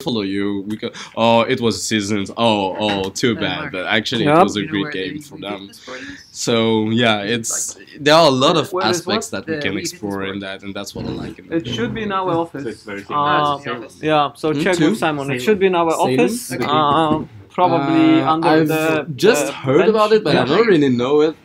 follow you. We could, oh, it was seasons. Oh, too bad. But actually, it was a great game for them. So yeah, there are a lot of aspects that we can explore in that, and that's what I like. It should be in our office. So it's very similar. Yeah. So check with Simon. It should be in our office. Probably under I've just heard about it, but I don't really know it.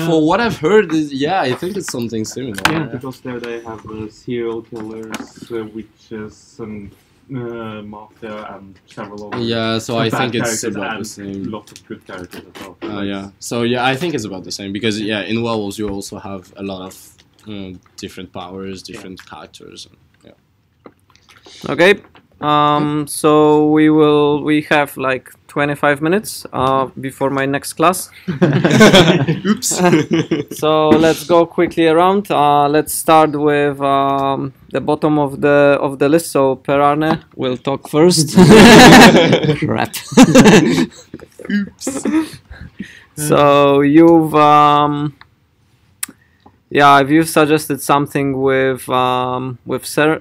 For what I've heard, I think it's something similar. Yeah, because there they have serial killers, witches, and mafia, and several others. Yeah, so I think it's about the same. Lots of good characters as well. Yeah. So yeah, I think it's about the same because in werewolves you also have a lot of different powers, different characters. And, Okay. So we have like 25 minutes before my next class. Oops. So let's go quickly around. Let's start with the bottom of the list. So Per Arne will talk first. Crap. Oops. So you've suggested something with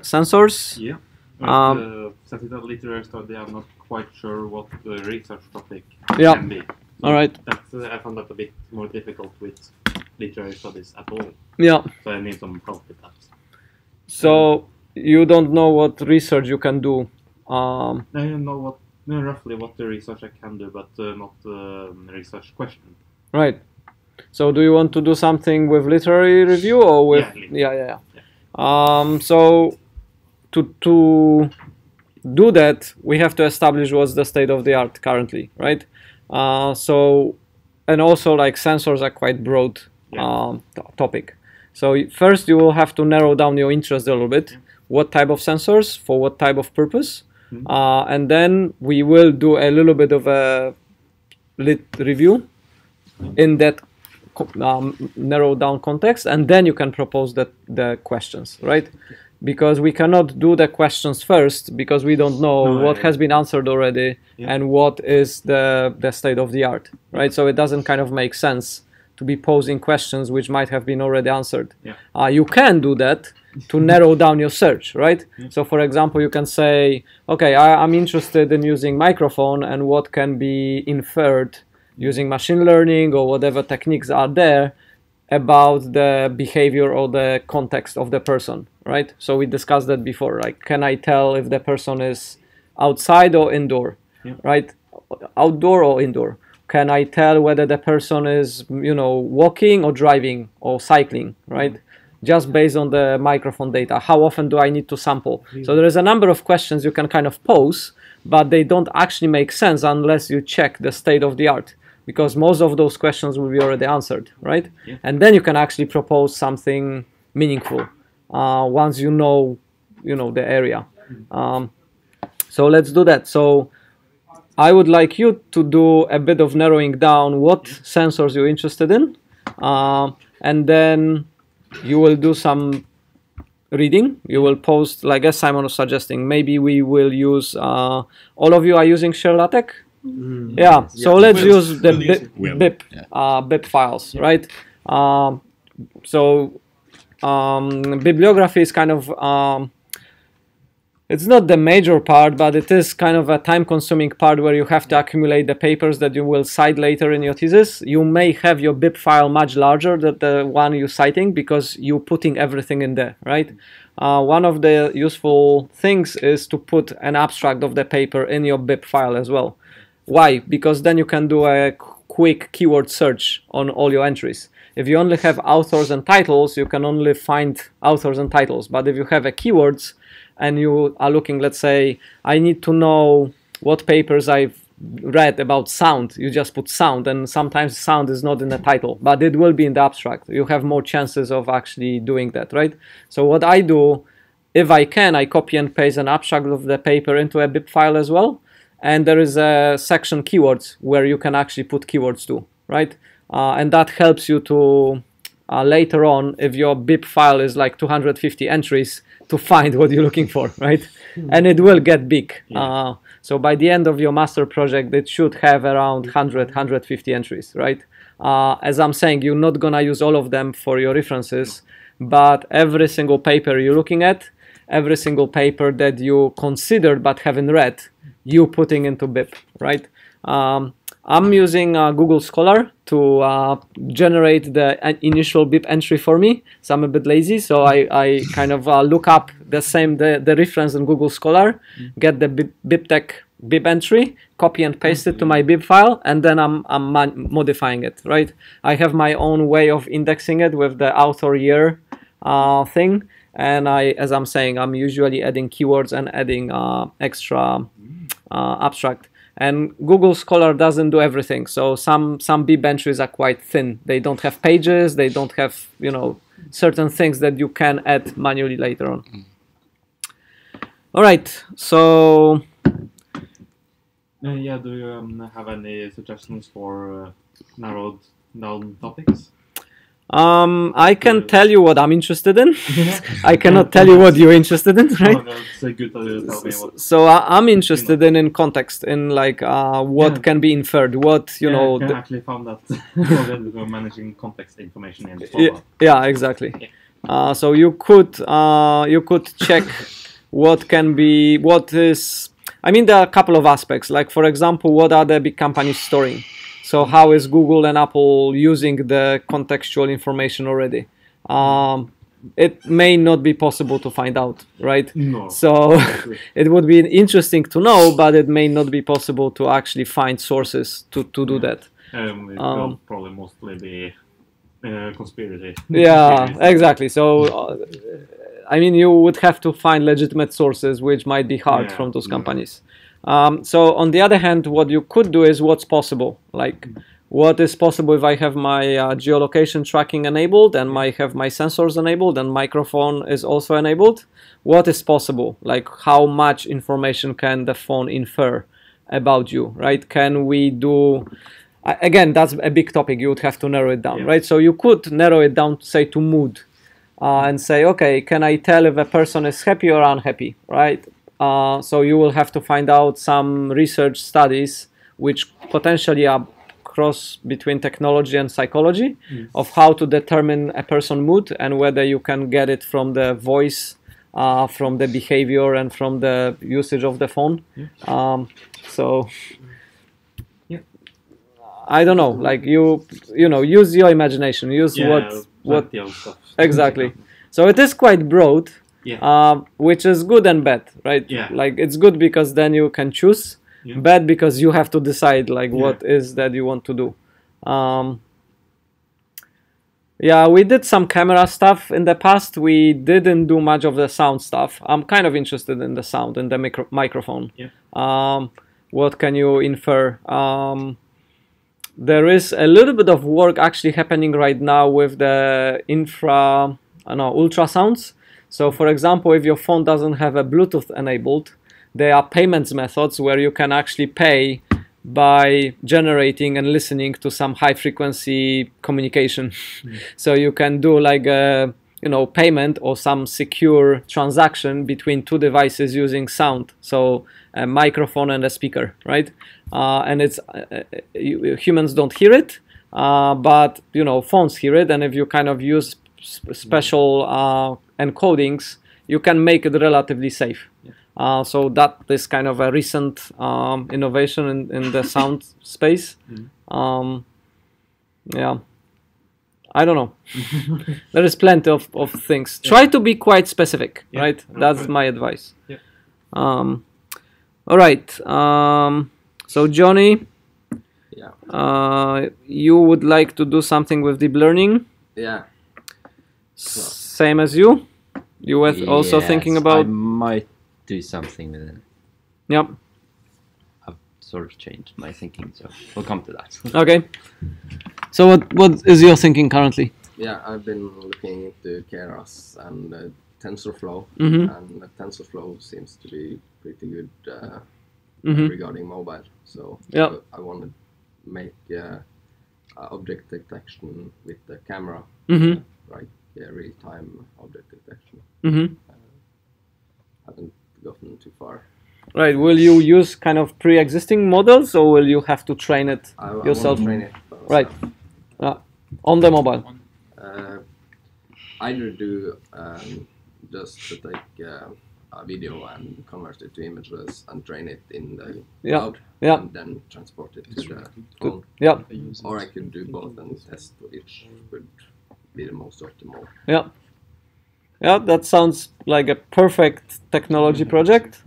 sensors. Yeah. Since it's a literary study, I'm not quite sure what the research topic can be. So all right. I found that a bit more difficult with literary studies at all. Yeah. So I need some prompt with that. So you don't know what research you can do. I know roughly what the research I can do, but not the research question. Right. So do you want to do something with literary review or with? Yeah. So to do that, we have to establish what's the state of the art currently, right? And also like sensors are quite broad topic. So first you will have to narrow down your interest a little bit. What type of sensors for what type of purpose, and then we will do a little bit of a lit review in that narrow down context, and then you can propose the questions, right? Because we cannot do the questions first because we don't know what has been answered already and what is the state of the art, right? So it doesn't kind of make sense to be posing questions which might have been already answered. You can do that to narrow down your search, right? So for example, you can say, okay, I'm interested in using microphone and what can be inferred using machine learning or whatever techniques are there about the behavior or the context of the person, right? So we discussed that before, like, can I tell if the person is outside or indoor, right? Outdoor or indoor? Can I tell whether the person is, walking or driving or cycling, right? Just based on the microphone data. How often do I need to sample? So there is a number of questions you can kind of pose, but they don't actually make sense unless you check the state of the art, because most of those questions will be already answered, right? And then you can actually propose something meaningful once you know the area. So let's do that. So I would like you to do a bit of narrowing down what sensors you're interested in, and then you will do some reading. You will post, like as Simon was suggesting, maybe we will use, all of you are using share LaTeX? So let's use the BIP files, right? Bibliography is kind of, it's not the major part, but it is kind of a time-consuming part where you have to accumulate the papers that you will cite later in your thesis. You may have your BIP file much larger than the one you're citing because you're putting everything in there, right? One of the useful things is to put an abstract of the paper in your BIP file as well. Why? Because then you can do a quick keyword search on all your entries. If you only have authors and titles, you can only find authors and titles. But if you have a keywords and you are looking, let's say, I need to know what papers I've read about sound, you just put sound, and sometimes sound is not in the title, but it will be in the abstract. You have more chances of actually doing that, right? So what I do, if I can, I copy and paste an abstract of the paper into a BIP file as well. And there is a section keywords where you can actually put keywords too, right? And that helps you to later on, if your BIP file is like 250 entries, to find what you're looking for, right? And it will get big. So by the end of your master project, it should have around 150 entries, right? As I'm saying, you're not gonna use all of them for your references, but every single paper you're looking at, every single paper that you considered but haven't read, you putting into BIP, right? I'm using Google Scholar to generate the initial BIP entry for me. So I'm a bit lazy, so I kind of look up the reference in Google Scholar, get the BibTeX BIP entry, copy and paste it to my BIP file, and then I'm modifying it, right? I have my own way of indexing it with the author year thing, and as I'm saying, I'm usually adding keywords and adding extra abstract. And Google Scholar doesn't do everything, so some BIP entries are quite thin. They don't have pages, they don't have, you know, certain things that you can add manually later on. All right, so yeah, do you have any suggestions for narrowed down topics? I can tell you what I'm interested in. I cannot tell you what you're interested in, right? Oh, that's good to tell me what. So I'm interested in context, in like what can be inferred, what you know. I actually found that already we're managing context information in the yeah, exactly. So you could check what can be, what is. I mean, there are a couple of aspects. Like for example, what are the big companies storing? So how is Google and Apple using the contextual information already? It may not be possible to find out, right? No. So it would be interesting to know, but it may not be possible to actually find sources to do that. It will probably mostly be conspiracy. Yeah, exactly. So, I mean, you would have to find legitimate sources, which might be hard from those companies. So on the other hand, what you could do is what's possible. Like what is possible if I have my geolocation tracking enabled and I have my sensors enabled and microphone is also enabled. What is possible? Like how much information can the phone infer about you, right? Can we do... Again, that's a big topic. You would have to narrow it down, right? So you could narrow it down, say, to mood and say, okay, can I tell if a person is happy or unhappy, right? So you will have to find out some research studies which potentially are cross between technology and psychology of how to determine a person's mood and whether you can get it from the voice, from the behavior and from the usage of the phone. So I don't know, like you know, use your imagination, use what exactly. So it is quite broad. Which is good and bad, right? Like it's good because then you can choose, bad because you have to decide like what is that you want to do. Yeah, we did some camera stuff in the past. We didn't do much of the sound stuff. I'm kind of interested in the sound and the microphone. What can you infer? There is a little bit of work actually happening right now with the ultrasounds. So for example, if your phone doesn't have a Bluetooth enabled, there are payments methods where you can actually pay by generating and listening to some high frequency communication. So you can do like a payment or some secure transaction between two devices using sound. So a microphone and a speaker, right? And it's humans don't hear it, but phones hear it. And if you kind of use special encodings, you can make it relatively safe. So that is kind of a recent innovation in the sound space. Yeah, I don't know. There is plenty of things. Try to be quite specific, right? That's my advice. All right. So Johnny, you would like to do something with deep learning? Yeah. Same as you? You were also thinking about... I might do something with it. Yep. I've sort of changed my thinking, so we'll come to that. Okay. So what is your thinking currently? Yeah, I've been looking into Keras and TensorFlow, and TensorFlow seems to be pretty good regarding mobile. So I want to make object detection with the camera, right? Yeah, real-time object detection. Haven't gotten too far. Right. Will you use kind of pre-existing models, or will you have to train it yourself? I train it right. On the mobile. Either do just to take a video and convert it to images and train it in the cloud, and then transport it to the phone. Or I could do both and test which would be the most optimal. Yeah, that sounds like a perfect technology project.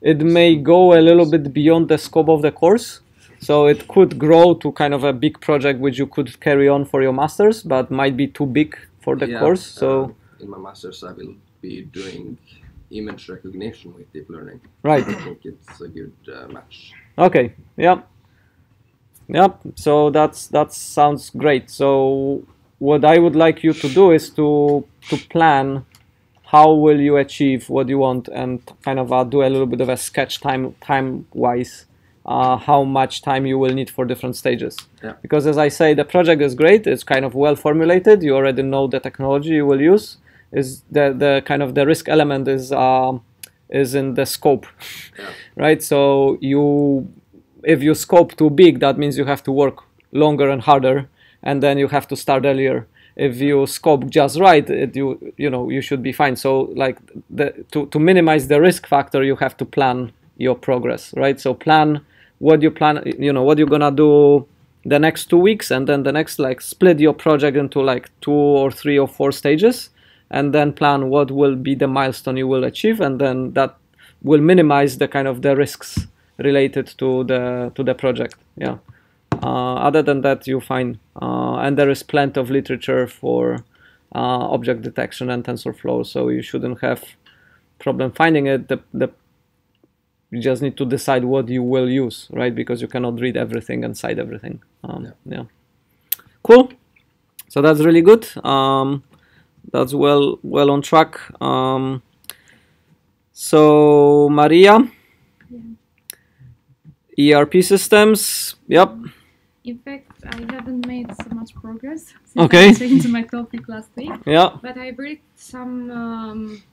It may go a little bit beyond the scope of the course, so it could grow to kind of a big project which you could carry on for your masters, but might be too big for the course. So in my masters, I will be doing image recognition with deep learning. Right. I think it's a good match. Okay. Yeah. So that sounds great. So what I would like you to do is to plan how will you achieve what you want, and kind of do a little bit of a sketch time wise. How much time you will need for different stages. Because as I say, the project is great. It's kind of well formulated. You already know the technology you will use. Is the kind of the risk element is in the scope, right? So if you scope too big, that means you have to work longer and harder, and then you have to start earlier. If you scope just right, you should be fine. So like to minimize the risk factor, you have to plan your progress, right? So plan what you're gonna do the next 2 weeks, and then the next, like, split your project into like 2 or 3 or 4 stages, and then plan what will be the milestone you will achieve, and then that will minimize the kind of the risks related to the project. Other than that, you find and there is plenty of literature for object detection and TensorFlow, so you shouldn't have problem finding it. You just need to decide what you will use, right? Because you cannot read everything and cite everything. Cool. So that's really good. That's well on track. So Maria, ERP systems. In fact, I haven't made so much progress since I changed my topic last week. But I read some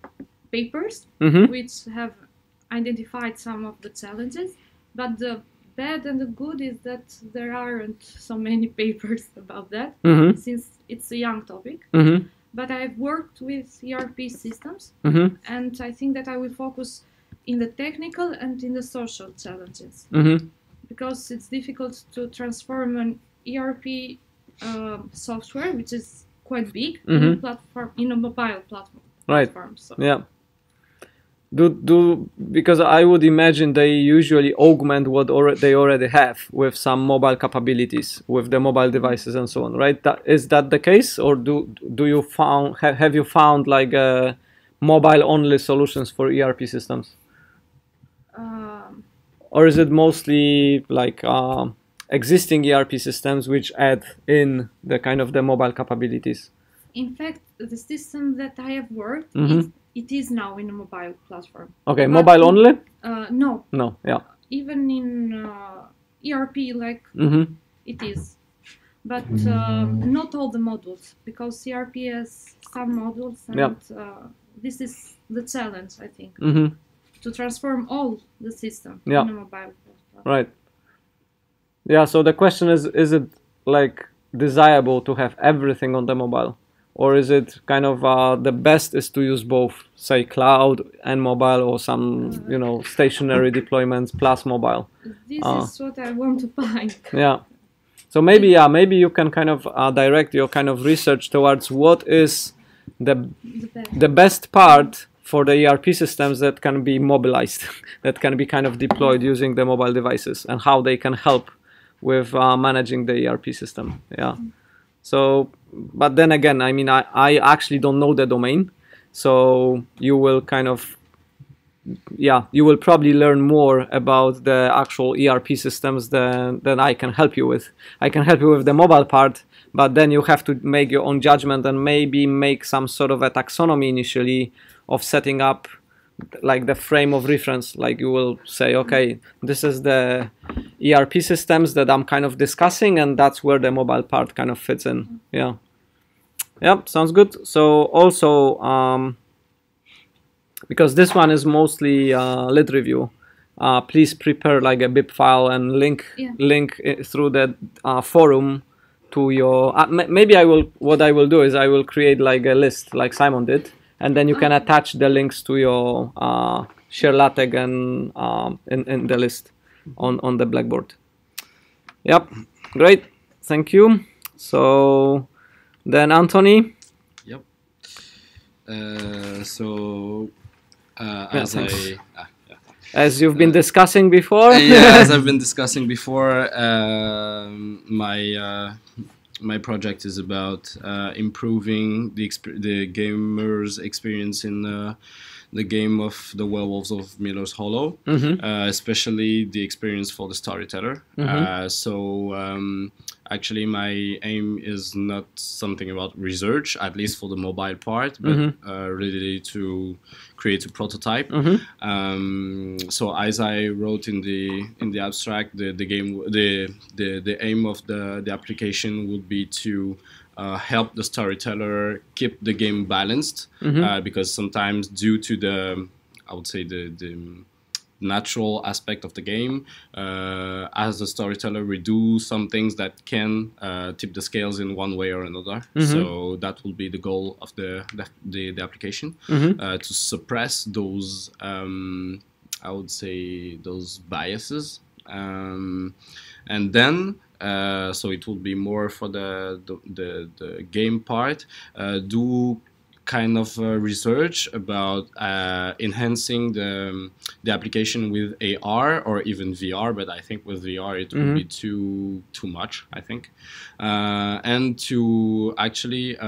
papers which have identified some of the challenges. But the bad and the good is that there aren't so many papers about that, since it's a young topic. But I've worked with ERP systems, and I think that I will focus in the technical and in the social challenges. Because it's difficult to transform an ERP software, which is quite big, in a mobile platform. Right. So. Because I would imagine they usually augment what they already have with some mobile capabilities with the mobile devices and so on, right? Is that the case, or have you found like mobile only solutions for ERP systems? Or is it mostly like existing ERP systems which add in the kind of the mobile capabilities? In fact, the system that I have worked, it is now in a mobile platform. Okay, but mobile only? No. No, Even in ERP, like, it is. But not all the modules, because ERP has some modules, and this is the challenge, I think. To transform all the system in a mobile platform. Right. Yeah, so the question is it like desirable to have everything on the mobile? Or is it kind of the best is to use both, say cloud and mobile, or some stationary deployments plus mobile? This is what I want to find. So maybe you can kind of direct your kind of research towards what is the best part for the ERP systems that can be mobilized, that can be kind of deployed using the mobile devices, and how they can help with managing the ERP system. So, but then again, I mean, I actually don't know the domain, so you will kind of, you will probably learn more about the actual ERP systems than I can help you with. I can help you with the mobile part, but then you have to make your own judgment and maybe make some sort of a taxonomy initially of setting up like the frame of reference. Like you will say, okay, this is the ERP systems that I'm kind of discussing, and that's where the mobile part kind of fits in. Sounds good. So also, because this one is mostly lit review, please prepare like a BIP file and link through the forum to your. Maybe what I will do is I will create like a list like Simon did, and then you can attach the links to your share LaTeX and in the list on the Blackboard. Yep, great, thank you. So then Anthony. Yep. As you've been discussing before. As I've been discussing before, my project is about improving the gamer's experience in the game of the Werewolves of Miller's Hollow, especially the experience for the storyteller. Actually, my aim is not something about research, at least for the mobile part, but really to create a prototype. So as I wrote in the abstract, the aim of the application would be to help the storyteller keep the game balanced, because sometimes due to the natural aspect of the game, as a storyteller we do some things that can tip the scales in one way or another. So that will be the goal of the application, to suppress those those biases, and then so it will be more for the game part, do kind of research about enhancing the application with AR or even VR, but I think with VR it will be too much, I think, and to actually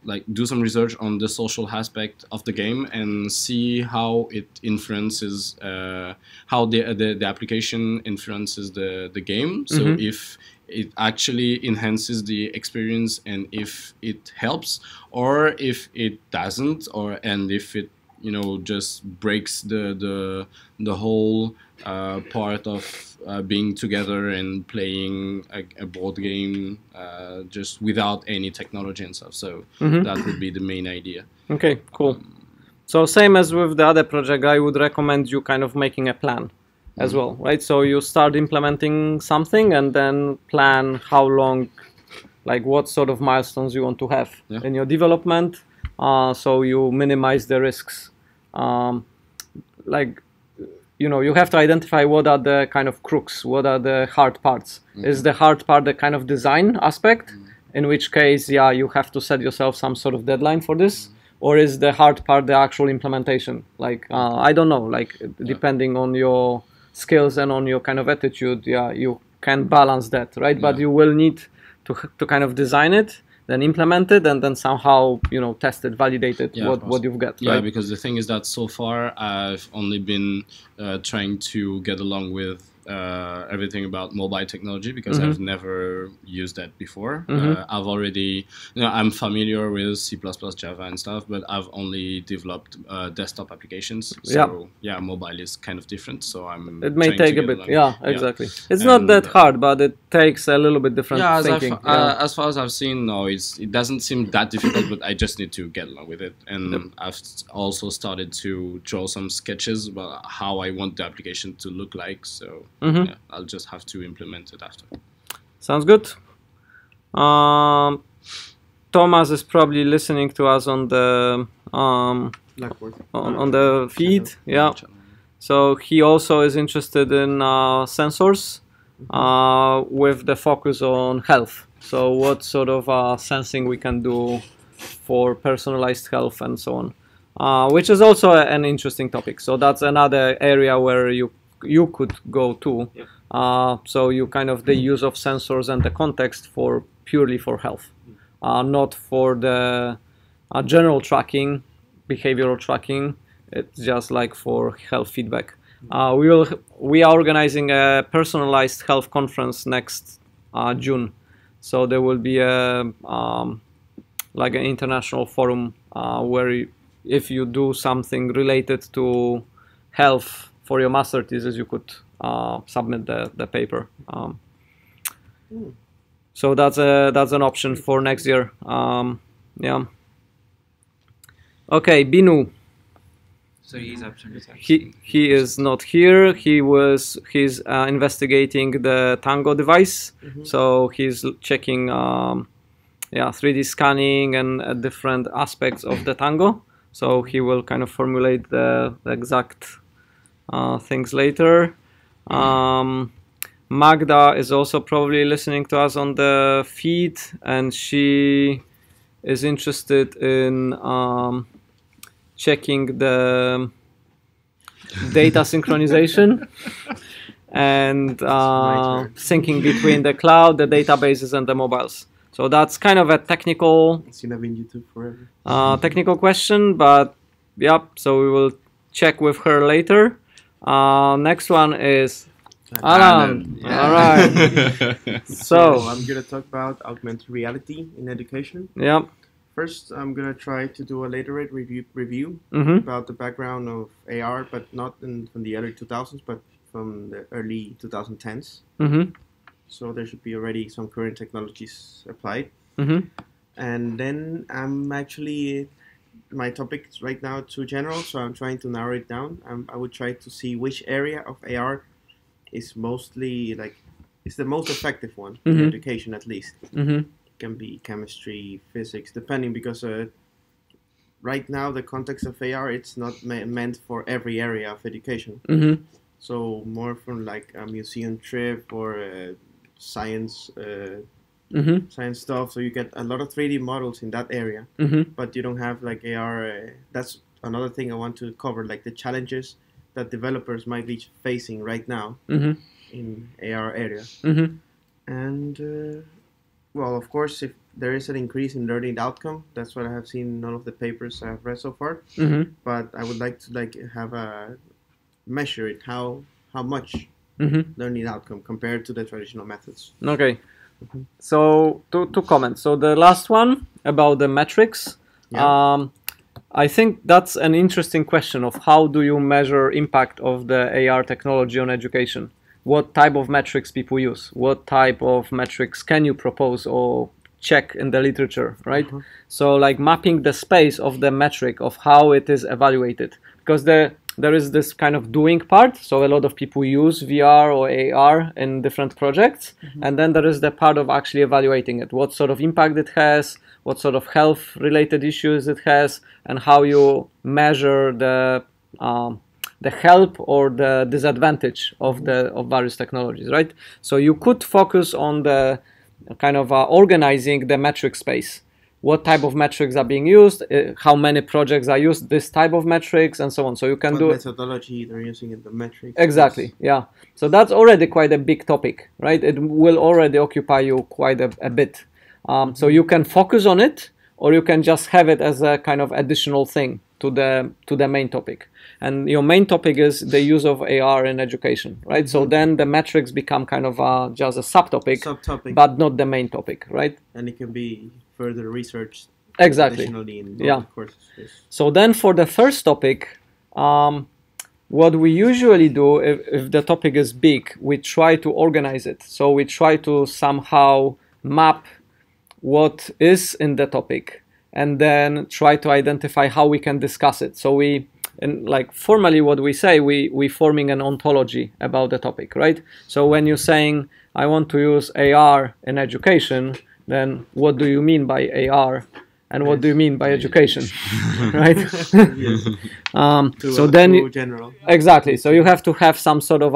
like do some research on the social aspect of the game and see how it influences how the application influences the game. So if it actually enhances the experience and if it helps, or if it doesn't, and if it just breaks the whole part of being together and playing a board game just without any technology and stuff. So that would be the main idea. Okay, cool. So same as with the other project, I would recommend you kind of making a plan as well, right? So you start implementing something and then plan how long, like what sort of milestones you want to have in your development, so you minimize the risks. Like, you have to identify what are the kind of crux, what are the hard parts. Is the hard part the kind of design aspect, in which case, you have to set yourself some sort of deadline for this, or is the hard part the actual implementation? Like, I don't know, like depending on your skills and on your kind of attitude, you can balance that, right? But you will need to kind of design it, then implement it, and then somehow test it, validate it, what you've got. Yeah, right? Because the thing is that so far I've only been trying to get along with everything about mobile technology, because I've never used that before. I've already, I'm familiar with C++, Java and stuff, but I've only developed desktop applications. So mobile is kind of different. So it may take a bit. Exactly. It's not that hard, but it takes a little bit different thinking. As far as I've seen, no, it doesn't seem that difficult, but I just need to get along with it. And I've also started to draw some sketches about how I want the application to look like. So I'll just have to implement it after. Sounds good. Thomas is probably listening to us on the Blackboard. on the feed. So he also is interested in sensors with the focus on health. So what sort of sensing we can do for personalized health and so on, which is also an interesting topic. So that's another area where you could go to. So you kind of the use of sensors and the context for purely for health, not for the general tracking, behavioral tracking. It's just like for health feedback. We are organizing a personalized health conference next June. So there will be a like an international forum where if you do something related to health for your master thesis, you could submit the paper. So that's an option for next year. Okay, Binu. So he's absent. He is not here. He's investigating the Tango device. So he's checking 3D scanning and different aspects of the Tango. So he will kind of formulate the exact things later. Magda is also probably listening to us on the feed, and she is interested in checking the data synchronization and syncing between the cloud, the databases, and the mobiles. So that's kind of a technical, YouTube forever. Technical question, but yeah, so we will check with her later. Next one is Alan. Yeah. All right. So I'm gonna talk about augmented reality in education. Yeah. First, I'm gonna try to do a later review about the background of AR, but not from the early 2000s, but from the early 2010s. So there should be already some current technologies applied. And then I'm actually, my topic right now too general, so I'm trying to narrow it down. I would try to see which area of AR is mostly is the most effective one in education, at least. It can be chemistry, physics, depending, because right now the context of AR, it's not meant for every area of education. So more from like a museum trip or science science stuff. So you get a lot of 3D models in that area, but you don't have like AR. That's another thing I want to cover, like the challenges that developers might be facing right now in AR area. And well, of course, if there is an increase in learning outcome, that's what I have seen in all of the papers I have read so far. But I would like to have a measure it, how much learning outcome compared to the traditional methods. Okay. So two comments. So the last one about the metrics. I think that's an interesting question of how do you measure impact of the AR technology on education? What type of metrics people use? What type of metrics can you propose or check in the literature, right? So like mapping the space of the metric of how it is evaluated, because there is this kind of doing part. So a lot of people use VR or AR in different projects. And then there is the part of actually evaluating it, what sort of impact it has, what sort of health related issues it has, and how you measure the help or the disadvantage of various technologies, right? So you could focus on the kind of organizing the metric space. What type of metrics are being used, how many projects are used, this type of metrics, and so on. So you can do methodology they're using in the metrics. Exactly, yeah. So that's already quite a big topic, right? It will already occupy you quite a bit. So you can focus on it, or you can just have it as a kind of additional thing to the main topic. And your main topic is the use of AR in education, right? So then the metrics become kind of just a subtopic, but not the main topic, right? And it can be further researched additionally in the courses. Yes. So then for the first topic, what we usually do if the topic is big, we try to organize it. So we try to somehow map what is in the topic and then try to identify how we can discuss it. So formally what we say, we forming an ontology about the topic, right? So when you're saying, I want to use AR in education, then what do you mean by AR? And what do you mean by education, right? So then, general. Exactly. So you have to have some sort of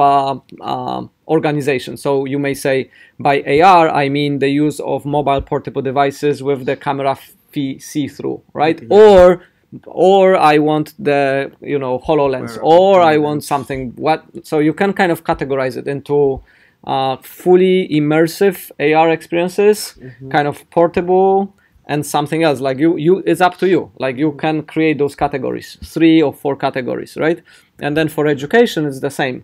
organization. So you may say, by AR, I mean the use of mobile portable devices with the camera see-through, right? Or I want the HoloLens, or I want something. So you can kind of categorize it into fully immersive AR experiences, kind of portable, and something else. Like it's up to you. Like you can create those categories, 3 or 4 categories, right? And then for education, it's the same.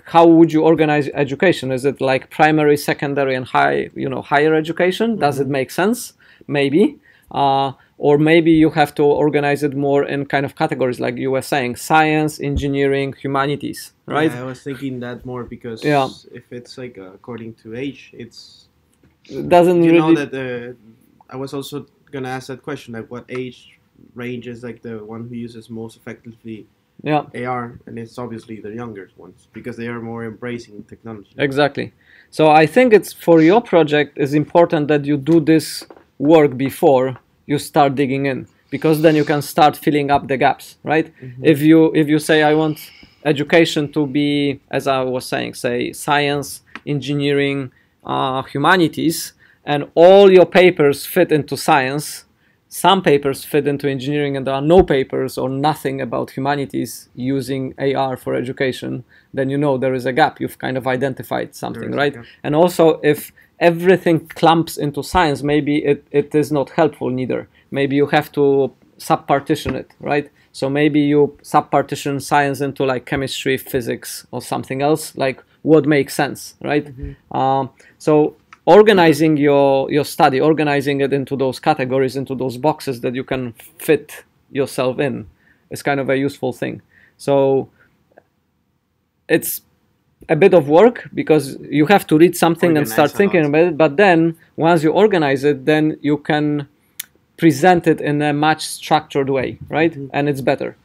How would you organize education? Is it like primary, secondary, and higher education? Does it make sense? Maybe. Or maybe you have to organize it more in kind of categories, like you were saying, science, engineering, humanities, right? Yeah, I was thinking that more because if it's like according to age, it doesn't really... that I was also going to ask that question, like what age range is like the one who uses most effectively AR, and it's obviously the younger ones because they are more embracing technology. Exactly. So I think it's for your project is important that you do this work before you start digging in, because then you can start filling up the gaps, right? If you say I want education to be, as I was saying, say science, engineering, humanities, and all your papers fit into science, some papers fit into engineering, and there are no papers or nothing about humanities using AR for education, then you know there is a gap. You've kind of identified something, right? And also, if everything clumps into science, maybe it is not helpful neither. Maybe you have to subpartition it, right? So maybe you subpartition science into like chemistry, physics, or something else, like what makes sense, right? So organizing your study, organizing it into those categories, into those boxes that you can fit yourself in, is kind of a useful thing. So it's a bit of work because you have to read something and start thinking about it, but then once you organize it, then you can present it in a much structured way, right? And it's better.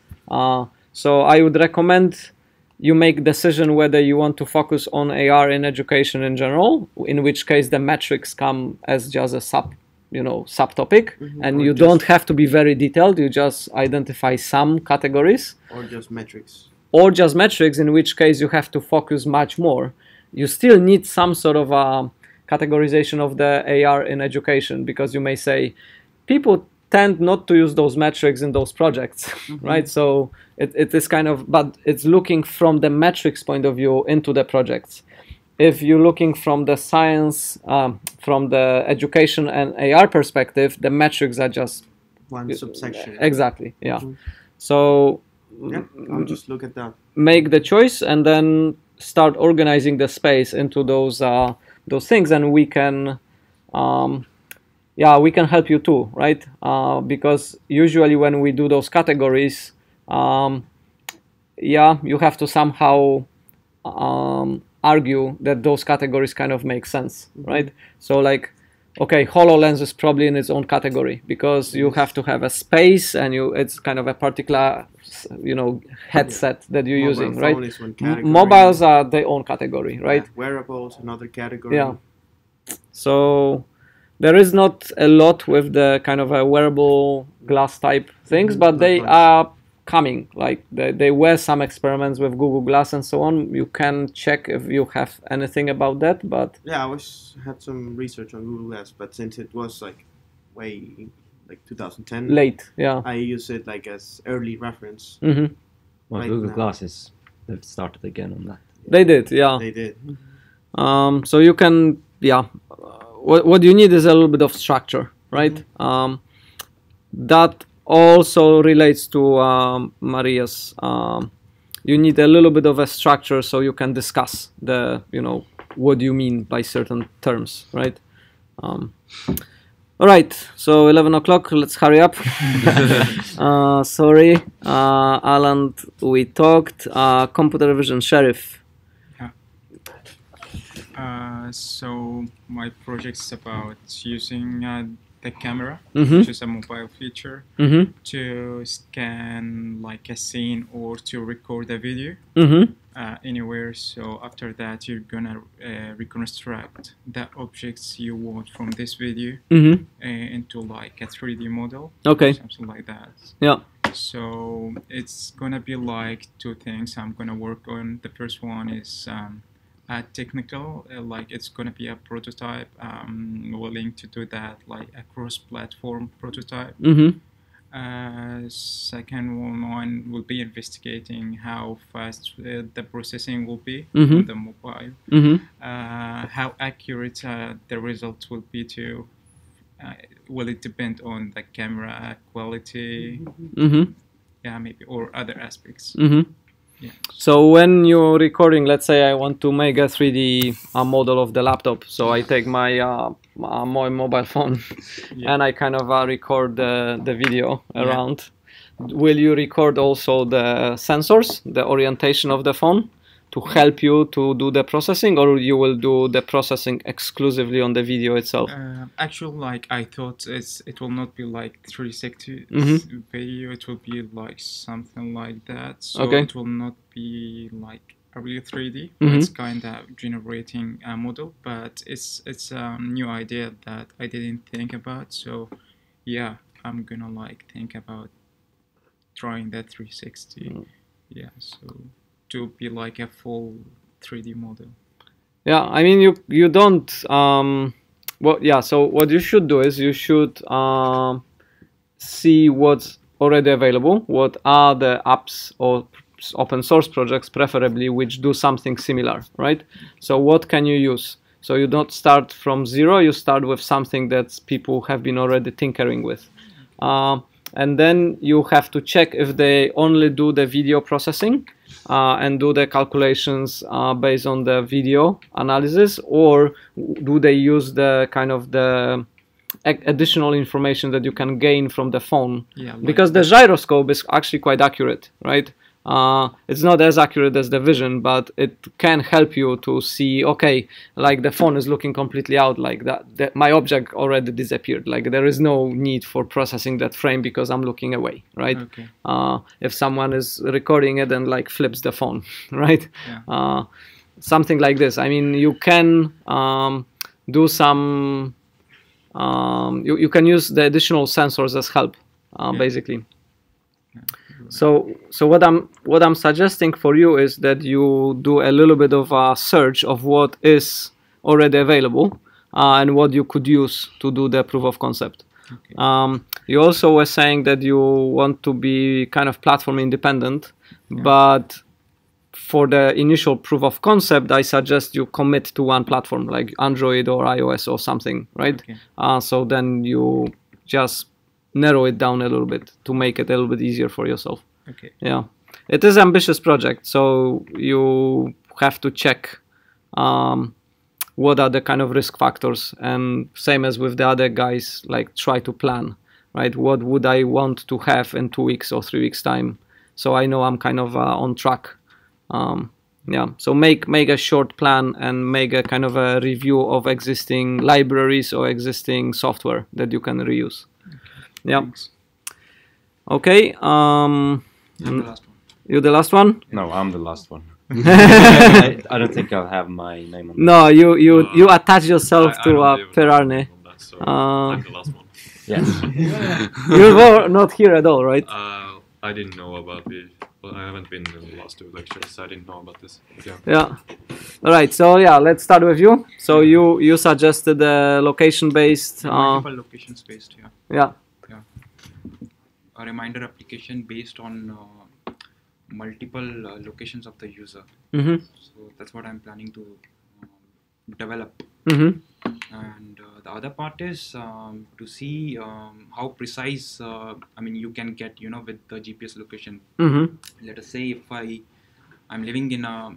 So I would recommend you make decision whether you want to focus on AR in education in general, in which case the metrics come as just a subtopic, and you don't have to be very detailed. You just identify some categories, or just metrics, in which case you have to focus much more. You still need some sort of categorization of the AR in education, because you may say people tend not to use those metrics in those projects, right? So it is kind of, but it's looking from the metrics point of view into the projects. If you're looking from the science, from the education and AR perspective, the metrics are just one subsection. Exactly, yeah. So I'll just look at that. Make the choice and then start organizing the space into those things, and we can we can help you too, right? Because usually when we do those categories, you have to somehow argue that those categories kind of make sense, right? So like, okay, HoloLens is probably in its own category because you have to have a space, and it's kind of a particular, headset that you're using, right? Mobiles are their own category, right? Wearables, another category. Yeah. So there is not a lot with the kind of a wearable glass type things, but they are coming. Like there were some experiments with Google Glass and so on. You can check if you have anything about that, but yeah, I had some research on Google Glass, but since it was like way 2010 late, yeah, I use it like as early reference. Well, Google Glasses, they've started again on that. They did, yeah. They did. So you can, what you need is a little bit of structure, right? That also relates to Maria's. You need a little bit of a structure so you can discuss what do you mean by certain terms, right? All right, so 11 o'clock, let's hurry up. Sorry, Alan, we talked. Computer vision, Sheriff. So my project is about using the camera, which is a mobile feature, to scan like a scene or to record a video anywhere. So after that, you're gonna reconstruct the objects you want from this video into like a 3D model, something like that. Yeah. So it's gonna be like two things I'm gonna work on. The first one is technical, like it's gonna be a prototype. Willing to do that, like a cross-platform prototype. Second one will be investigating how fast the processing will be on the mobile, how accurate the results will be to. Will it depend on the camera quality? Yeah, maybe, or other aspects. Yeah. So when you're recording, let's say I want to make a 3D model of the laptop, so I take my mobile phone and I kind of record the video around. Will you record also the sensors, the orientation of the phone, to help you to do the processing, or you will do the processing exclusively on the video itself? Actually, like I thought it will not be like 360 video, it will be like something like that. So it will not be like a real 3D. It's kind of generating a model, but it's a new idea that I didn't think about. So yeah, I'm gonna like think about trying that 360. Yeah, so to be like a full 3D model. Yeah, I mean you don't well, yeah, so what you should do is you should see what's already available, what are the apps or open source projects preferably which do something similar, right? So what can you use? So you don't start from zero, you start with something that people have been already tinkering with. And then you have to check if they only do the video processing and do the calculations based on the video analysis, or do they use the kind of the additional information that you can gain from the phone? Yeah, like because the gyroscope is actually quite accurate, right? It's not as accurate as the vision, but it can help you to see, okay, like the phone is looking completely out like that my object already disappeared, like there is no need for processing that frame because I'm looking away, right? Okay. If someone is recording it and like flips the phone, right? Yeah. Something like this. I mean, you can do some you can use the additional sensors as help, basically. Yeah. So what I'm suggesting for you is that you do a little bit of a search of what is already available and what you could use to do the proof of concept. Okay. You also were saying that you want to be kind of platform independent, but for the initial proof of concept, I suggest you commit to one platform like Android or iOS or something, right? Okay. So then you just narrow it down a little bit to make it a little bit easier for yourself. Okay. Yeah, it is an ambitious project, so you have to check what are the kind of risk factors, and same as with the other guys, like try to plan, right? What would I want to have in 2 weeks or 3 weeks time, so I know I'm kind of on track. Yeah, so make a short plan and make a kind of a review of existing libraries or existing software that you can reuse. Yeah. Thanks. Okay. I'm the last one. You the last one? No, I'm the last one. I don't think I'll have my name on that. No, you attach yourself to Per Arne. So I'm the last one. Yes. You were not here at all, right? I didn't know about it. Well, I haven't been in the last 2 lectures. So I didn't know about this. Yeah. All right. So yeah, let's start with you. So you suggested the location-based. Multiple locations-based. Yeah. Yeah. A reminder application based on multiple locations of the user. So that's what I'm planning to develop. And the other part is to see how precise I mean you can get, you know, with the GPS location. Let us say if I'm living in a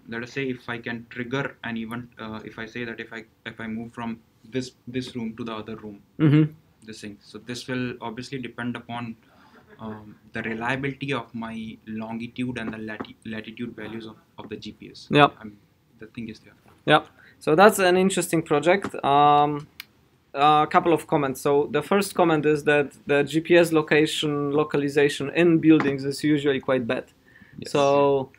let us say if I can trigger an event, if I say that if I move from this room to the other room, this thing. So this will obviously depend upon the reliability of my longitude and the latitude values of the GPS. Yeah. The thing is there. Yeah. So that's an interesting project. A couple of comments. So the first comment is that the GPS localization in buildings is usually quite bad. Yes. So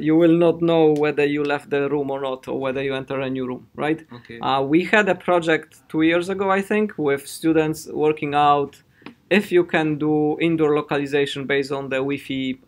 you will not know whether you left the room or not, or whether you enter a new room, right? Okay. We had a project 2 years ago, I think, with students working out if you can do indoor localization based on the Wi-Fi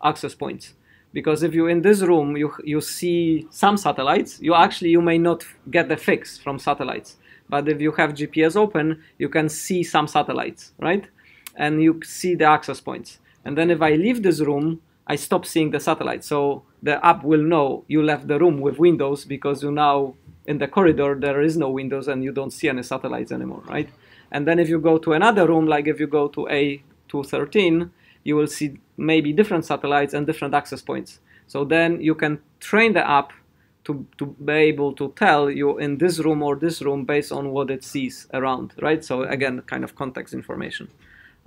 access points. Because if you're in this room, you see some satellites, you may not get the fix from satellites. But if you have GPS open, you can see some satellites, right? And you see the access points. And then if I leave this room, I stop seeing the satellites. So the app will know you left the room with windows because you now in the corridor, there is no windows and you don't see any satellites anymore, right? And then if you go to another room, like if you go to A213, you will see maybe different satellites and different access points. So then you can train the app to be able to tell you in this room or this room based on what it sees around, right? So again, kind of context information.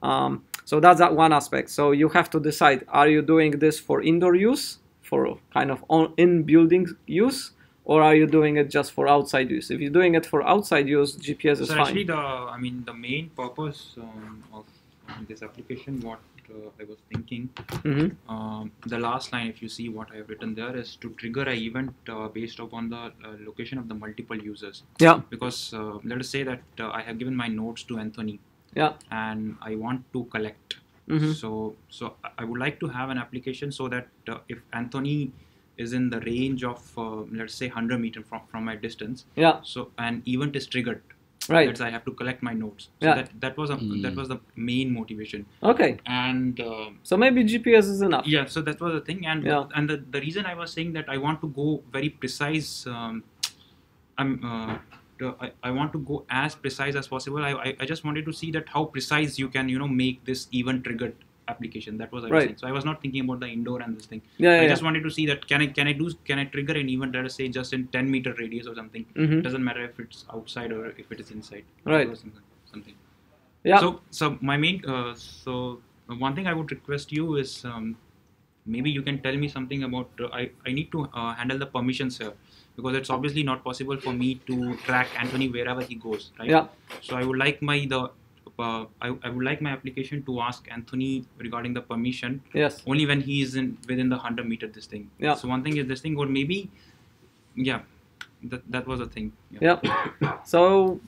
So that's that one aspect. So you have to decide, are you doing this for indoor use, for kind of in building use, or are you doing it just for outside use? If you're doing it for outside use, GPS is fine. Actually, the main purpose of this application, what I was thinking, the last line, if you see what I have written there, is to trigger an event based upon the location of the multiple users. Yeah. Because let us say that I have given my nodes to Anthony. Yeah. And I want to collect. So I would like to have an application so that if Anthony is in the range of let's say 100 meters from my distance. Yeah. So an event is triggered. Right. That's I have to collect my nodes. So yeah. that was the main motivation. Okay. And so maybe GPS is enough. Yeah. So that was the thing, and the reason I was saying that I want to go very precise. I want to go as precise as possible. I just wanted to see that how precise you can make this event triggered application. That was I was saying. So I was not thinking about the indoor and this thing. I just wanted to see that can I trigger an event, let us say, just in 10-meter radius or something. It doesn't matter if it's outside or if it is inside. Right. Or something. Yeah. So my main so one thing I would request you is maybe you can tell me something about I need to handle the permissions here, because it's obviously not possible for me to track Anthony wherever he goes, right? Yeah. So I would like I would like my application to ask Anthony regarding the permission. Yes. Only when he is within the 100-meter this thing. Yeah. So one thing is this thing, or maybe, yeah, that was a thing. Yeah. So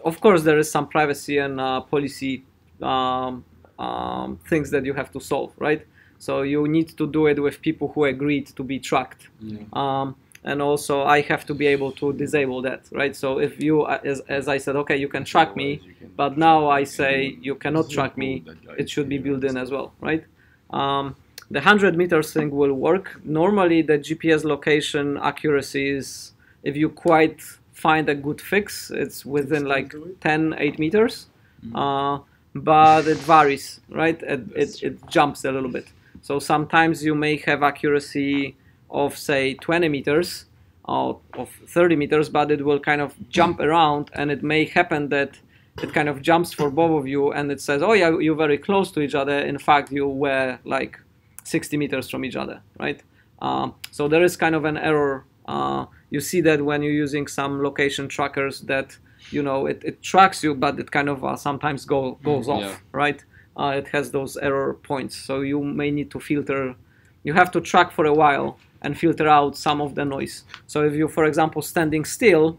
of course there is some privacy and policy things that you have to solve, right? So you need to do it with people who agreed to be tracked. Yeah. And also I have to be able to disable that, right? So if you, as I said, okay, you can track me, but now I say you cannot track me, it should be built in as well, right? The 100 meters thing will work. Normally the GPS location accuracy is, if you quite find a good fix, it's within like 8 meters, but it varies, right? It jumps a little bit. So sometimes you may have accuracy of say 20 meters or of 30 meters, but it will kind of jump around, and it may happen that it kind of jumps for both of you and it says, oh yeah, you're very close to each other. In fact, you were like 60 meters from each other, right? So there is kind of an error. You see that when you're using some location trackers that, it tracks you, but it kind of sometimes goes off, right? It has those error points. So you may need to filter. You have to track for a while and filter out some of the noise. So if you, for example, standing still,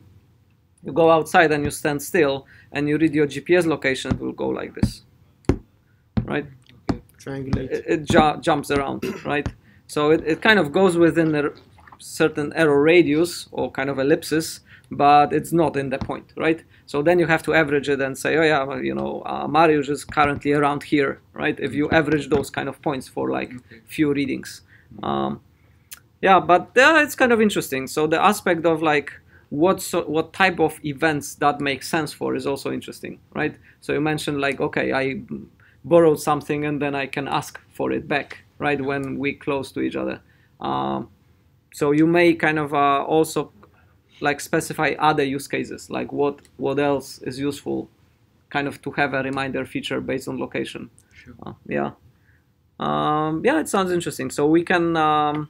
you go outside and you stand still and you read your GPS location, it will go like this, right? Okay. Triangulate. It jumps around, right? So it kind of goes within a certain error radius or kind of ellipsis, but it's not in the point, right? So then you have to average it and say, oh yeah, Mariusz is currently around here, right? If you average those kind of points for like few readings. Yeah, but it's kind of interesting. So the aspect of like what type of events that makes sense for is also interesting, right? So you mentioned like, okay, I borrowed something and then I can ask for it back, right? When we close to each other. So you may kind of also like specify other use cases, like what else is useful, kind of to have a reminder feature based on location. Sure. Yeah, it sounds interesting. So we can.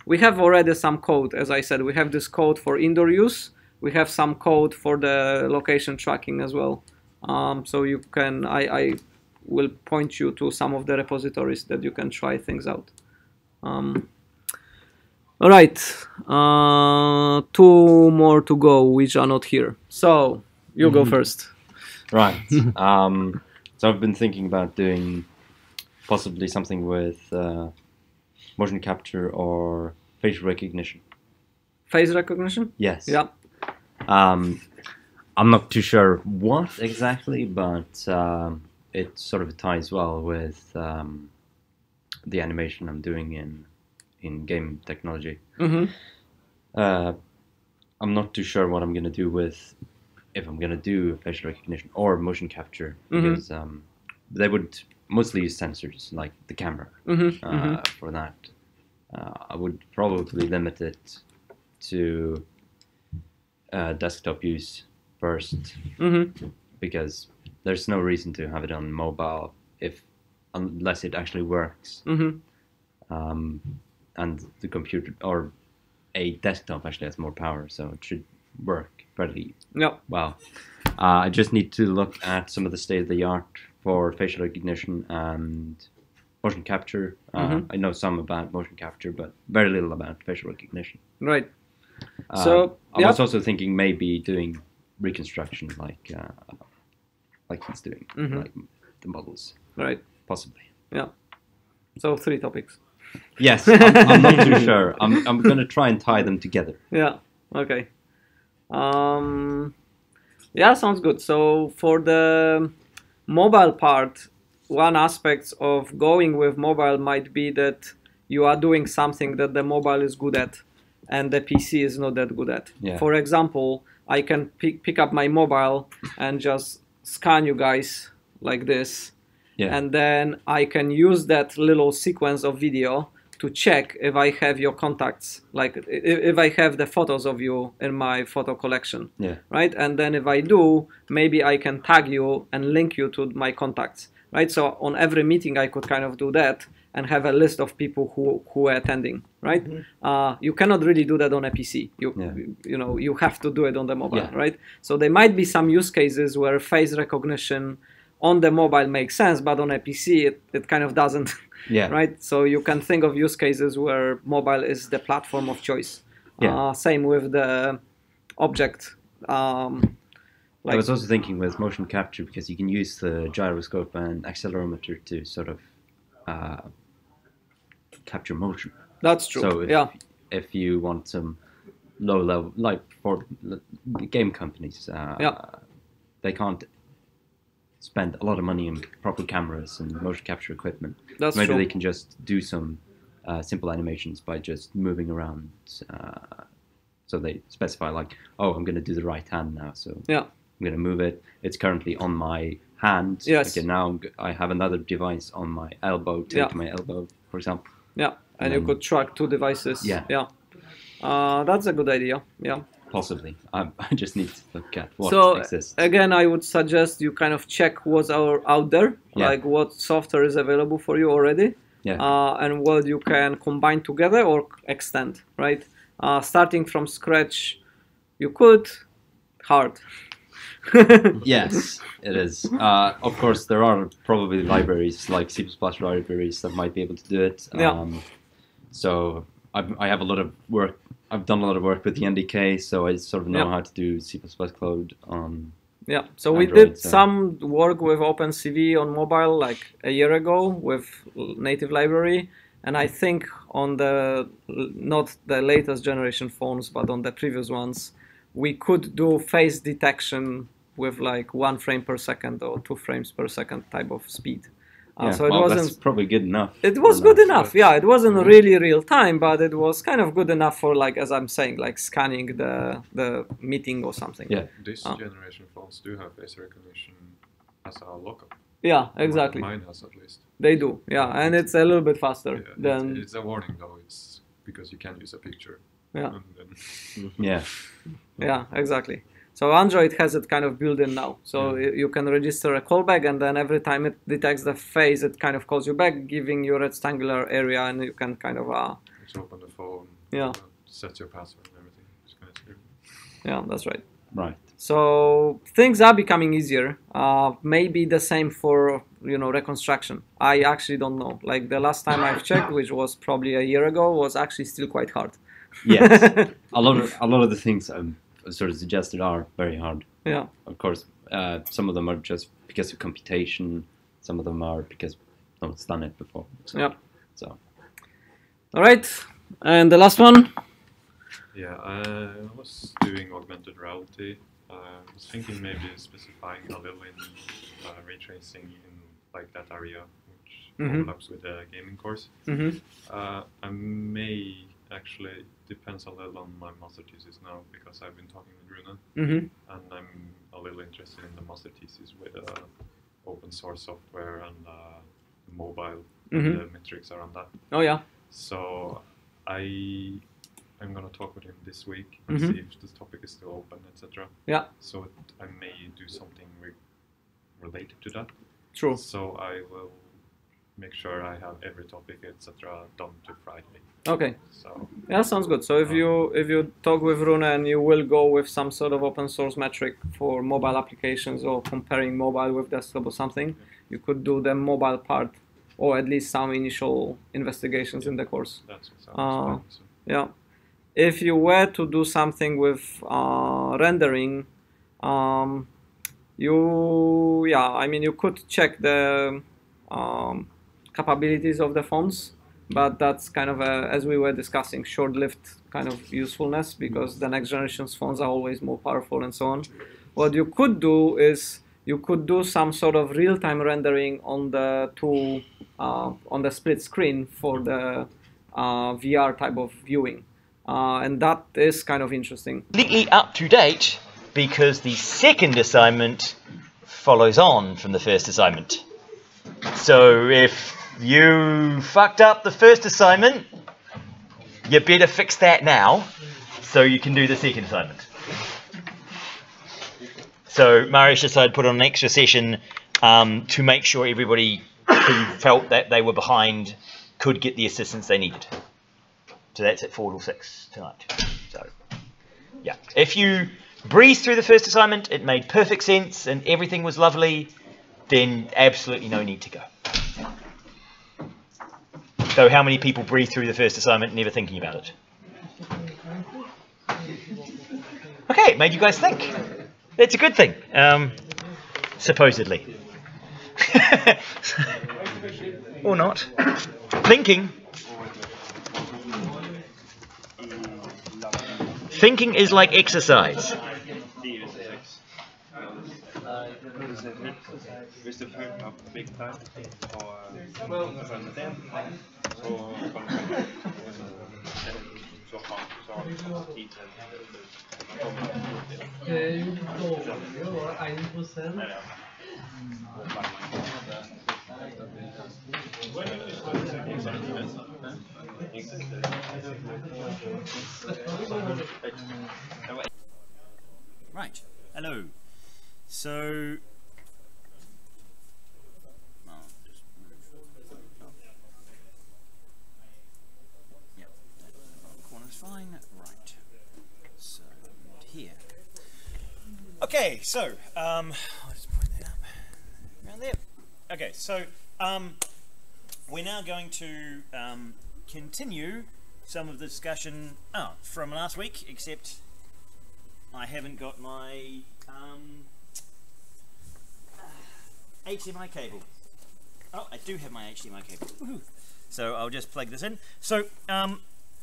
We have already some code, as I said. We have this code for indoor use. We have some code for the location tracking as well. So you can, I will point you to some of the repositories that you can try things out. All right, 2 more to go, which are not here. So you go first. Right. So I've been thinking about doing possibly something with motion capture or facial recognition. Face recognition? Yes. Yeah. I'm not too sure what exactly, but it sort of ties well with the animation I'm doing in game technology. I'm not too sure what I'm going to do with, if I'm going to do facial recognition or motion capture, because they would mostly use sensors like the camera for that. I would probably limit it to desktop use first, because there's no reason to have it on mobile unless it actually works. and the computer or a desktop actually has more power, so it should work pretty well. I just need to look at some of the state of the art for facial recognition and motion capture. I know some about motion capture, but very little about facial recognition. Right. So I was also thinking maybe doing reconstruction, like he's doing, like the models. Right. Possibly. Yeah. So 3 topics. Yes, I'm not too sure. I'm going to try and tie them together. Yeah. Okay. Yeah, sounds good. So for the mobile part, one aspect of going with mobile might be that you are doing something that the mobile is good at and the PC is not that good at. Yeah. For example, I can pick up my mobile and just scan you guys like this. Yeah. And then I can use that little sequence of video to check if I have your contacts, like if I have the photos of you in my photo collection. Yeah. Right? And then if I do, maybe I can tag you and link you to my contacts. Right? So on every meeting I could kind of do that and have a list of people who are attending. Right? You cannot really do that on a PC. You know, you have to do it on the mobile. Right? So there might be some use cases where face recognition on the mobile makes sense, but on a PC it kind of doesn't. Yeah. Right. So you can think of use cases where mobile is the platform of choice. Yeah. Same with the object. I was also thinking with motion capture, because you can use the gyroscope and accelerometer to sort of capture motion. That's true. So if you want some low level, like for game companies, they can't spend a lot of money on proper cameras and motion capture equipment. That's Maybe true. they can just do some simple animations by just moving around. So they specify like, oh, I'm going to do the right hand now. So I'm going to move it. It's currently on my hand. Yes. Okay, now I have another device on my elbow, take my elbow, for example. Yeah, and you could track 2 devices. Yeah. That's a good idea. Yeah. Possibly. I just need to look at what exists. So again, I would suggest you kind of check what's out there, like what software is available for you already, and what you can combine together or extend, right? Starting from scratch, you could. Hard. Yes, it is. Of course, there are probably libraries like C++ libraries that might be able to do it. So I have a lot of work. I've done a lot of work with the NDK, so I sort of know how to do C++ code on so Android, we did some work with OpenCV on mobile like a year ago with native library, and I think on the, not the latest generation phones, but on the previous ones, we could do face detection with like 1 frame per second or 2 frames per second type of speed. So it wasn't. That's probably good enough. It was good enough. Yeah, it wasn't really real time, but it was kind of good enough for, like, as I'm saying, like scanning the meeting or something. Yeah. This generation phones do have face recognition as a lockup. Yeah, exactly. Mine has at least. They do. Yeah, and it's a little bit faster than. It's a warning though. It's because you can't use a picture. Yeah. Yeah. Yeah, exactly. So Android has it kind of built in now. So you can register a callback, and then every time it detects the face, it kind of calls you back, giving you a rectangular area, and you can kind of just open the phone. Set your password and everything. It's kind of scary. Yeah, that's right. Right. So things are becoming easier. Maybe the same for reconstruction. I actually don't know. Like the last time I've checked, which was probably a year ago, was actually still quite hard. Yes. a lot of the things sort of suggested are very hard. Yeah. Of course, some of them are just because of computation. Some of them are because no one's done it before. Yeah. So. All right, and the last one. Yeah, I was doing augmented reality. I was thinking maybe specifying a little in ray tracing in like that area, which overlaps with the gaming course. I may actually, depends a little on my master thesis now, because I've been talking with Rune, and I'm a little interested in the master thesis with open source software and the mobile, and the metrics around that. Oh yeah. So I'm gonna talk with him this week and see if this topic is still open, etc. Yeah. So I may do something related to that. True. So I will make sure I have every topic, etc., done to Friday. Okay. So yeah, sounds good. So if you talk with Rune and you will go with some sort of open source metric for mobile applications or comparing mobile with desktop or something, you could do the mobile part or at least some initial investigations in the course. That's what yeah. If you were to do something with rendering, you could check the capabilities of the fonts, but that's kind of as we were discussing, short-lived kind of usefulness, because the next generation's fonts are always more powerful and so on. What you could do is you could do some sort of real-time rendering on the tool, on the split screen for the VR type of viewing, and that is kind of interesting. Completely up to date, because the second assignment follows on from the first assignment. So if you fucked up the first assignment, you better fix that now so you can do the second assignment. So Marius decided to put on an extra session to make sure everybody who felt that they were behind could get the assistance they needed. So that's at 4 till 6 tonight. So yeah, if you breezed through the first assignment, it made perfect sense and everything was lovely, then absolutely no need to go. So how many people breathe through the first assignment never thinking about it? Okay, it made you guys think. It's a good thing, supposedly. Or not. Thinking. Thinking is like exercise. Right, hello. So fine, right. So here. Okay, so I'll just point that up around there. Okay, so we're now going to continue some of the discussion from last week, except I haven't got my HDMI cable. Oh, I do have my HDMI cable. Woohoo. So I'll just plug this in. So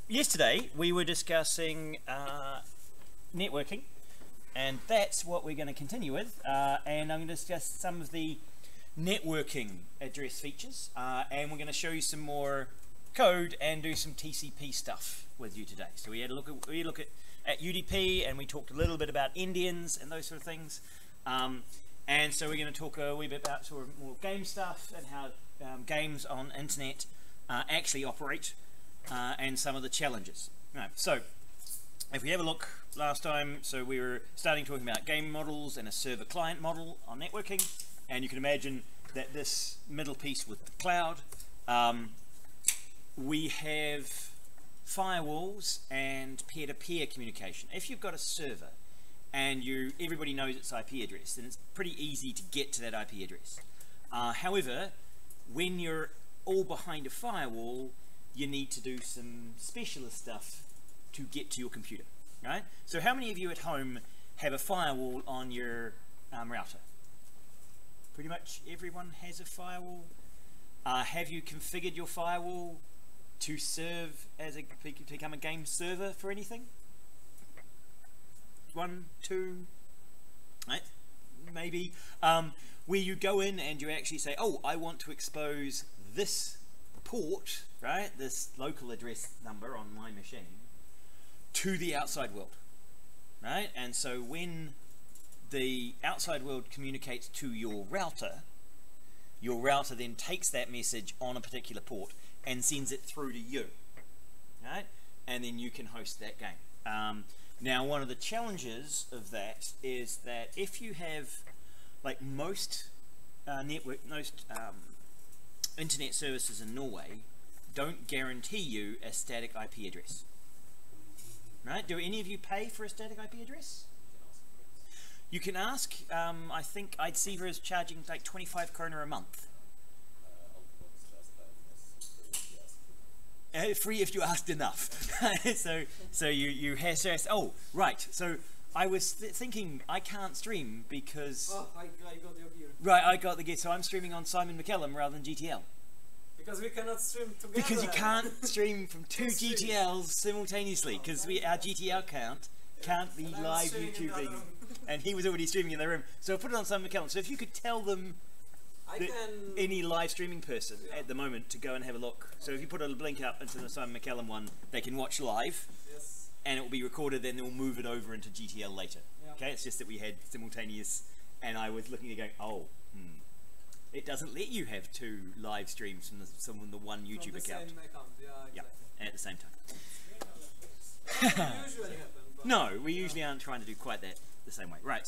yesterday we were discussing networking, and that's what we're going to continue with, and I'm going to discuss some of the networking address features, and we're going to show you some more code and do some TCP stuff with you today. So we had a look at UDP, and we talked a little bit about Indians and those sort of things, and so we're going to talk a wee bit about sort of more game stuff and how games on internet actually operate, and some of the challenges. Right, so if we have a look last time, so we were starting talking about game models and a server client model on networking, and you can imagine that this middle piece with the cloud, we have firewalls and peer-to-peer communication. If you've got a server and everybody knows its IP address, then it's pretty easy to get to that IP address. However, when you're all behind a firewall, you need to do some specialist stuff to get to your computer, right? So how many of you at home have a firewall on your router? Pretty much everyone has a firewall. Have you configured your firewall to serve as to become a game server for anything? 1, 2, right? Maybe. Where you go in and you actually say, oh, I want to expose this port, right, this local address number on my machine, to the outside world, right? And so when the outside world communicates to your router then takes that message on a particular port and sends it through to you, right? And then you can host that game. Now, one of the challenges of that is that if you have, like most internet services in Norway don't guarantee you a static IP address. Right? Do any of you pay for a static IP address? You can ask. I think Idsever is charging like 25 kroner a month. Free if you asked enough. so you have to ask. Oh, right. So I was thinking I can't stream because. Oh, I got your gear. Right, I got the gear. So I'm streaming on Simon McKellum rather than GTL. Because we cannot stream together. Because you can't stream from two GTLs simultaneously. Because our GTL account can't be live YouTubing, and he was already streaming in the room. So I put it on Simon McKellum. So if you could tell them. Any live streaming person at the moment to go and have a look. So if you put a link up into the Simon McKellum one, they can watch live, and it will be recorded. Then they'll move it over into GTL later. Okay, it's just that we had simultaneous, and I was looking at it going, it doesn't let you have two live streams from the one YouTube account. Same account. Yeah, exactly. At the same time. Usually happen, but no, we usually aren't trying to do quite that the same way. Right.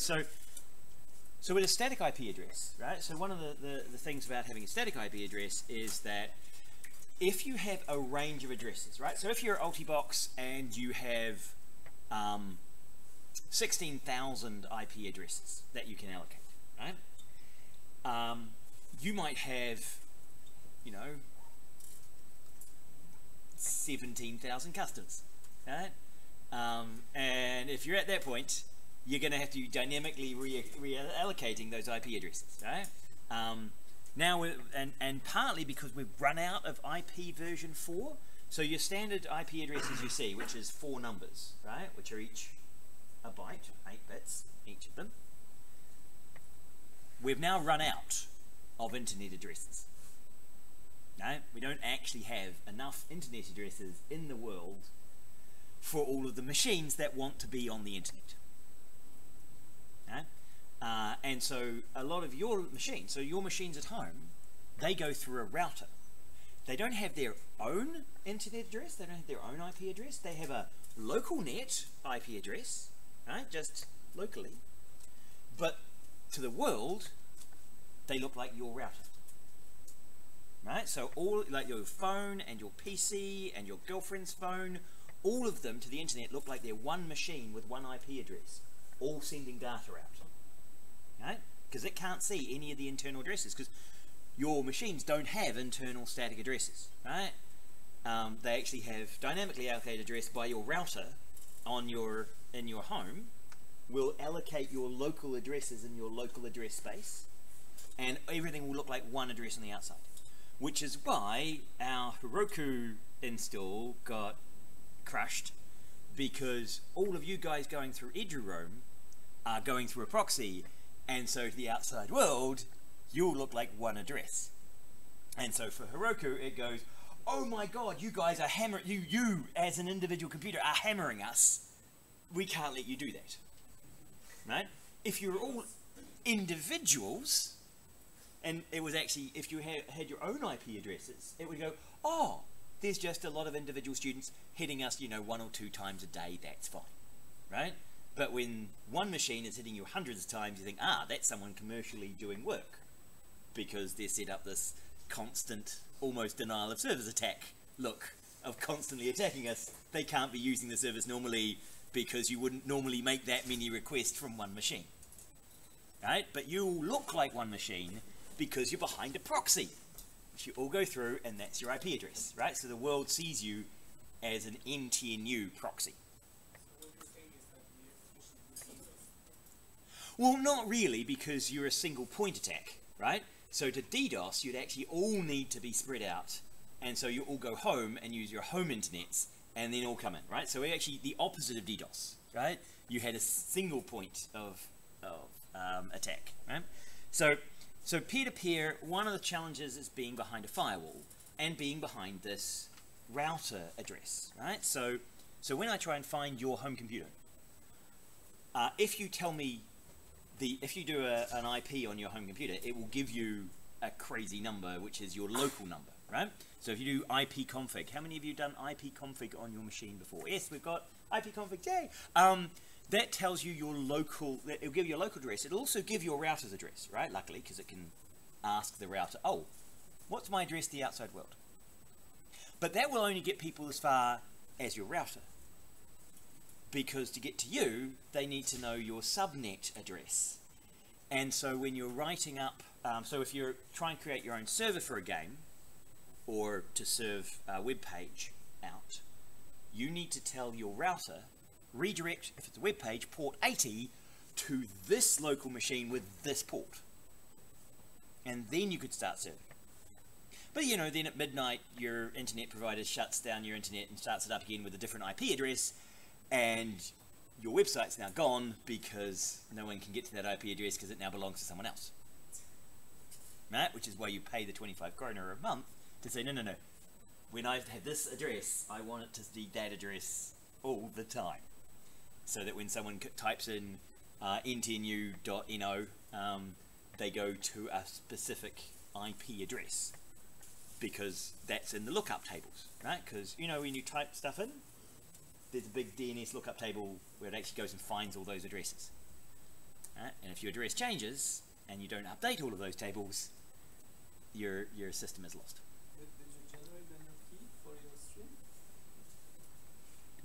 So with a static IP address, right? So one of the things about having a static IP address is that if you have a range of addresses, right? So if you're Altibox and you have 16,000 IP addresses that you can allocate, right? You might have, 17,000 customers, right? And if you're at that point, you're going to have to dynamically reallocating those IP addresses, right? Now, and partly because we've run out of IP version 4, so your standard IP addresses you see, which is 4 numbers, right? Which are each a byte, 8 bits, each of them. We've now run out of internet addresses. No, we don't actually have enough internet addresses in the world for all of the machines that want to be on the internet. And so a lot of your machines, so your machines at home, they go through a router. They don't have their own internet address, they don't have their own IP address, they have a local net IP address, right, just locally, but to the world, they look like your router. Right, so all, like your phone and your PC and your girlfriend's phone, all of them to the internet look like they're one machine with one IP address, all sending data out. Right? Because it can't see any of the internal addresses, because your machines don't have internal static addresses. Right? They actually have dynamically allocated address by your router in your home. Will allocate your local addresses in your local address space, and everything will look like one address on the outside. Which is why our Heroku install got crushed, because all of you guys going through EduRoam are going through a proxy, and so to the outside world, you'll look like one address. And so for Heroku, it goes, oh my god, you guys are hammering, you as an individual computer are hammering us. We can't let you do that. Right? If you're all individuals, and it was actually, if you had your own IP addresses, it would go, oh, there's just a lot of individual students hitting us, 1 or 2 times a day, that's fine, right? But when one machine is hitting you hundreds of times, you think, that's someone commercially doing work, because they set up this constant, almost denial of service attack look of constantly attacking us. They can't be using the service normally, because you wouldn't normally make that many requests from one machine, right? But you look like one machine because you're behind a proxy, which you all go through, and that's your IP address, right? So the world sees you as an NTNU proxy. Well, not really, because you're a single point attack, right? So to DDoS, you'd actually all need to be spread out, and so you all go home and use your home internets, and then all come in, right? So we're actually the opposite of DDoS, right? You had a single point of attack, right? So peer-to-peer, one of the challenges is being behind a firewall and being behind this router address, right? So when I try and find your home computer, if you tell me if you do an IP on your home computer, it will give you a crazy number, which is your local number, right? So if you do IP config, how many of you done IP config on your machine before? Yes, we've got IP config, yay! That tells you your local, it'll give you a local address. It'll also give your router's address, right? Luckily, because it can ask the router, oh, What's my address to the outside world? But that will only get people as far as your router. Because to get to you, they need to know your subnet address. And so when you're writing up, so if you're trying to create your own server for a game, or to serve a web page out, you need to tell your router, redirect, if it's a web page, port 80 to this local machine with this port. And then you could start serving. But you know, then at midnight, your internet provider shuts down your internet and starts it up again with a different IP address, and your website's now gone because no one can get to that IP address because it now belongs to someone else. Right? Which is why you pay the 25 kroner a month to say, no, no, no. When I have this address, I want it to be that address all the time. So that when someone types in ntnu.no, they go to a specific IP address. Because that's in the lookup tables, right? Because, you know, when you type stuff in, there's a big DNS lookup table where it actually goes and finds all those addresses. Right? And if your address changes and you don't update all of those tables, your system is lost. Did you generate a new key for your stream?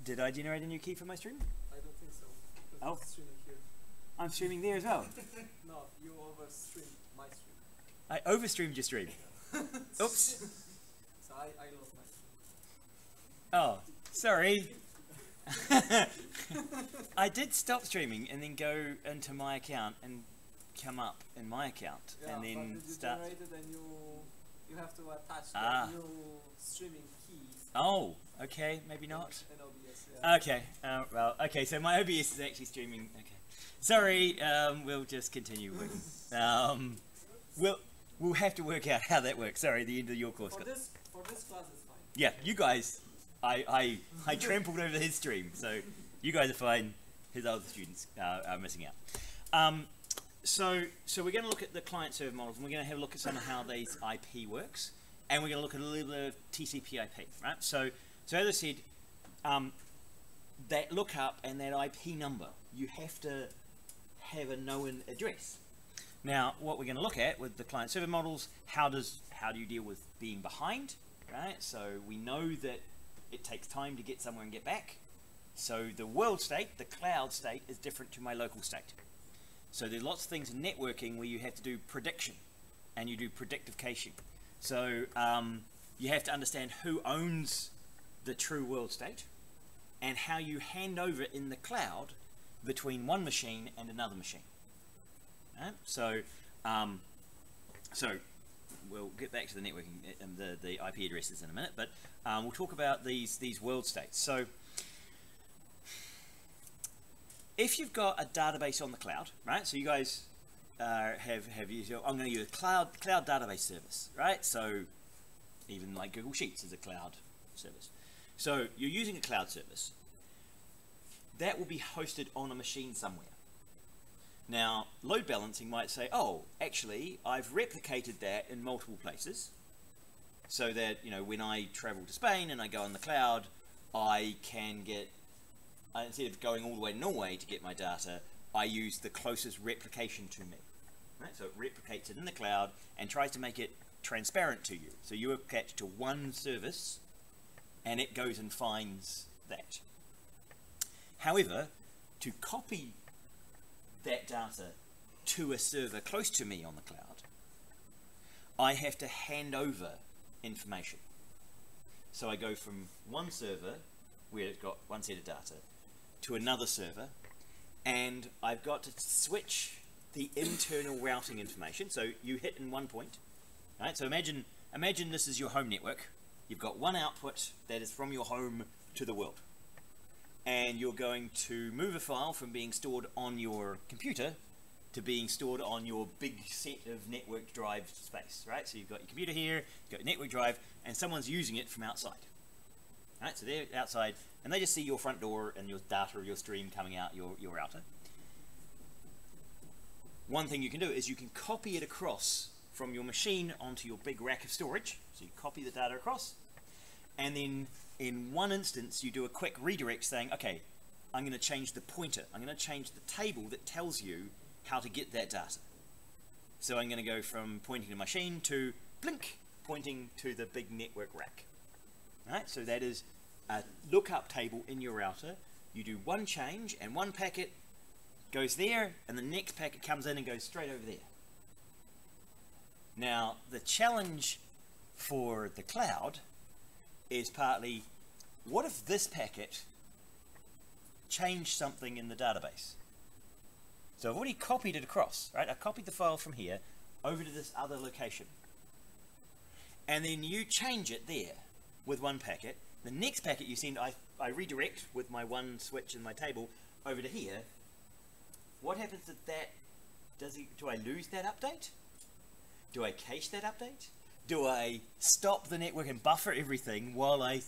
Did I generate a new key for my stream? I don't think so. Oh. I'm streaming here. I'm streaming there as well. No, you overstreamed my stream. I overstreamed your stream. Oops. So I lost my stream. Oh, sorry. I did stop streaming and then go into my account and come up in my account, yeah, and then but start. You generated a you have to attach the new streaming key. Oh, okay, maybe not. In OBS, yeah. Okay, well, okay, so my OBS is actually streaming. Okay, sorry. We'll just continue working. We'll have to work out how that works. Sorry, the end of your course. For this class is fine. Yeah, you guys. I trampled over his stream, so you guys are fine. His other students are missing out. So we're going to look at the client-server models, and we're going to have a look at some of how these IP works, and we're going to look at a little bit of TCP/IP, right? So as I said, that lookup and that IP number, you have to have a known address. Now, what we're going to look at with the client-server models, how do you deal with being behind, right? So we know that it takes time to get somewhere and get back. So the world state, the cloud state, is different to my local state. So there's lots of things in networking where you have to do prediction and you do predictive caching. So you have to understand who owns the true world state and how you hand over in the cloud between one machine and another machine. Right? So we'll get back to the networking and the IP addresses in a minute, but we'll talk about these world states. So if you've got a database on the cloud, right? So you guys have used, I'm going to use a cloud database service, right? So even like Google Sheets is a cloud service. So you're using a cloud service. That will be hosted on a machine somewhere. Now, load balancing might say, oh, actually, I've replicated that in multiple places so that, you know, when I travel to Spain and I go on the cloud, I can get, instead of going all the way to Norway to get my data, I use the closest replication to me. Right? So it replicates it in the cloud and tries to make it transparent to you. So you attach to one service and it goes and finds that. However, to copy that data to a server close to me on the cloud, I have to hand over information. So I go from one server where it's got one set of data to another server, and I've got to switch the internal routing information. So you hit in one point, right? So imagine this is your home network. You've got one output that is from your home to the world, and you're going to move a file from being stored on your computer to being stored on your big set of network drive space, right? So you've got your computer here, you've got your network drive, and someone's using it from outside. Right, so they're outside, and they just see your front door and your data or your stream coming out your router. One thing you can do is you can copy it across from your machine onto your big rack of storage. So you copy the data across, and then in one instance you do a quick redirect saying, okay, I'm going to change the pointer. I'm going to change the table that tells you how to get that data. So I'm going to go from pointing to machine to blink, pointing to the big network rack. Right? So that is a lookup table in your router. You do one change and one packet goes there, and the next packet comes in and goes straight over there. Now, the challenge for the cloud is partly, what if this packet changed something in the database? So I've already copied it across, right? I copied the file from here over to this other location. And then you change it there with one packet. The next packet you send, I redirect with my one switch in my table over to here. What happens to that? Do I lose that update? Do I cache that update? Do I stop the network and buffer everything while I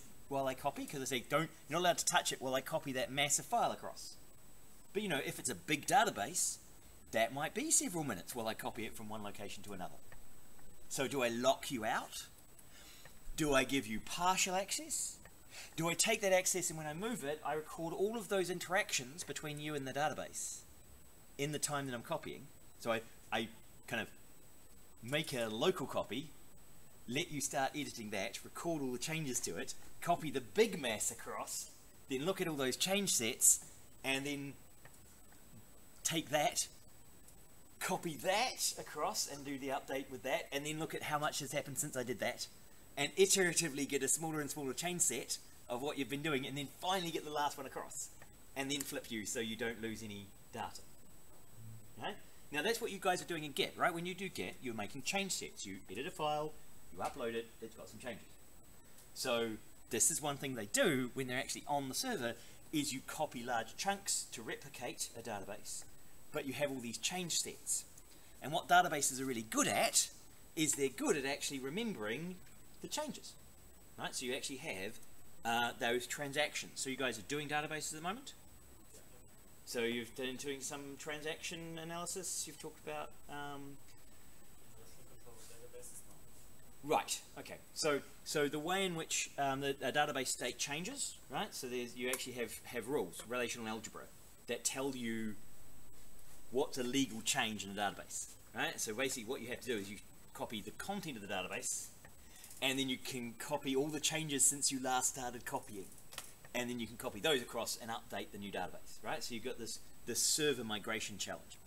copy? Because I say, you're not allowed to touch it while I copy that massive file across. But you know, if it's a big database, that might be several minutes while I copy it from one location to another. So do I lock you out? Do I give you partial access? Do I take that access and when I move it, I record all of those interactions between you and the database in the time that I'm copying? So I kind of make a local copy, let you start editing that, record all the changes to it, copy the big mass across, then look at all those change sets, and then take that, copy that across and do the update with that, and then look at how much has happened since I did that, and iteratively get a smaller and smaller change set of what you've been doing, and then finally get the last one across, and then flip you so you don't lose any data. Okay? Now that's what you guys are doing in Git, right? When you do Git, you're making change sets. You edit a file, you upload it, it's got some changes. So this is one thing they do when they're actually on the server, is you copy large chunks to replicate a database, but you have all these change sets. And what databases are really good at is they're good at actually remembering the changes, right? So you actually have those transactions. So you guys are doing databases at the moment? So you've been doing some transaction analysis, you've talked about... Right, okay. So the way in which a database state changes, right? So you actually have rules, relational algebra, that tell you what's a legal change in a database, right? So basically what you have to do is you copy the content of the database, and then you can copy all the changes since you last started copying. And then you can copy those across and update the new database, right? So you've got this server migration challenge.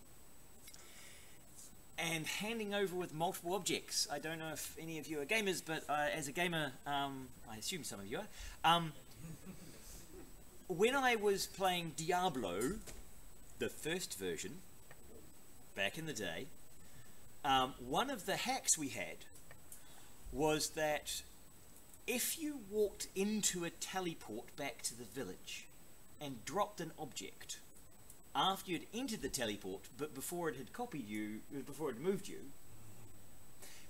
And handing over with multiple objects. I don't know if any of you are gamers, but as a gamer, I assume some of you are. When I was playing Diablo, the first version, back in the day, one of the hacks we had was that if you walked into a teleport back to the village and dropped an object after you'd entered the teleport, but before it had copied you, before it moved you,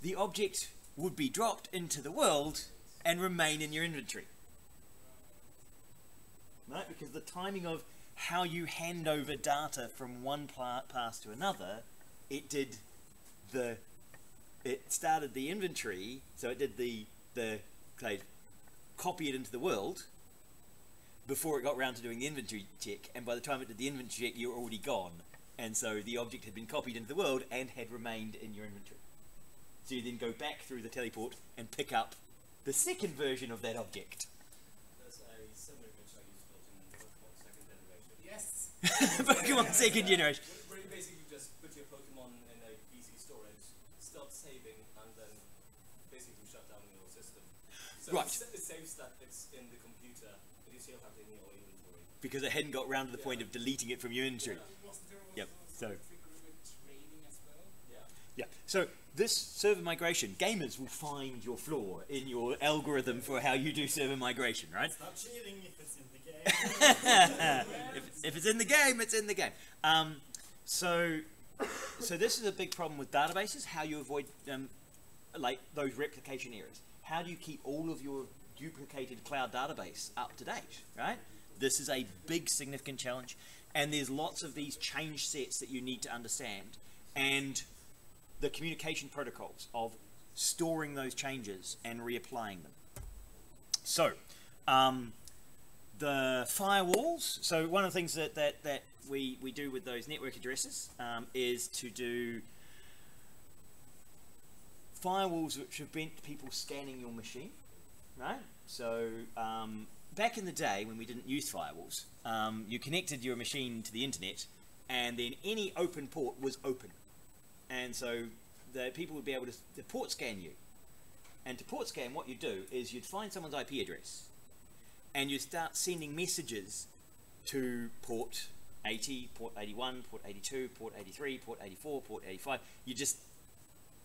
the object would be dropped into the world and remain in your inventory. Right? Because the timing of how you hand over data from one pass to another, it started the inventory, so it did the copy it into the world before it got round to doing the inventory check, and by the time it did the inventory check, you were already gone, and so the object had been copied into the world and had remained in your inventory. So you then go back through the teleport and pick up the second version of that object. That's a similar glitch I used to build in Pokemon second generation. Yes! Pokemon second generation. Where you basically just put your Pokemon in a PC storage, start saving, and then basically shut down your system. So right. It saves that it's in the computer, but you still have it in your inventory. Because it hadn't got round to the point of deleting it from your inventory. Yep. So. Yeah. So this server migration, gamers will find your flaw in your algorithm for how you do server migration, right? It's not cheating if it's in the game. if it's in the game, it's in the game. So this is a big problem with databases. How you avoid like those replication errors. How do you keep all of your duplicated cloud database up to date, right? This is a big, significant challenge, and there's lots of these change sets that you need to understand, and the communication protocols of storing those changes and reapplying them. So, the firewalls. So one of the things that we do with those network addresses is to do firewalls which prevent people scanning your machine, right? So back in the day when we didn't use firewalls, you connected your machine to the internet, and then any open port was open, and so the people would be able to port scan you. And to port scan, what you'd do is you'd find someone's IP address, and you start sending messages to port 80, port 81, port 82, port 83, port 84, port 85. You just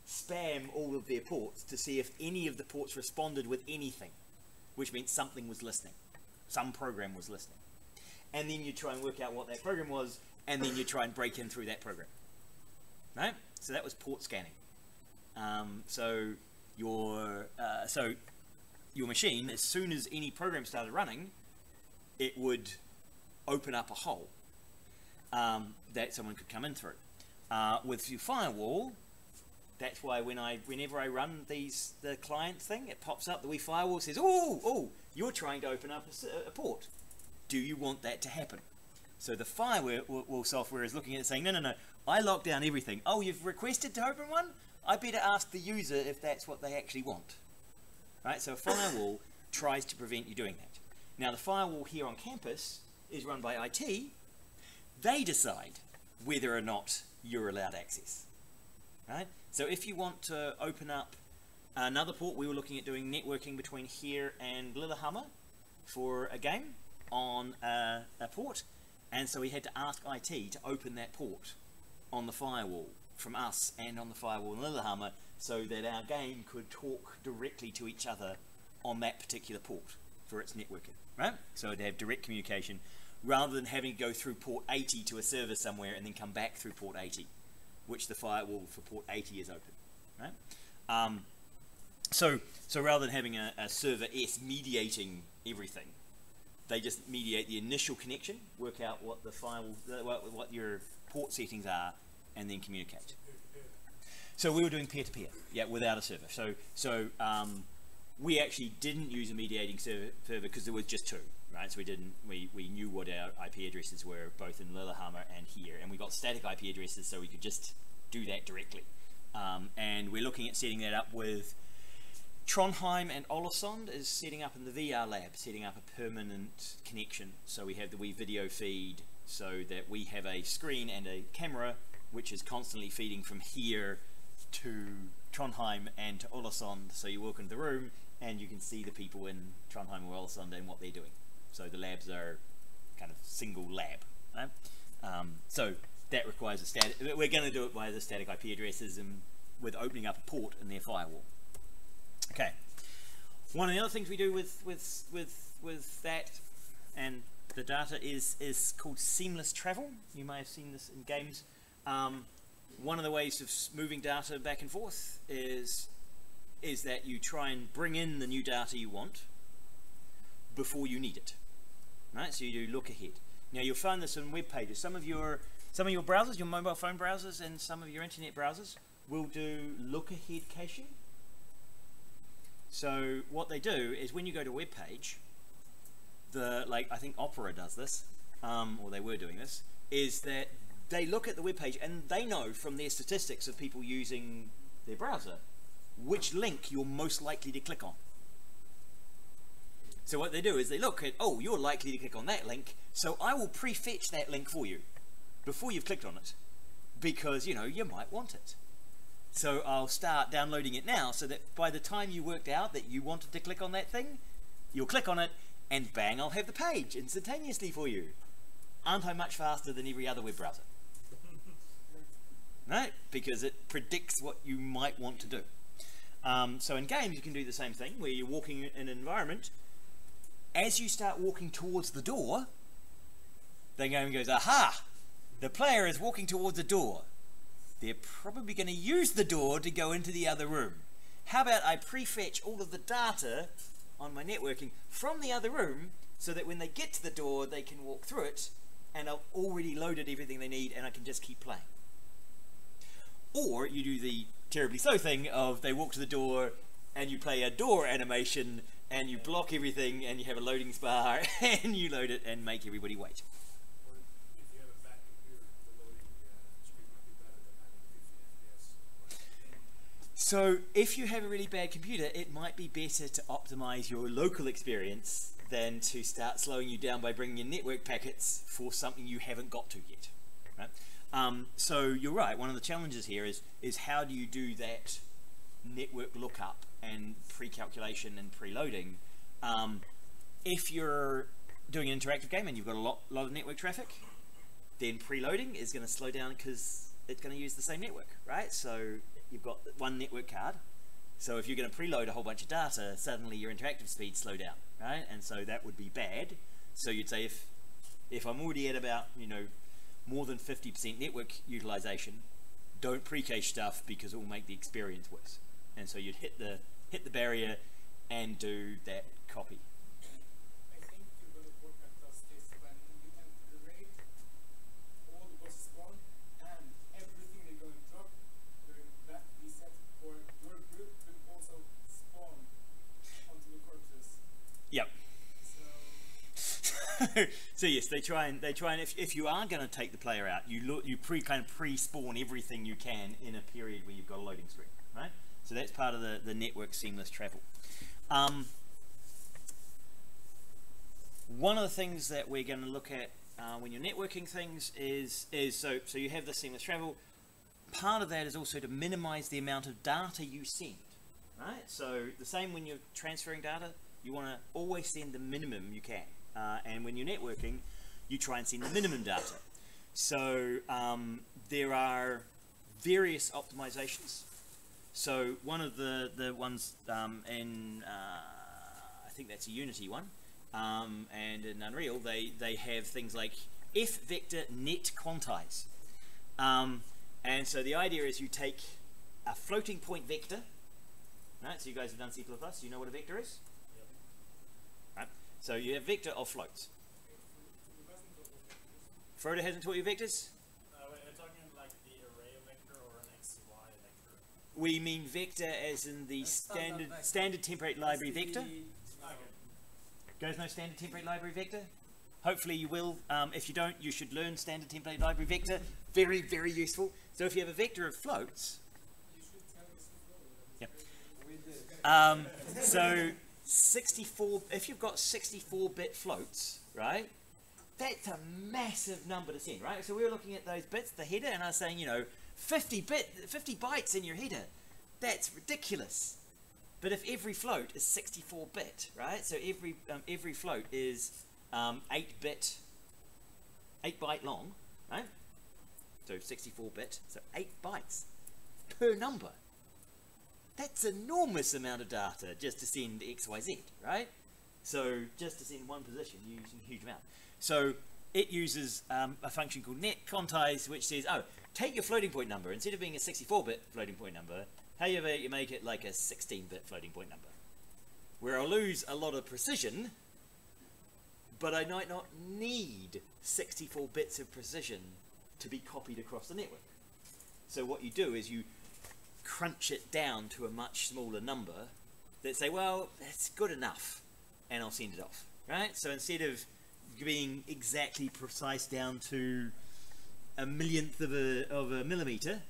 spam all of their ports to see if any of the ports responded with anything, which meant something was listening, some program was listening. And then you try and work out what that program was, and then you try and break in through that program, right? So that was port scanning. So your machine, as soon as any program started running, it would open up a hole that someone could come in through. With your firewall, that's why whenever I run the client thing, it pops up, the wee firewall says, oh, you're trying to open up a port. Do you want that to happen? So the firewall software is looking at it saying, no, I locked down everything. Oh, you've requested to open one? I better ask the user if that's what they actually want. Right? So a firewall tries to prevent you doing that. Now the firewall here on campus is run by IT. They decide whether or not you're allowed access. Right? So if you want to open up another port, we were looking at doing networking between here and Lillehammer for a game on a port, and so we had to ask IT to open that port on the firewall from us and on the firewall in Lillehammer, so that our game could talk directly to each other on that particular port for its networking, right? So to have direct communication rather than having to go through port 80 to a server somewhere and then come back through port 80, which the firewall for port 80 is open, right? So rather than having a server S mediating everything, they just mediate the initial connection, work out what the firewall, what your port settings are, and then communicate. So we were doing peer-to-peer, yeah, without a server. So we actually didn't use a mediating server because there was just two, right? So we knew what our IP addresses were both in Lillehammer and here, and we got static IP addresses, so we could just do that directly. And we're looking at setting that up with Trondheim, and Ålesund is setting up in the VR lab, setting up a permanent connection. So we have the wee video feed, so that we have a screen and a camera which is constantly feeding from here to Trondheim and to Ålesund. So you walk into the room and you can see the people in Trondheim or Ålesund and what they're doing. So the labs are kind of single lab, right? So that requires a static. We're going to do it by the static IP addresses and with opening up a port in their firewall. Okay. One of the other things we do with that and the data is called seamless travel. You may have seen this in games. One of the ways of moving data back and forth is that you try and bring in the new data you want before you need it. Right? So you do look ahead. Now you'll find this in web pages. Some of your browsers, your mobile phone browsers, and some of your internet browsers will do look ahead caching. So what they do is when you go to a web page, I think Opera does this, or they were doing this, is that they look at the web page and they know from their statistics of people using their browser which link you're most likely to click on. So what they do is they look at, oh, you're likely to click on that link, so I will prefetch that link for you before you've clicked on it, because you might want it. So I'll start downloading it now, so that by the time you worked out that you wanted to click on that thing, you'll click on it and bang, I'll have the page instantaneously for you. Aren't I much faster than every other web browser? Right? Because it predicts what you might want to do. So in games you can do the same thing, where you're walking in an environment. As you start walking towards the door, the game goes, aha! The player is walking towards the door. They're probably going to use the door to go into the other room. How about I prefetch all of the data on my networking from the other room, so that when they get to the door they can walk through it, and I've already loaded everything they need and I can just keep playing. Or you do the terribly slow thing of they walk to the door and you play a door animation and you block everything and you have a loading bar and you load it and make everybody wait. Or if you have a bad computer, the loading speed might be better than having 50 FPS. So if you have a really bad computer, it might be better to optimize your local experience than to start slowing you down by bringing in network packets for something you haven't got to yet. Right? So you're right, one of the challenges here is how do you do that network lookup and pre-calculation and preloading. If you're doing an interactive game and you've got a lot of network traffic, then preloading is going to slow down because it's going to use the same network, right? So you've got one network card. So if you're going to preload a whole bunch of data, suddenly your interactive speeds slow down, right? And so that would be bad. So you'd say if I'm already at about, you know, more than 50% network utilization, don't pre-cache stuff because it will make the experience worse. And so you'd hit the barrier and do that copy. I think development does this when you enter the raid, all the bosses spawn, and everything they're going to drop during that reset for your group will also spawn onto the corpses. Yep. So yes, they try and if you are going to take the player out, you pre-spawn everything you can in a period where you've got a loading screen, right? So that's part of the network seamless travel. One of the things that we're going to look at when you're networking things is so you have the seamless travel. Part of that is also to minimize the amount of data you send, right? So the same when you're transferring data, you want to always send the minimum you can. And when you're networking, you try and send the minimum data. So there are various optimizations. So one of the ones in I think that's a Unity one, and in Unreal they have things like F vector net quantize. And so the idea is you take a floating point vector, right? So you guys have done C++, you know what a vector is? Yep. Right? So you have vector of floats. Frodo hasn't taught you vectors? We're talking like the array vector or an XY vector. We mean vector as in the standard template library vector. Okay. Guys know standard template library vector? Hopefully you will. If you don't, you should learn standard template library vector. Very, very useful. So if you have a vector of floats, yep. So 64. If you've got 64-bit floats, right? That's a massive number to send, right? So we were looking at those bits, the header, and I was saying, you know, 50 bytes in your header. That's ridiculous. But if every float is 64-bit, right? So every float is 8 byte long, right? So 64-bit, so 8 bytes per number. That's an enormous amount of data just to send XYZ, right? So just to send one position, you're using a huge amount. So it uses a function called net quantize, which says, oh, take your floating point number. Instead of being a 64-bit floating point number, how you make it like a 16-bit floating point number, where I'll lose a lot of precision, but I might not need 64 bits of precision to be copied across the network. So what you do is you crunch it down to a much smaller number that say, well, that's good enough, and I'll send it off, right? So instead of being exactly precise down to a millionth of a millimeter,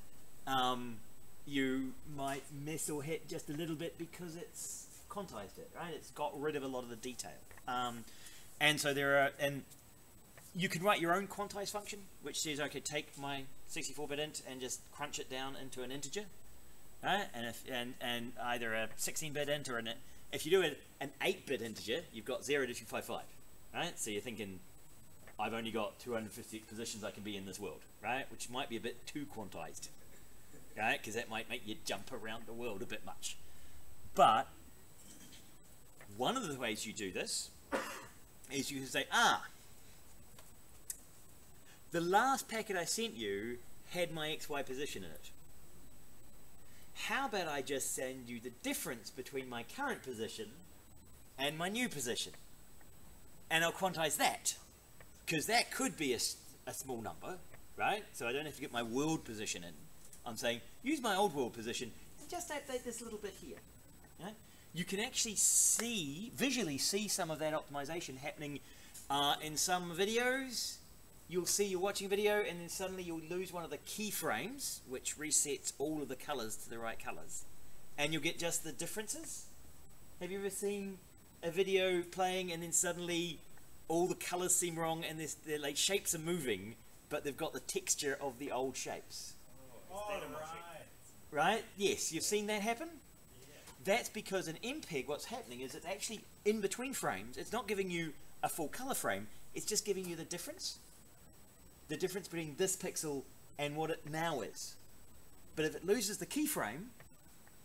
you might miss or hit just a little bit because it's quantized it, right? It's got rid of a lot of the detail. And so and you can write your own quantize function, which says, okay, take my 64-bit int and just crunch it down into an integer, right? And either a 16-bit int or if you do an 8-bit integer, you've got 0 to 255, right? So you're thinking, I've only got 250 positions I can be in this world, right? Which might be a bit too quantized, right? Because that might make you jump around the world a bit much. But one of the ways you do this is you can say, the last packet I sent you had my XY position in it. How about I just send you the difference between my current position and my new position? And I'll quantize that, because that could be a small number, right? So I don't have to get my world position in. I'm saying, use my old world position and just update this little bit here. Right? You can actually visually see some of that optimization happening in some videos. You'll see you're watching a video and then suddenly you'll lose one of the keyframes, which resets all of the colors to the right colors. and you'll get just the differences. Have you ever seen a video playing and then suddenly all the colors seem wrong and their like shapes are moving, but they've got the texture of the old shapes? Right? Yes, you've seen that happen? Yeah. That's because in MPEG what's happening is it's actually in between frames. It's not giving you a full color frame, it's just giving you the difference. The difference between this pixel and what it now is. But if it loses the keyframe,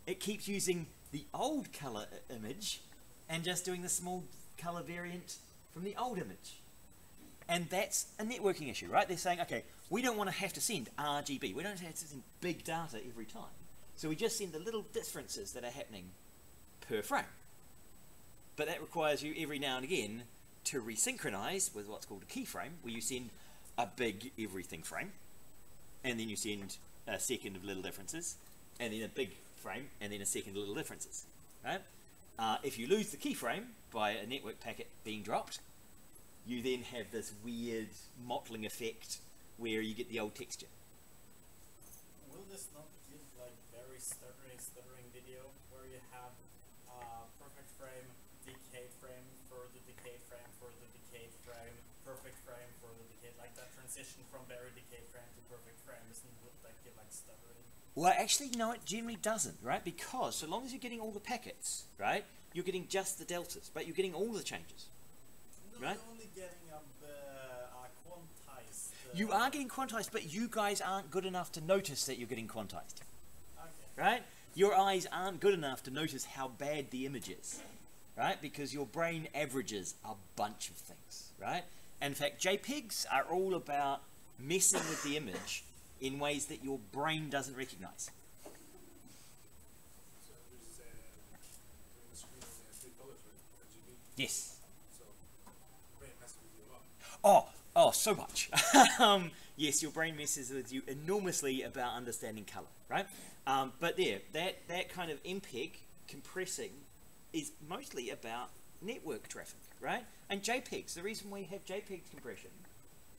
it keeps using the old color image and just doing the small color variant from the old image. And that's a networking issue, right? They're saying, okay, we don't want to have to send RGB. We don't have to send big data every time. So we just send the little differences that are happening per frame. But that requires you every now and again to resynchronize with what's called a keyframe, where you send a big everything frame, and then you send a second of little differences, and then a big frame, and then a second of little differences, right? If you lose the keyframe by a network packet being dropped, you then have this weird mottling effect where you get the old texture. Will this not give like very stuttering video where you have perfect frame, decayed frame, further decayed frame, further decayed frame, perfect frame, further decayed, like that transition from very decayed frame to perfect frame? Would that give like stuttering? Well, actually, no, it generally doesn't, right? Because so long as you're getting all the packets, right, you're getting just the deltas, but you're getting all the changes. No, right? You're only getting quantized. You are getting quantized, but you guys aren't good enough to notice that you're getting quantized. Okay. Right? Your eyes aren't good enough to notice how bad the image is. Right? Because your brain averages a bunch of things. Right? In fact, JPEGs are all about messing with the image in ways that your brain doesn't recognize. So there's during the screen three colors, right? RGB. Yes. Oh, so much. Yes, your brain messes with you enormously about understanding color, right? But there, that kind of MPEG compressing is mostly about network traffic, right? And JPEGs, the reason we have JPEG compression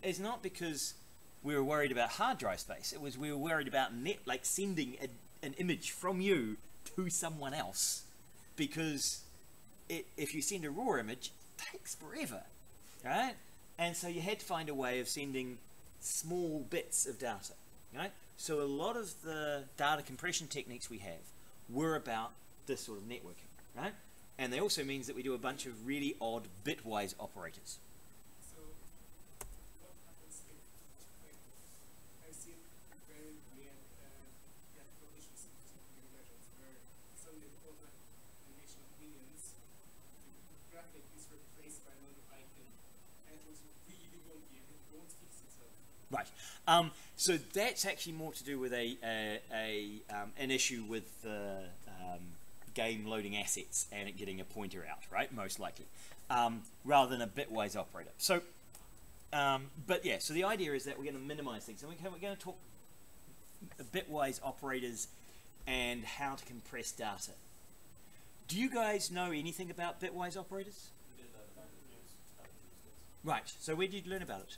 is not because we were worried about hard drive space. It was we were worried about sending an image from you to someone else, because if you send a raw image, it takes forever, right? And so you had to find a way of sending small bits of data, right? So a lot of the data compression techniques we have were about this sort of networking, right? And they also means that we do a bunch of really odd bitwise operators. So what happens if I see very weird conditions in computer measurements where suddenly the total animation of millions, the graphic is replaced by another icon. Right. So that's actually more to do with an issue with the game loading assets and it getting a pointer out, right? Most likely, rather than a bitwise operator. So, but yeah. So the idea is that we're going to minimize things, and we're going to talk bitwise operators and how to compress data. Do you guys know anything about bitwise operators? Right, so where did you learn about it?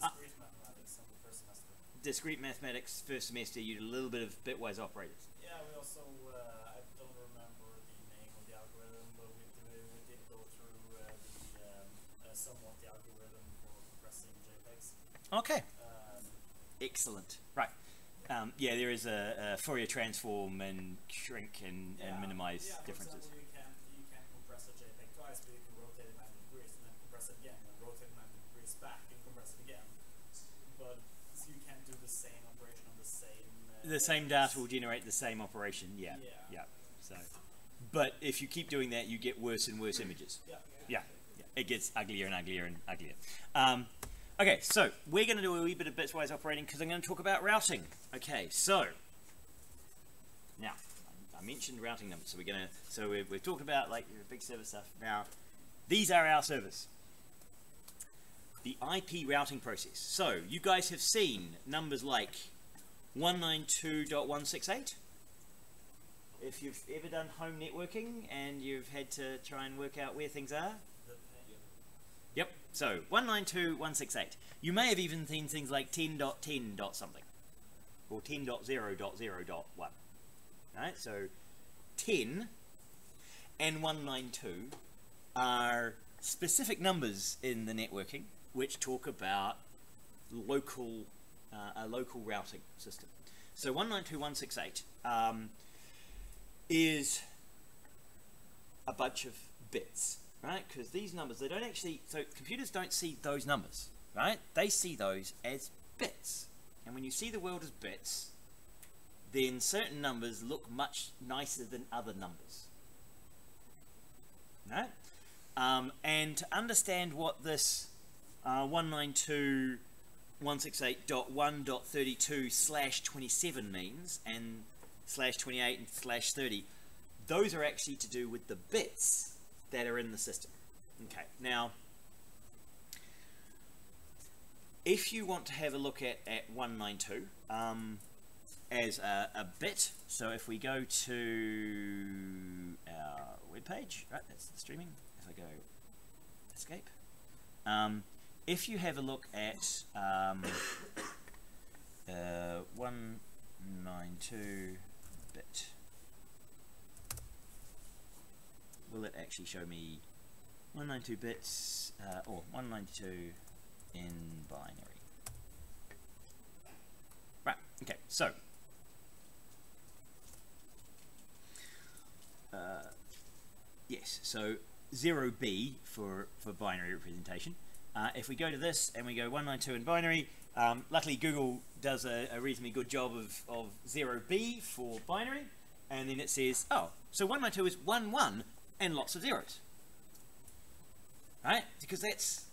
Discrete mathematics in the first semester. Discrete mathematics, first semester, you did a little bit of bitwise operators. Yeah, we also, I don't remember the name of the algorithm, but we did go through somewhat the algorithm for compressing JPEGs. Okay. Excellent. Right. Yeah, there is a Fourier transform and shrink and minimize differences. For example, you can compress a JPEG twice, but you can rotate it 90 degrees and then compress it again, and rotate it 90 degrees back and compress it again. But you can't do the same operation on the same... the same data will generate the same operation, yeah. So, but if you keep doing that, you get worse and worse images. Yeah. It gets uglier and uglier and uglier. Okay, so we're going to do a wee bit of bitwise operating because I'm going to talk about routing. Okay, so now I mentioned routing numbers, so we've talked about like big server stuff. Now these are our servers, the IP routing process. So you guys have seen numbers like 192.168. If you've ever done home networking and you've had to try and work out where things are. Yep, so 192.168. You may have even seen things like 10.10. something, or 10.0.0.1. right? So 10 and 192 are specific numbers in the networking which talk about local a local routing system. So 192.168 is a bunch of bits, right? Because these numbers, they don't actually, so computers don't see those numbers, right? They see those as bits. And when you see the world as bits, then certain numbers look much nicer than other numbers, right? And to understand what this 192.168.1.32/27 means, and /28 and /30, those are actually to do with the bits that are in the system. Okay, now if you want to have a look at 192 as a bit, so if we go to our web page, right, that's the streaming. If I go escape, if you have a look at 192 bit, will it actually show me 192 bits or 192 in binary? Right, okay, so yes, so 0B for binary representation. If we go to this and we go 192 in binary, luckily Google does a reasonably good job of 0B for binary, and then it says, oh, so 192 is 1 and lots of zeros, right? Because that's,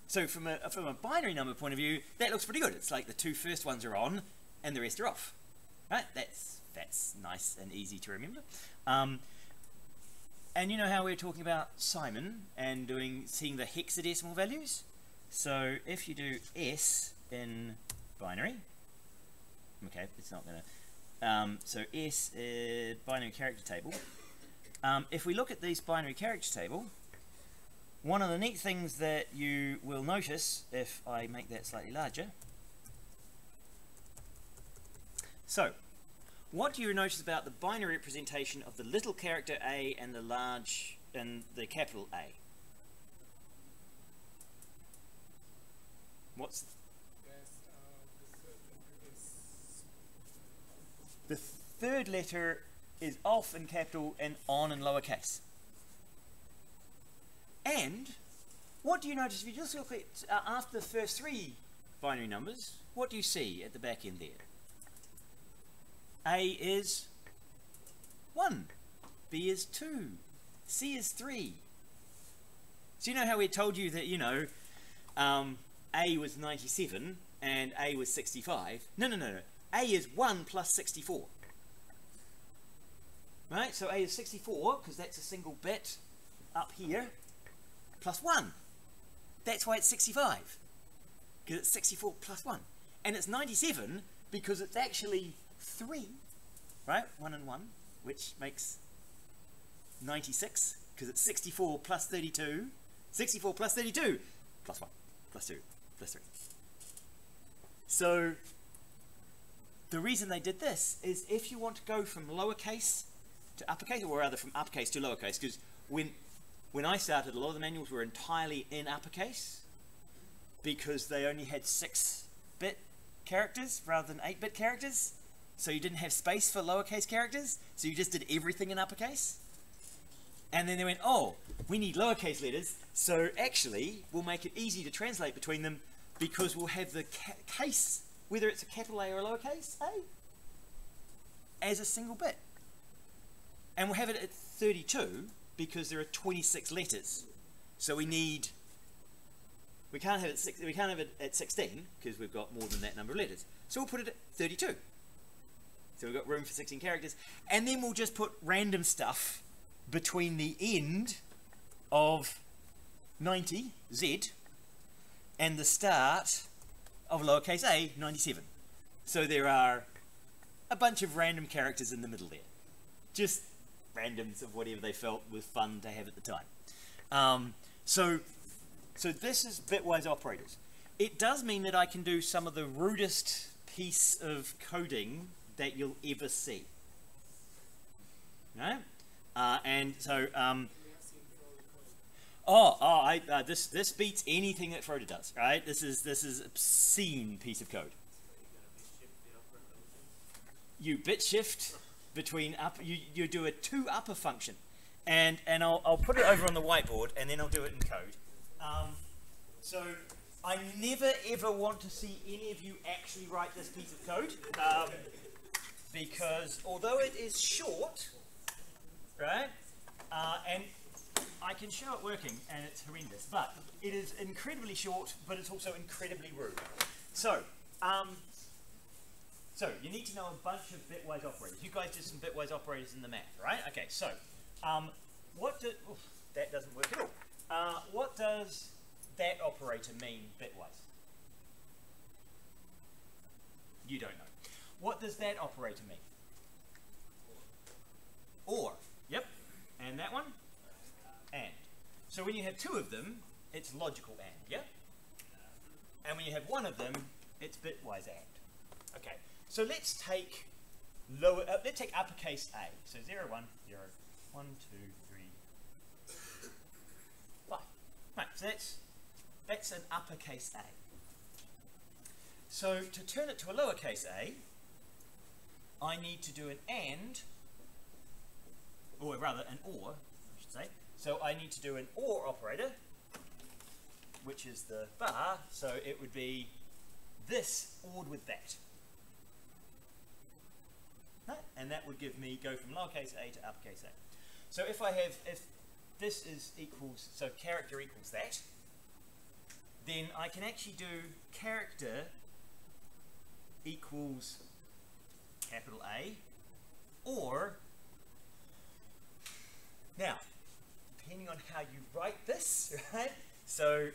so from a binary number point of view, that looks pretty good. It's like the two first ones are on and the rest are off, right? That's nice and easy to remember. And you know how we were talking about Simon and seeing the hexadecimal values? So if you do S in binary, okay, it's not gonna, so S binary character table. If we look at this binary character table, one of the neat things that you will notice, if I make that slightly larger, so what do you notice about the binary representation of the little character A and the large and the capital A? What's the third letter is off in capital and on in lowercase. And what do you notice if you just look at after the first three binary numbers? What do you see at the back end there? A is 1, B is 2, C is 3. So you know how we told you that, you know, A was 97 and A was 65? No. A is 1 plus 64. Right, so A is 64 because that's a single bit up here, plus 1. That's why it's 65, because it's 64 plus 1. And it's 97 because it's actually 3, right? 1 and 1, which makes 96, because it's 64 plus 32. 64 plus 32 plus 1 plus 2 plus 3. So the reason they did this is if you want to go from lowercase to uppercase, or rather from uppercase to lowercase, because when I started, a lot of the manuals were entirely in uppercase because they only had 6-bit characters rather than 8-bit characters, so you didn't have space for lowercase characters, so you just did everything in uppercase. And then they went, oh, we need lowercase letters, so actually we'll make it easy to translate between them because we'll have the case, whether it's a capital A or a lowercase a, as a single bit. And we'll have it at 32 because there are 26 letters. So we can't have it at 16 because we've got more than that number of letters. So we'll put it at 32. So we've got room for 16 characters. And then we'll just put random stuff between the end of 90, Z, and the start of lowercase a, 97. So there are a bunch of random characters in the middle there. Just randoms of whatever they felt was fun to have at the time. So this is bitwise operators. It does mean that I can do some of the rudest piece of coding that you'll ever see. Right? And so, this beats anything that Frodo does. Right? This is obscene piece of code. You bit shift between up. You do a to upper function, and I'll put it over on the whiteboard, and then I'll do it in code. So I never ever want to see any of you actually write this piece of code, because although it is short, right, and I can show it working, and it's horrendous, but it is incredibly short, but it's also incredibly rude. So, so you need to know a bunch of bitwise operators. You guys did some bitwise operators in the math, right? Okay, so that doesn't work at all. What does that operator mean bitwise? You don't know. What does that operator mean? Or. Yep. And that one? And. So when you have two of them, it's logical and, yeah? And when you have one of them, it's bitwise and. Okay. So let's take let's take uppercase A. So 0, 1, 0, 1, 2, 3, 5. Right, so that's an uppercase A. So to turn it to a lowercase a, I need to do an and, or rather an or, I should say. So I need to do an or operator, which is the bar, so it would be this ORed with that. Right? And that would give me, go from lowercase a to uppercase a. So if this is equals, so character equals that, then I can actually do character equals capital A, or, now, depending on how you write this, right? So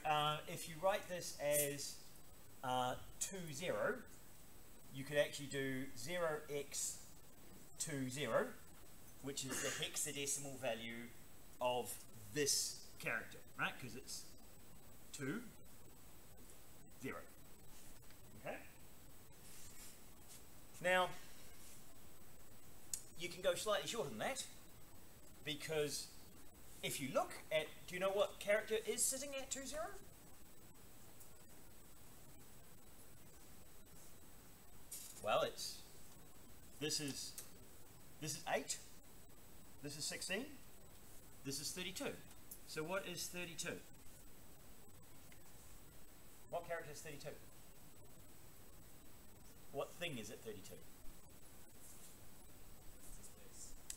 if you write this as 2, 0, you could actually do 0x20, which is the hexadecimal value of this character, right? Because it's 2, 0. Okay? Now, you can go slightly shorter than that, because if you look at, do you know what character is sitting at 2, 0? Well, this is 8, this is 16, this is 32. So what is 32? What character is 32? What thing is it 32?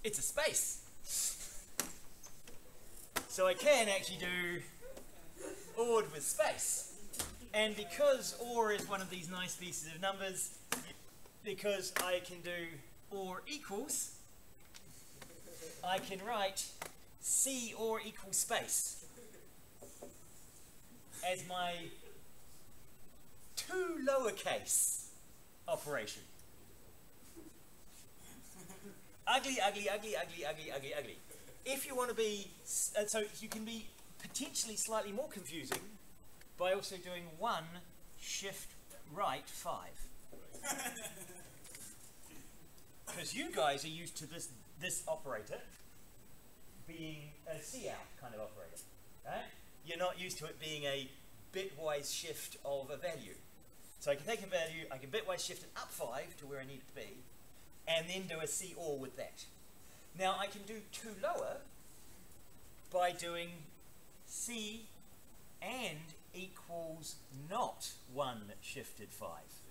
It's a space. So I can actually do ORed with space. And because OR is one of these nice pieces of numbers, because I can do OR equals, I can write C OR equals space as my 2 lowercase operation. Ugly, ugly, ugly, ugly, ugly, ugly, ugly. If you want to be, so you can be potentially slightly more confusing by also doing 1 shift right 5. Because you guys are used to this operator being a cout kind of operator, right? You're not used to it being a bitwise shift of a value. So I can take a value, I can bitwise shift it up 5 to where I need it to be, and then do a C OR with that. Now I can do 2 lower by doing C and equals not 1 shifted 5.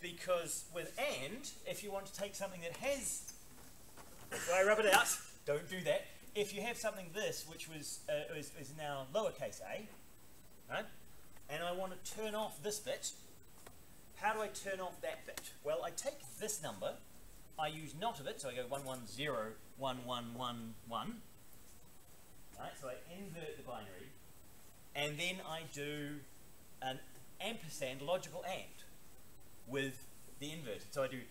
Because with and, if you want to take something that has, so I rub it out, don't do that. If you have something this, which was is now lowercase a, right? And I want to turn off this bit, how do I turn off that bit? Well, I take this number, I use not of it, so I go 1, 1, 0, 1, 1, 1, 1. Right, so I invert the binary, and then I do an ampersand logical and with the inverted. So I do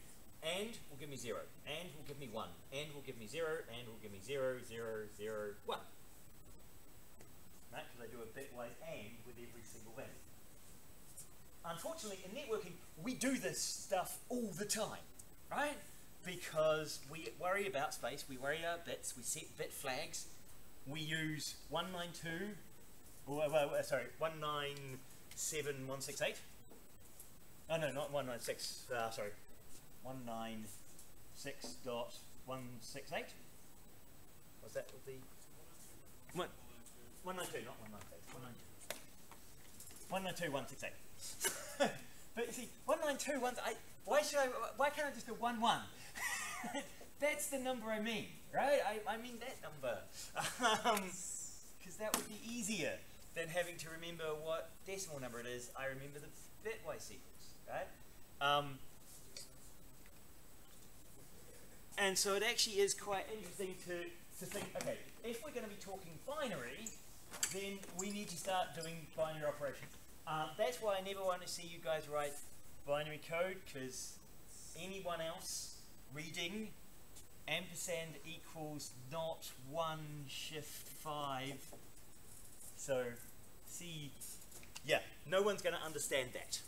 and will give me 0, and will give me 1, and will give me 0, and will give me 0, 0, 0, 1. Right, because I do a bitwise and with every single value. unfortunately, in networking, we do this stuff all the time, right? Because we worry about space, we worry about bits, we set bit flags, we use 192, sorry, 197168. Oh no, not 196, sorry, 196.168. Was that would be 192, not 192. 192.168. But you see, 192.168. Why can't I just do 11? That's the number I mean, right? I mean that number, because that would be easier than having to remember what decimal number it is. I remember the bitwise sequence, right? And so it actually is quite interesting to think, okay, if we're going to be talking binary, then we need to start doing binary operations. That's why I never want to see you guys write binary code, because anyone else reading ampersand equals not 1 shift 5. So, see, yeah, no one's going to understand that.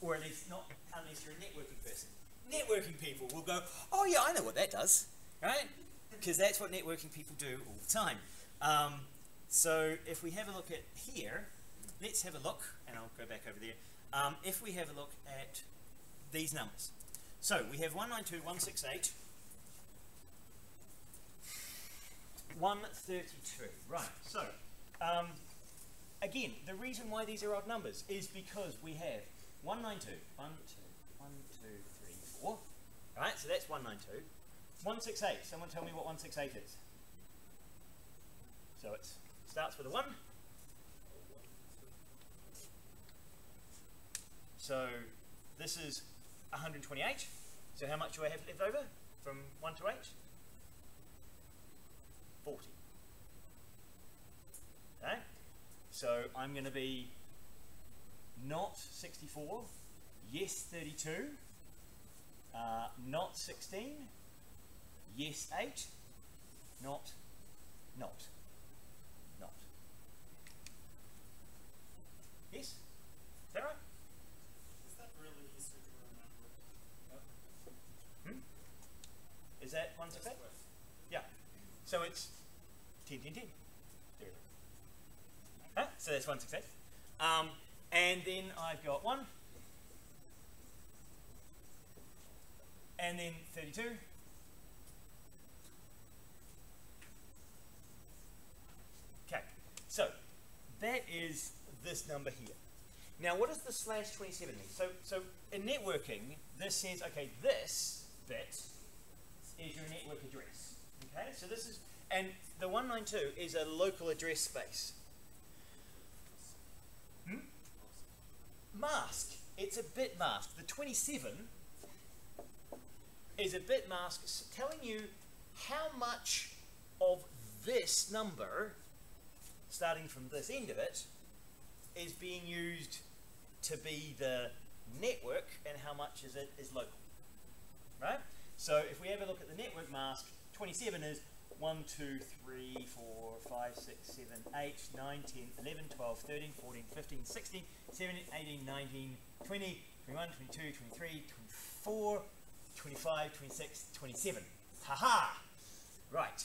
Or at least not unless you're a networking person. Networking people will go, oh yeah, I know what that does, right? Because that's what networking people do all the time. So if we have a look at here, let's have a look, and I'll go back over there. If we have a look at these numbers. So we have 192.168, 132, right. So, again, the reason why these are odd numbers is because we have 192, 1, 2, 3, 4, right, so that's 192. 168, someone tell me what 168 is. So it starts with a 1. So this is 128. So how much do I have left over from 1 to 8? 40. Okay? So I'm going to be not 64, yes 32, not 16, yes 8, not. Yes? Is that right? Is that really easy to remember? Is that 168? Yeah. So it's 10, 10, 10. There. Huh? So that's 168. And then I've got 1. And then 32. Okay. So that is this number here. Now what does the /27 mean? So in networking, this says, okay, this bit is your network address. Okay, so this is, and the 192 is a local address space. Mask, it's a bit mask. The 27 is a bit mask telling you how much of this number, starting from this end of it, is being used to be the network and how much is it is local, right? So if we have a look at the network mask, 27 is 1, 2, 3, 4, 5, 6, 7, 8, 9, 10, 11, 12, 13, 14, 15, 16, 17, 18, 19, 20, 21, 22, 23, 24, 25, 26, 27. Ha-ha! Right.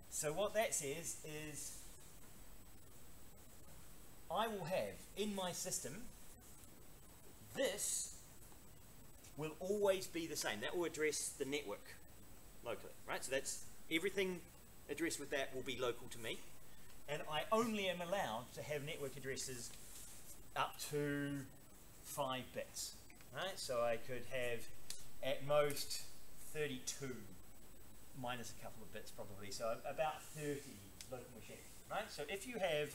So what that says is I will have in my system, this will always be the same. That will address the network locally, right? So that's everything addressed with that will be local to me. And I only am allowed to have network addresses up to 5 bits, right? So I could have at most 32 minus a couple of bits probably. So about 30 local machines, right? So if you have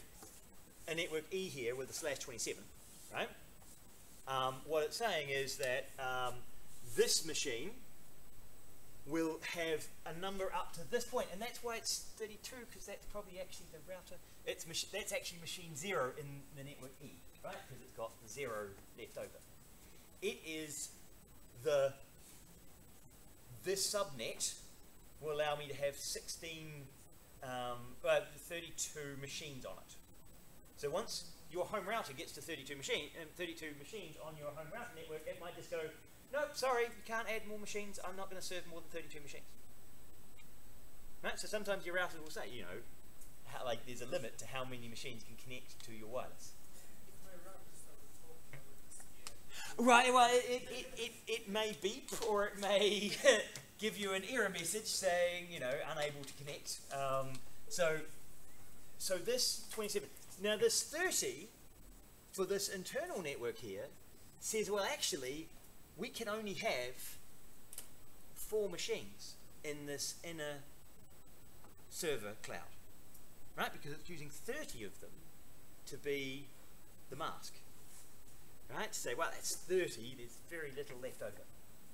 a network E here with a /27, right? What it's saying is that this machine will have a number up to this point, and that's why it's 32, because that's probably actually the router. That's actually machine 0 in the network E, right? Because it's got the 0 left over. It is this subnet will allow me to have 32 machines on it. So once your home router gets to 32 machines on your home router network, it might just go, nope, sorry, you can't add more machines. I'm not going to serve more than 32 machines. Right? So sometimes your router will say, you know, like there's a limit to how many machines can connect to your wireless. Right, well, it may beep, or it may give you an error message saying, you know, unable to connect. So this 27, now this 30 for this internal network here says, well, actually, we can only have 4 machines in this inner server cloud, right? Because it's using 30 of them to be the mask. Right, to say, well, that's 30, there's very little left over.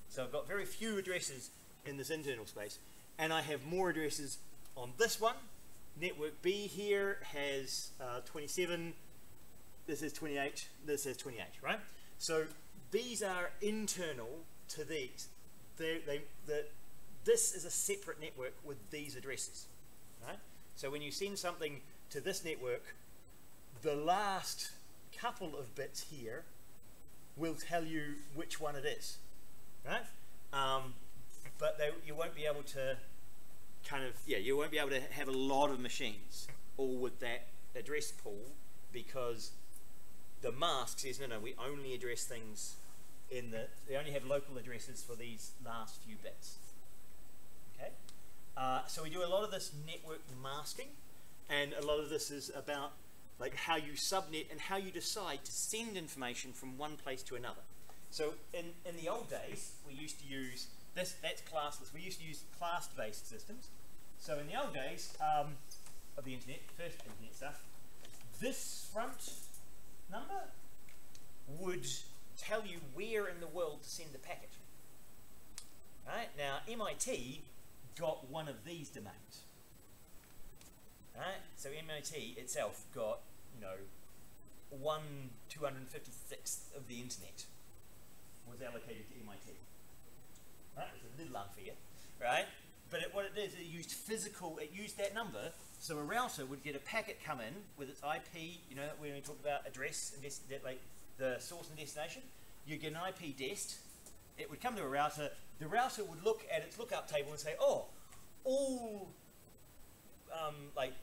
So I've got very few addresses in this internal space, and I have more addresses on this one. Network B here has 27, this is 28, this is 28, right? So these are internal to these. This is a separate network with these addresses, right? So when you send something to this network, the last couple of bits here will tell you which one it is, right? But you won't be able to you won't be able to have a lot of machines all with that address pool, because the mask says, no, we only address things they only have local addresses for these last few bits. Okay? So we do a lot of this network masking, and a lot of this is about like how you subnet and how you decide to send information from one place to another. So in the old days, we used to use that's classless. We used to use class-based systems. So in the old days of the internet, first internet stuff, this front number would tell you where in the world to send the packet. Right? Now MIT got one of these domains. Right? So MIT itself got, you know, 1/256th of the internet was allocated to MIT. Right? It's a little unfair, right? But what it is, it used that number, so a router would get a packet come in with its IP, you know, when we talk about address, and like the source and destination, you get an IP dest, it would come to a router, the router would look at its lookup table and say, oh, all like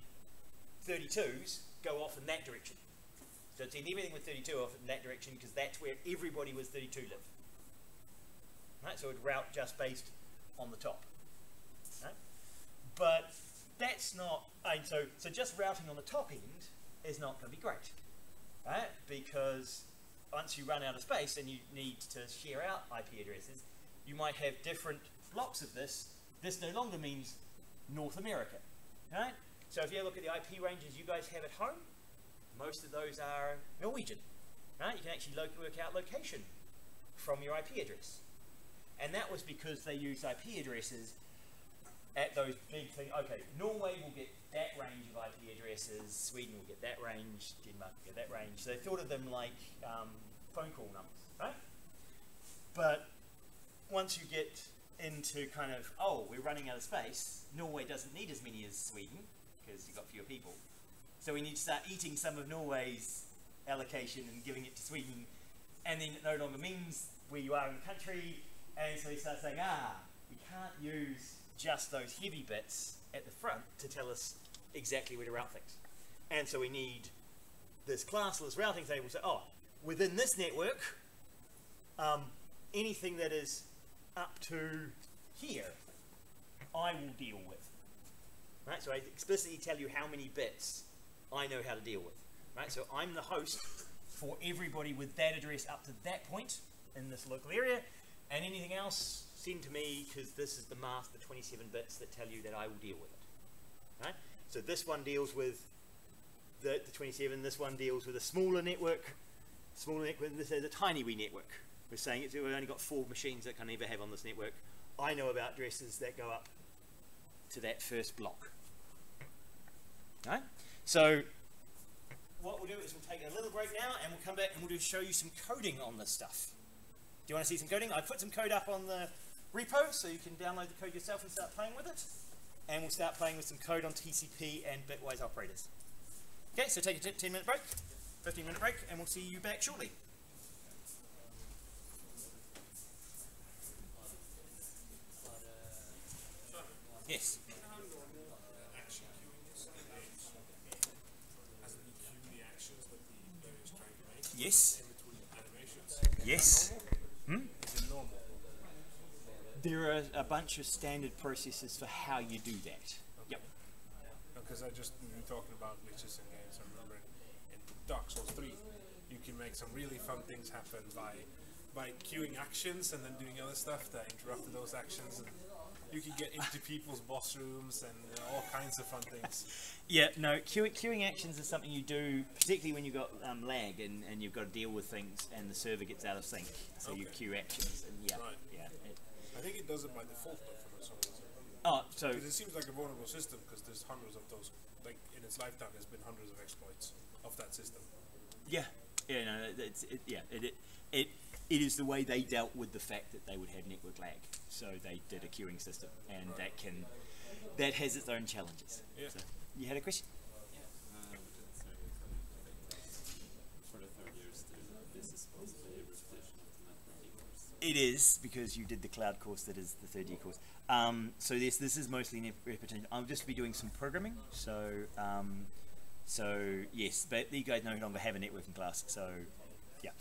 32s go off in that direction. So it's send everything with 32 off in that direction because that's where everybody with 32 live. Right? So it would route just based on the top. Right? But that's not, so just routing on the top end is not going to be great. Right? Because once you run out of space and you need to share out IP addresses, you might have different blocks of this. This no longer means North America. Right? So if you look at the IP ranges you guys have at home, most of those are Norwegian. Right? You can actually work out location from your IP address. And that was because they used IP addresses at those big things. Okay, Norway will get that range of IP addresses, Sweden will get that range, Denmark will get that range. So they thought of them like phone call numbers, right? But once you get into kind of, oh, we're running out of space, Norway doesn't need as many as Sweden because you've got fewer people. So we need to start eating some of Norway's allocation and giving it to Sweden, and then it no longer means where you are in the country, and so we start saying, we can't use just those heavy bits at the front to tell us exactly where to route things. And so we need this classless routing table. So, within this network, anything that is up to here, I will deal with. Right? So I explicitly tell you how many bits I know how to deal with. Right? So I'm the host for everybody with that address up to that point in this local area, and anything else send to me, because this is the mask, the 27 bits that tell you that I will deal with it. Right? So this one deals with the 27, this one deals with a smaller network, this is a tiny wee network. We're saying we've only got 4 machines that can ever have on this network. I know about addresses that go up to that first block. Right? So what we'll do is we'll take a little break now, and we'll come back and we'll show you some coding on this stuff. Do you want to see some coding? I put some code up on the repo so you can download the code yourself and start playing with it. And we'll start playing with some code on TCP and bitwise operators. Okay, so take a 10-minute break. 15-minute break, and we'll see you back shortly. Yes. Yes. Yes. Hmm? There are a bunch of standard processes for how you do that. Okay. Yep. Because I just we were talking about glitches in games. I remember in Dark Souls 3, you can make some really fun things happen by queuing actions and then doing other stuff that interrupted those actions. And you can get into people's boss rooms and all kinds of fun things. Yeah, no, queuing actions is something you do, particularly when you've got lag and you've got to deal with things and the server gets out of sync. So you queue actions. And yeah, right. Yeah. I think it does it by default, though, for some reason. Oh, so... Because it seems like a vulnerable system, because there's hundreds of those, like, in its lifetime, there's been hundreds of exploits of that system. Yeah. Yeah, no, it is the way they dealt with the fact that they would have network lag. So they did a queuing system, and that has its own challenges. Yeah. So, you had a question? For the third year student, this is supposedly a repetition of the networking course. It is, because you did the cloud course that is the third year course. So this is mostly repetition. I'll just be doing some programming. So yes, but you guys no longer have a networking class. So yeah.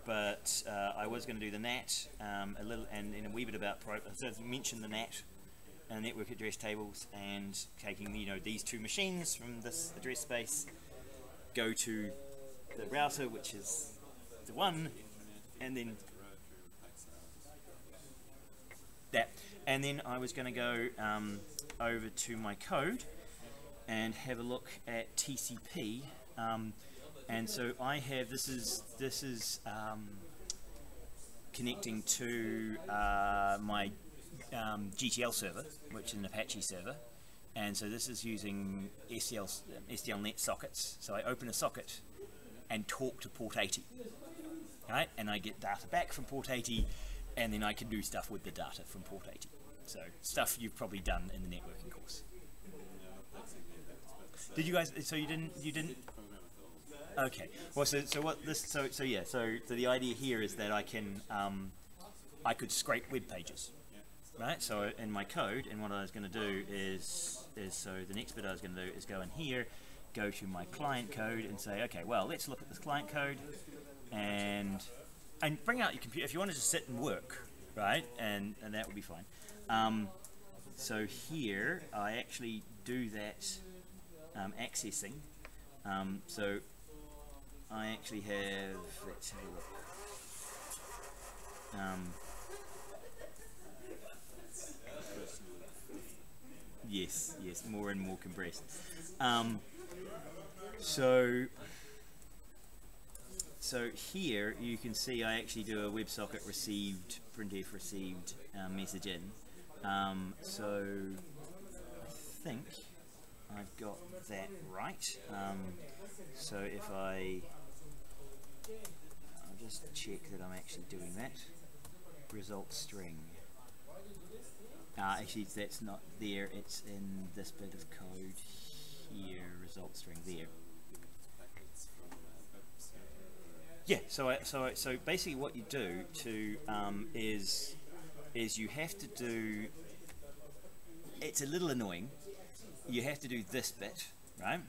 But I was going to do the NAT a little, and in a wee bit about so you mentioned the NAT, network address tables, and taking these two machines from this address space, go to the router, which is the one, and then that, and then I was going to go over to my code and have a look at TCP. And so I have this is connecting to my GTL server, which is an Apache server, and so this is using SDLnet sockets. So I open a socket and talk to port 80, right? And I get data back from port 80, and then I can do stuff with the data from port 80. So stuff you've probably done in the networking course. Did you guys? So you didn't. Okay. Well, so the idea here is that I can I could scrape web pages, right? So in my code, and what I was going to do is so the next bit I was going to do is go in here, go to my client code, and say, okay, well, let's look at this client code, and bring out your computer if you want to just sit and work, right? And that would be fine. So here I actually do that accessing. So I actually have, let's have a look. Yes, more and more compressed. So here you can see I actually do a WebSocket received, printf received message in. So I think I've got that right. So if I'll just check that I'm actually doing that. Result string. Actually that's not there, it's in this bit of code here, result string there. Yeah, so basically what you do to is you have to do, it's a little annoying, you have to do this bit, right?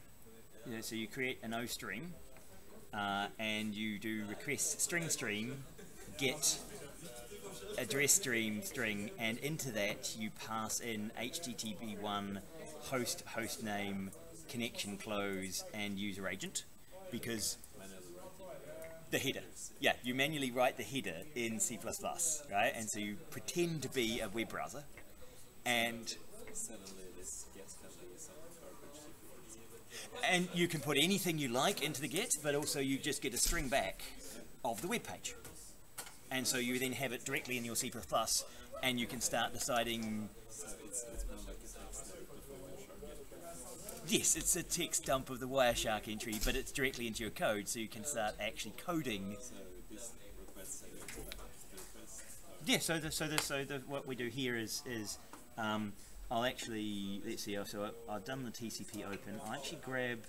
So you create an O stream and you do request string get address string, and into that you pass in HTTP1 host name, connection close, and user agent, because the header. Yeah, you manually write the header in C++, right? And so you pretend to be a web browser, and you can put anything you like into the get, but also you just get a string back of the web page. And so you then have it directly in your C++, and you can start deciding. Yes, it's a text dump of the Wireshark entry, but it's directly into your code, so you can start actually coding. Yeah, so what we do here is I'll actually, let's see, so I've done the TCP open. I'll actually grab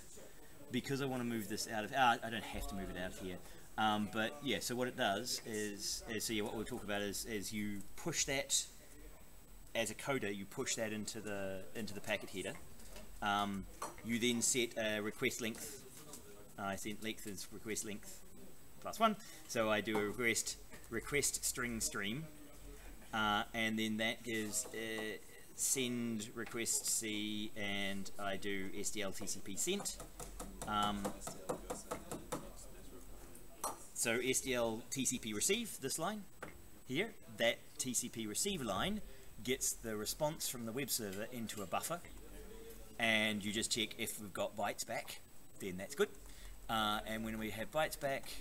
because I want to move this out of, I don't have to move it out of here. But yeah, so what it does is so yeah, what we'll talk about is you push that, as a coder, you push that into the packet header. You then set a request length. I set length as request length +1. So I do a request string stream, and then that gives send request C, and I do SDL TCP sent. So SDL TCP receive, this line here, that TCP receive line gets the response from the web server into a buffer, and you just check if we've got bytes back, then that's good. And when we have bytes back,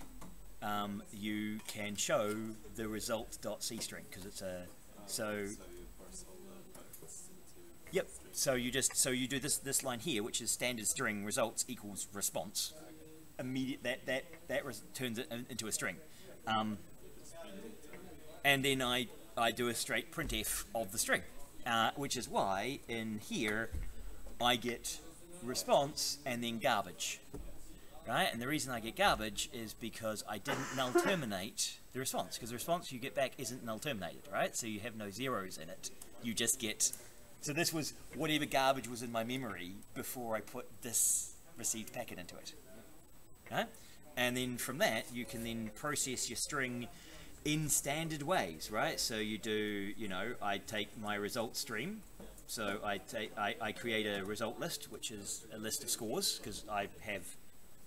you can show the result.c string, because it's a, yep, so you do this line here, which is standard string results equals response. Immediate that turns it into a string, and then I do a straight printf of the string, which is why in here I get response and then garbage, right? And the reason I get garbage is because I didn't null terminate the response, because the response you get back isn't null terminated, right? So you have no zeros in it. You just get, so this was whatever garbage was in my memory before I put this received packet into it. Right? And then from that you can then process your string in standard ways, right? So you do, you know, I take my result stream, so I create a result list, which is a list of scores, because I have,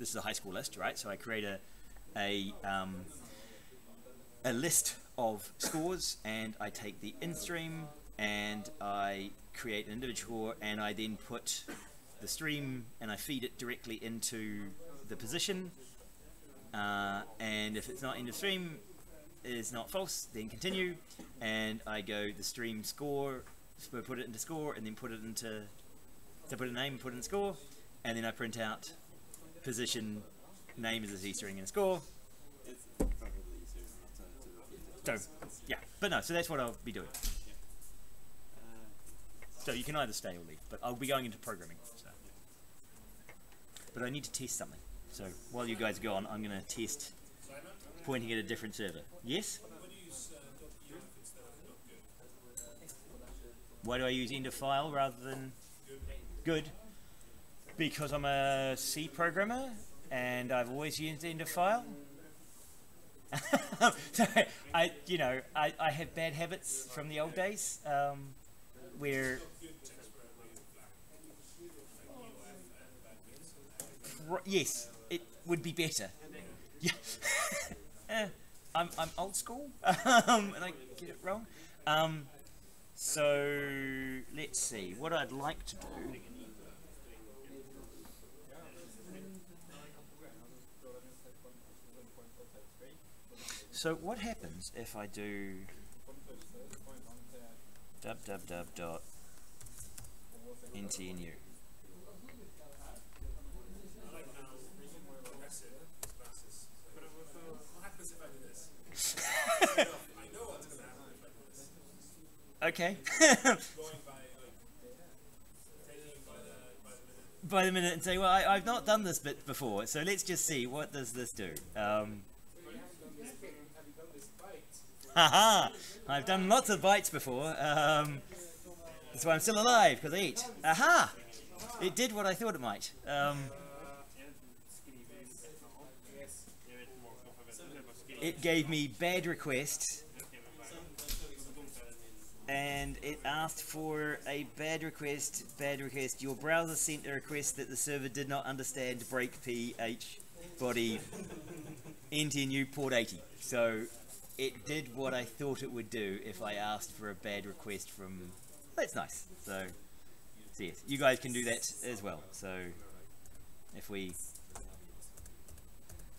this is a high school list, right? So I create a list of scores, and I take the in stream and I create an individual, and I then put the stream and I feed it directly into the position, and if it's not end of stream, is not false, then continue, and I go the stream score, put it into score, and then put it into, so put a name, put it in score, and then I print out position name as a Z string and a score. So yeah, but no, so that's what I'll be doing. So you can either stay or leave, but I'll be going into programming. So. But I need to test something. So while you guys go on, I'm going to test pointing at a different server. Yes? Why do I use end of file rather than good? Because I'm a C programmer and I've always used end of file. So I have bad habits from the old days where yes, it would be better. Yeah, I'm old school, and I get it wrong. So let's see what I'd like to do. So what happens if I do www.ntnu? Okay. By the minute and say, well, I've not done this bit before, so let's just see, what does this do? Haha! I've done lots of bytes before. That's why I'm still alive, because I eat. Aha! It did what I thought it might. It gave me bad requests, and it asked for a bad request. Your browser sent a request that the server did not understand, break PH body NTNU port 80. So it did what I thought it would do if I asked for a bad request from, that's nice. So yes, you guys can do that as well. So if we,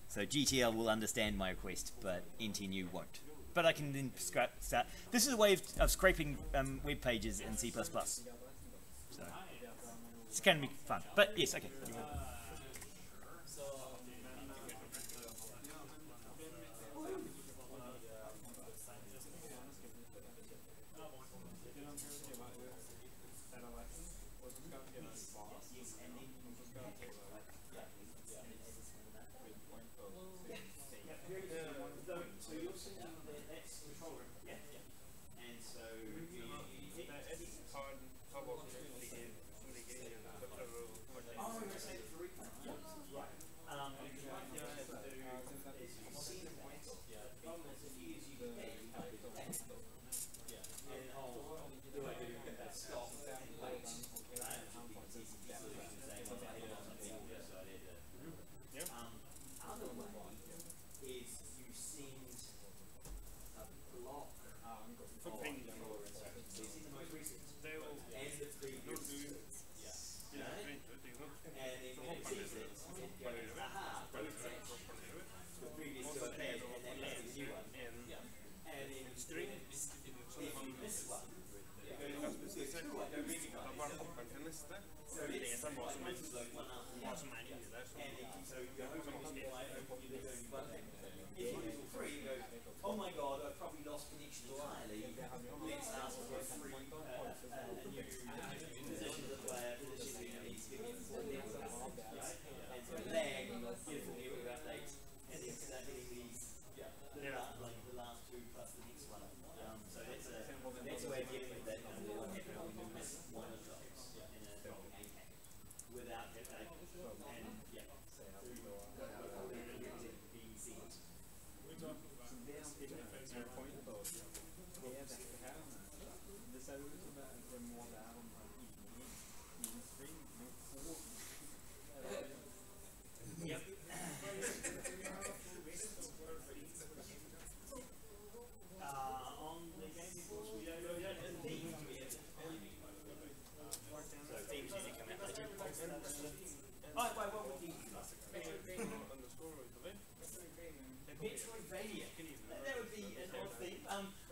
so GTL will understand my request, but NTNU won't. But I can then start. This is a way of scraping web pages in C++. So it's going to be fun. But yes, okay. sees it, it goes, aha, the previous to a pad, and then that's the new one. And in string, if you miss one, it goes, there's two I don't recognize. So it's like one after the other. And so you go home and you get only one thing. If you do three, you go, oh my god, I've probably lost connection entirely. Let's ask for a free, a new position of the player, position needs to get the network, right? And so lag gives the network updates, and then start getting these, like the last two plus the next one. So that's a way of getting with that. What happens when you miss one of those in a APAC without that, and yeah. Being seen. We're talking about your point about det ser ut som det må være om industri med få. Yep. On the game before we don't have themes yet. So themes need to come out later. What would you Metroidvania. That would be an odd theme.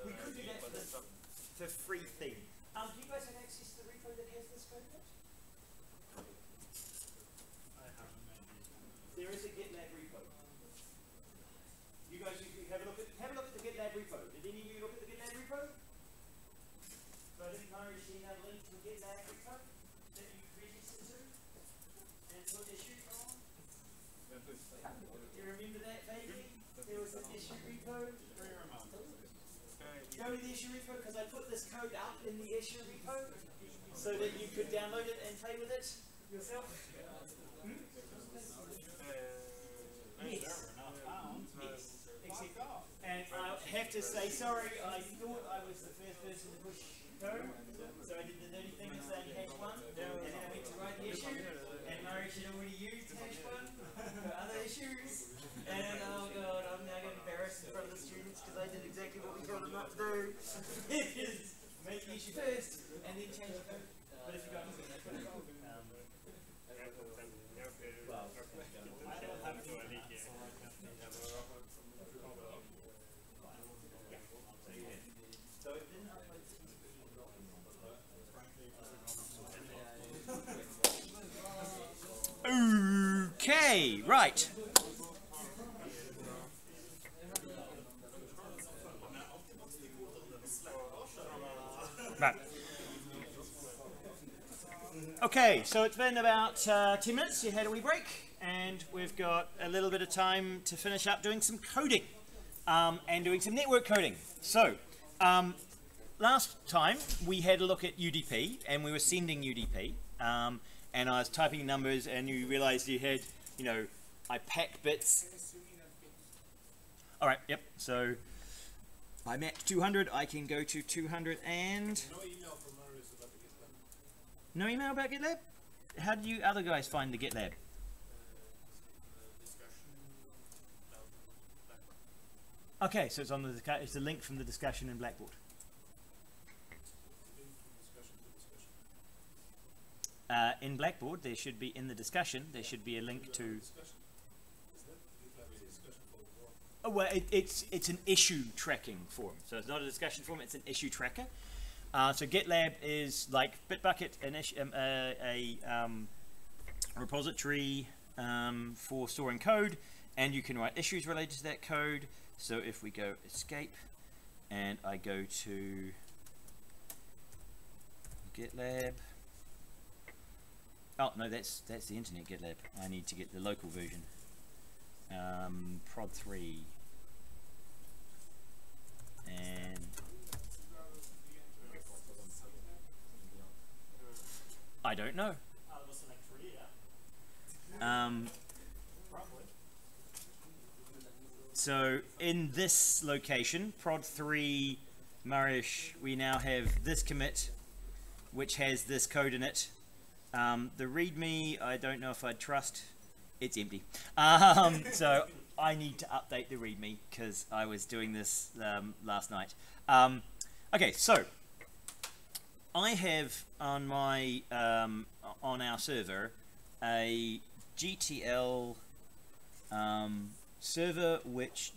We could do that for free theme. Do you guys have access to the repo that has this code? There is a GitLab repo. You guys have a look at the GitLab repo. Did any of you look at the GitLab repo? So I think Murray seen a link to the GitLab repo that you registered to and put issues on. Do you remember that vaguely? There was an issue repo. Go to the issue repo because I put this code up in the issue repo so that you could download it and play with it yourself. Yes. And I have to say sorry, I thought I was the first person to push code, so I did the dirty thing of saying hash 1, and then I went to write the issue, and Murray should already used hash 1 for other issues, and oh god, I'm now getting embarrassed in front of the students because I did exactly what we told them not to do. It is make the issue first, and then change the code. But if you guys do that, okay, right. Right. Okay, so it's been about 10 minutes. You had a wee break, and we've got a little bit of time to finish up doing some coding and doing some network coding. So, last time we had a look at UDP, and we were sending UDP, and I was typing numbers, and you realized you had, you know, I pack bits. All right, yep, so I'm at 200, I can go to 200 and... No email about GitLab? How did you other guys find the GitLab? Okay, so it's on the it's a link from the discussion in Blackboard. In Blackboard, there should be in the discussion. There should be a link to. Oh well, it's an issue tracking forum. So it's not a discussion forum. It's an issue tracker. So GitLab is like Bitbucket, a repository for storing code, and you can write issues related to that code. So if we go escape, and I go to GitLab. Oh no, that's the internet GitLab. I need to get the local version. Prod 3, and I don't know. So in this location, prod 3 Marish, we now have this commit, which has this code in it. The README, I don't know if I'd trust. It's empty. So I need to update the README because I was doing this last night. Okay, so I have on my on our server a GTL server which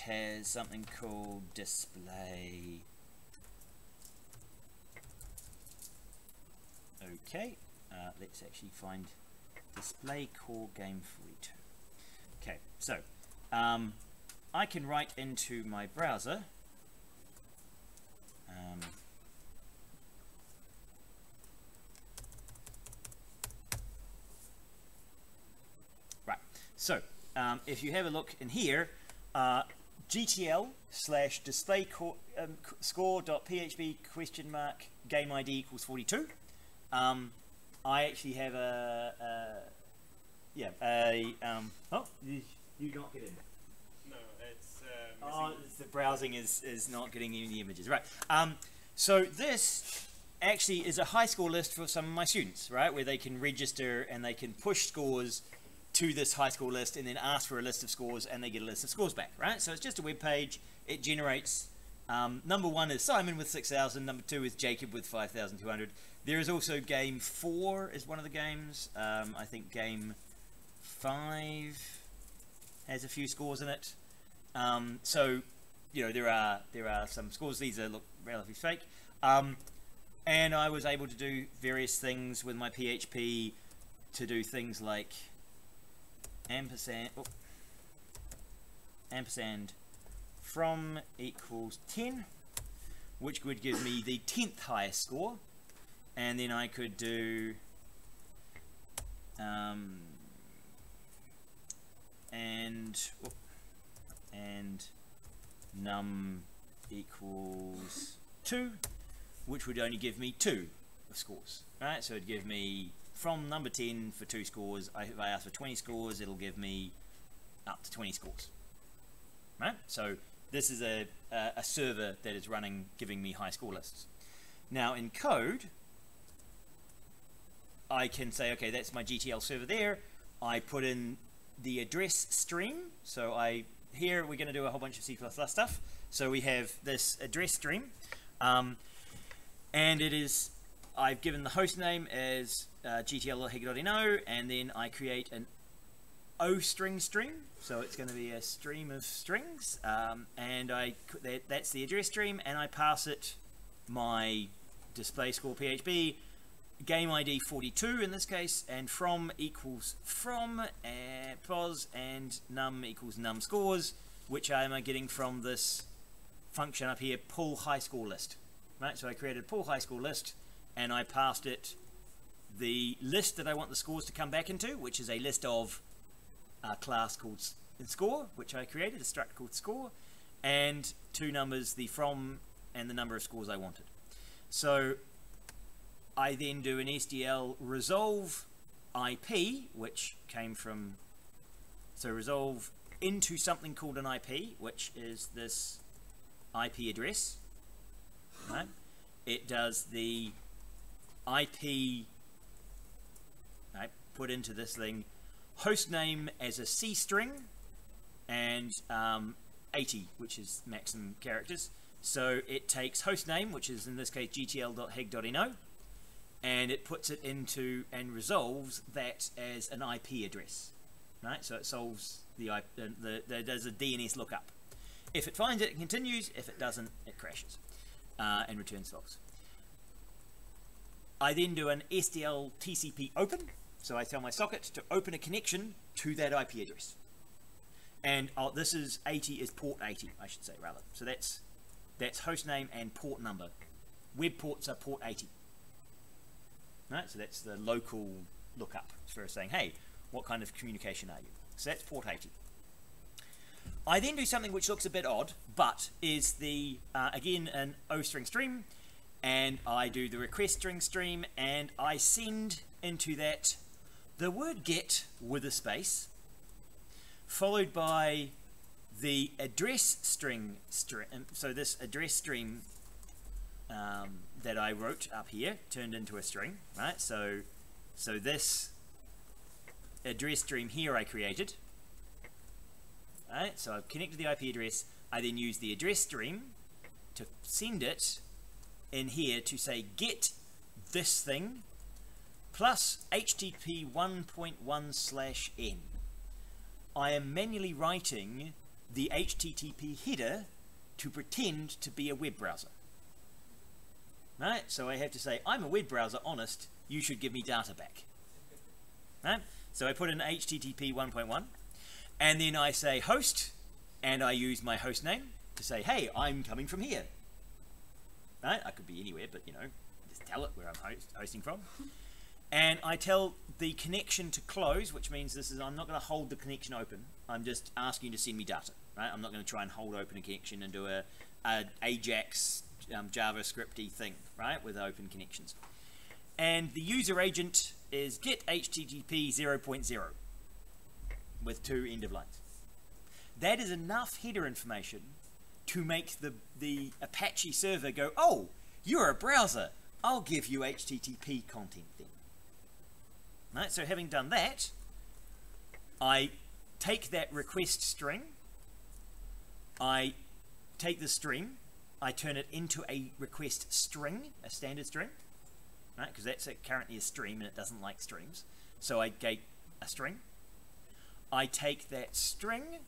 has something called display. Okay, let's actually find display core game 42. Okay, so I can write into my browser right, so if you have a look in here, GTL/display score.php game ID equals 42. I actually have oh, you not get in. No, it's the browsing is not getting any images, right? So this actually is a high score list for some of my students, right, where they can register and they can push scores to this high score list and then ask for a list of scores and they get a list of scores back, right? So it's just a web page. It generates number 1 is Simon with 6,000, number 2 is Jacob with 5,200. There is also game 4 is one of the games. I think game 5 has a few scores in it. So you know, there are some scores. These look relatively fake. And I was able to do various things with my PHP to do things like ampersand from equals 10, which would give me the 10th highest score, and then I could do and num equals 2, which would only give me 2 of scores, right? So it'd give me from number 10 for 2 scores. If I ask for 20 scores, it'll give me up to 20 scores, right? So this is a server that is running, giving me high score lists. Now in code, I can say, okay, that's my GTL server there. I put in the address stream. So here we're going to do a whole bunch of C++ stuff. So we have this address stream, and it is, I've given the host name as gtl.heg.no, and then I create an O-string stream. So it's going to be a stream of strings, and that's the address stream, and I pass it my display score PHP, game ID 42 in this case, and from equals from pos, and num equals num scores, which I am getting from this function up here, pull high score list. Right, so I created a pull high score list, and I passed it the list that I want the scores to come back into, which is a list of a class called score, which I created, a struct called score, and 2 numbers, the from and the number of scores I wanted. So I then do an SDL resolve IP, which came from, so resolve into something called an IP, which is this IP address. Right? It does the IP, right, put into this thing, host name as a C string, and 80, which is maximum characters. So it takes host name, which is in this case gtl.heg.no, and it puts it into and resolves that as an IP address. Right? So it solves does a DNS lookup. If it finds it, it continues. If it doesn't, it crashes and returns false. I then do an SDL TCP open. So I tell my socket to open a connection to that IP address. And this is 80 is port 80, I should say, rather. So that's host name and port number. Web ports are port 80. Right? So that's the local lookup for saying, hey, what kind of communication are you? So that's port 80. I then do something which looks a bit odd, but is the again an O string stream, and I do the request string stream, and I send into that the word get with a space, followed by the address string. So this address stream that I wrote up here turned into a string, right? So this address stream here I created. Right, so I've connected the IP address. I then use the address stream to send it in here to say get this thing plus HTTP 1.1/n. I am manually writing the HTTP header to pretend to be a web browser. Right? So I have to say, I'm a web browser, honest, you should give me data back. Right? So I put in HTTP 1.1, and then I say host, and I use my host name to say, hey, I'm coming from here. Right? I could be anywhere, but you know, just tell it where I'm hosting from. And I tell the connection to close, which means I'm not going to hold the connection open. I'm just asking you to send me data. Right? I'm not going to try and hold open a connection and do a Ajax JavaScripty thing, right, with open connections. And the user agent is get HTTP 0.0 with 2 end of lines. That is enough header information to make the Apache server go, oh, you're a browser, I'll give you HTTP content then. Right, so having done that, I take that request string, I take the string, I turn it into a request string, a standard string, right? Because that's currently a stream and it doesn't like strings. So I get a string. I take that string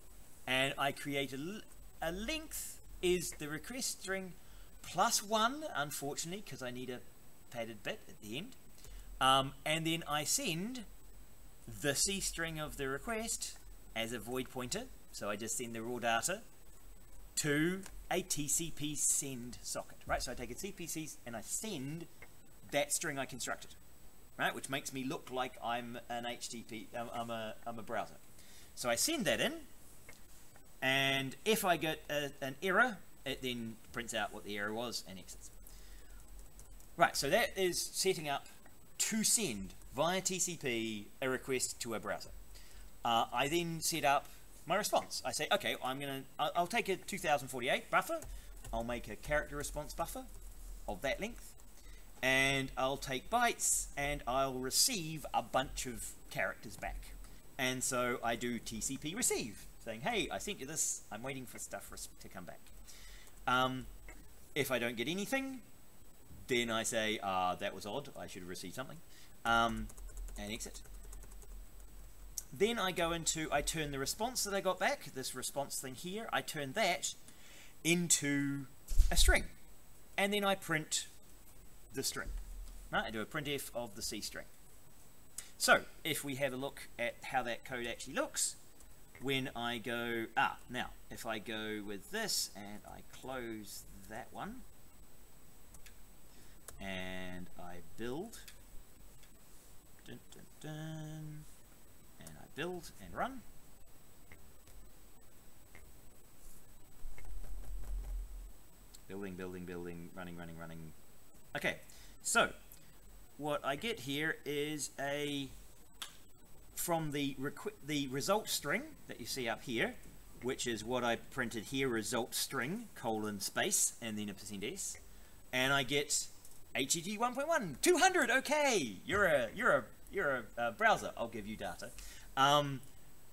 and I create a length is the request string plus 1, unfortunately, because I need a padded bit at the end. And then I send the C string of the request as a void pointer. So I just send the raw data to a TCP send socket, right? So I take a TCP and I send that string I constructed, right? Which makes me look like I'm an HTTP, I'm a browser. So I send that in, and if I get an error, it then prints out what the error was and exits. Right, so that is setting up to send via TCP a request to a browser. I then set up my response. I say, okay, I'll take a 2048 buffer, I'll make a character response buffer of that length, and I'll take bytes and I'll receive a bunch of characters back. And so I do TCP receive, saying, hey, I sent you this, I'm waiting for stuff to come back. If I don't get anything, then I say, that was odd, I should have received something, and exit. Then I go into, I turn the response that I got back, this response thing here, I turn that into a string. And then I print the string. Right? I do a printf of the C string. So, if we have a look at how that code actually looks, when I go, now, if I go with this and I close that one, and I build, dun, dun, dun, and I build and run. Building, building, building, running, running, running. Okay, so what I get here is from the result string that you see up here, which is what I printed here, result string, :space, and then a %s, and I get HTTP 1.1, 200, okay, you're a browser, I'll give you data.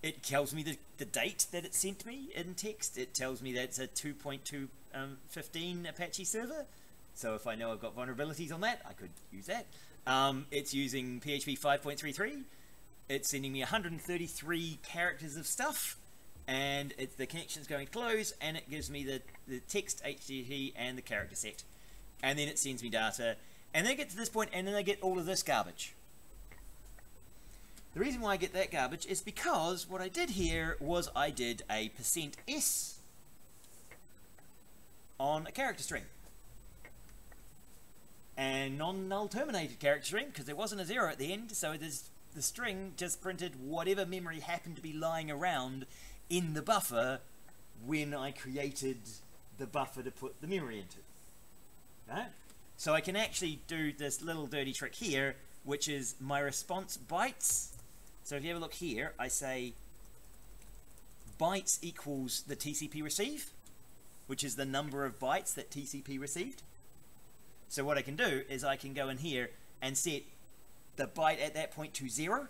It tells me the date that it sent me in text. It tells me that it's a 2.215 Apache server. So if I know I've got vulnerabilities on that, I could use that. It's using PHP 5.33. It's sending me 133 characters of stuff, and the connection's going to close, and it gives me the text HTTP and the character set. And then it sends me data, and then I get to this point, and then I get all of this garbage. The reason why I get that garbage is because what I did here was I did a %s on a character string. And non-null terminated character string, because there wasn't a 0 at the end, so the string just printed whatever memory happened to be lying around in the buffer when I created the buffer to put the memory into. Right? So I can actually do this little dirty trick here, which is my response bytes. So if you have a look here, I say bytes equals the TCP receive, which is the number of bytes that TCP received. So what I can do is I can go in here and set the byte at that point to 0.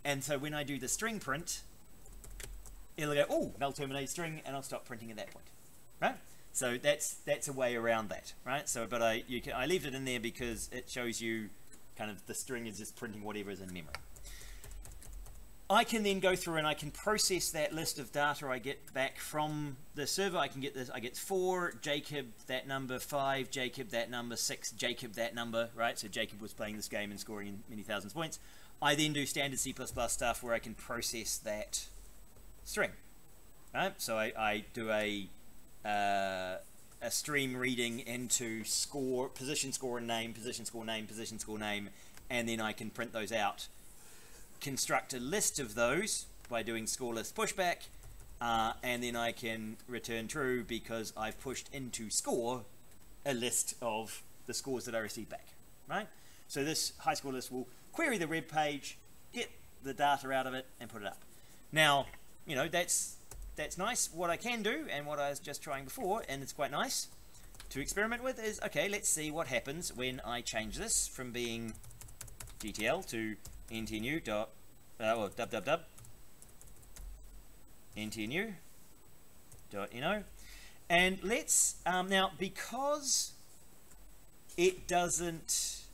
And so when I do the string print, it'll go, oh, null terminated string, and I'll stop printing at that point. Right? So that's a way around that, right? So, but I leave it in there because it shows you kind of the string is just printing whatever is in memory. I can then go through and I can process that list of data I get back from the server. I can get this, I get 4, Jacob that number, 5, Jacob that number, 6, Jacob that number, right? So Jacob was playing this game and scoring in many thousands points. I then do standard C++ stuff where I can process that string, right? So I do a stream reading into score, position, score, and name, position, score, name, position, score, name, and then I can print those out. Construct a list of those by doing score list pushback, and then I can return true because I've pushed into score a list of the scores that I received back, right? So this high score list will query the web page, get the data out of it, and put it up. Now, you know, that's nice. What I can do, and what I was just trying before, and it's quite nice to experiment with, is, okay, let's see what happens when I change this from being GTL to ntnu dot www ntnu dot no, and let's now, because it doesn't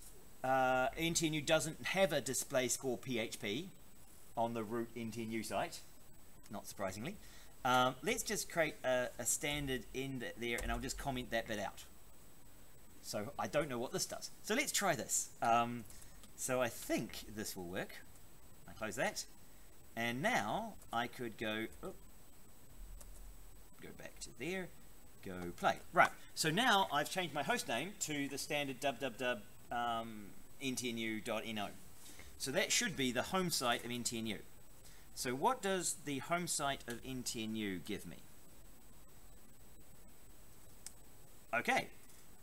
ntnu doesn't have a display score PHP on the root ntnu site, not surprisingly, let's just create a standard end there, and I'll just comment that bit out. So I don't know what this does, so let's try this. So I think this will work. I close that, and now I could go back to there, go play. Right, so now I've changed my host name to the standard www ntnu.no. So that should be the home site of ntnu. So what does the home site of ntnu give me? Okay,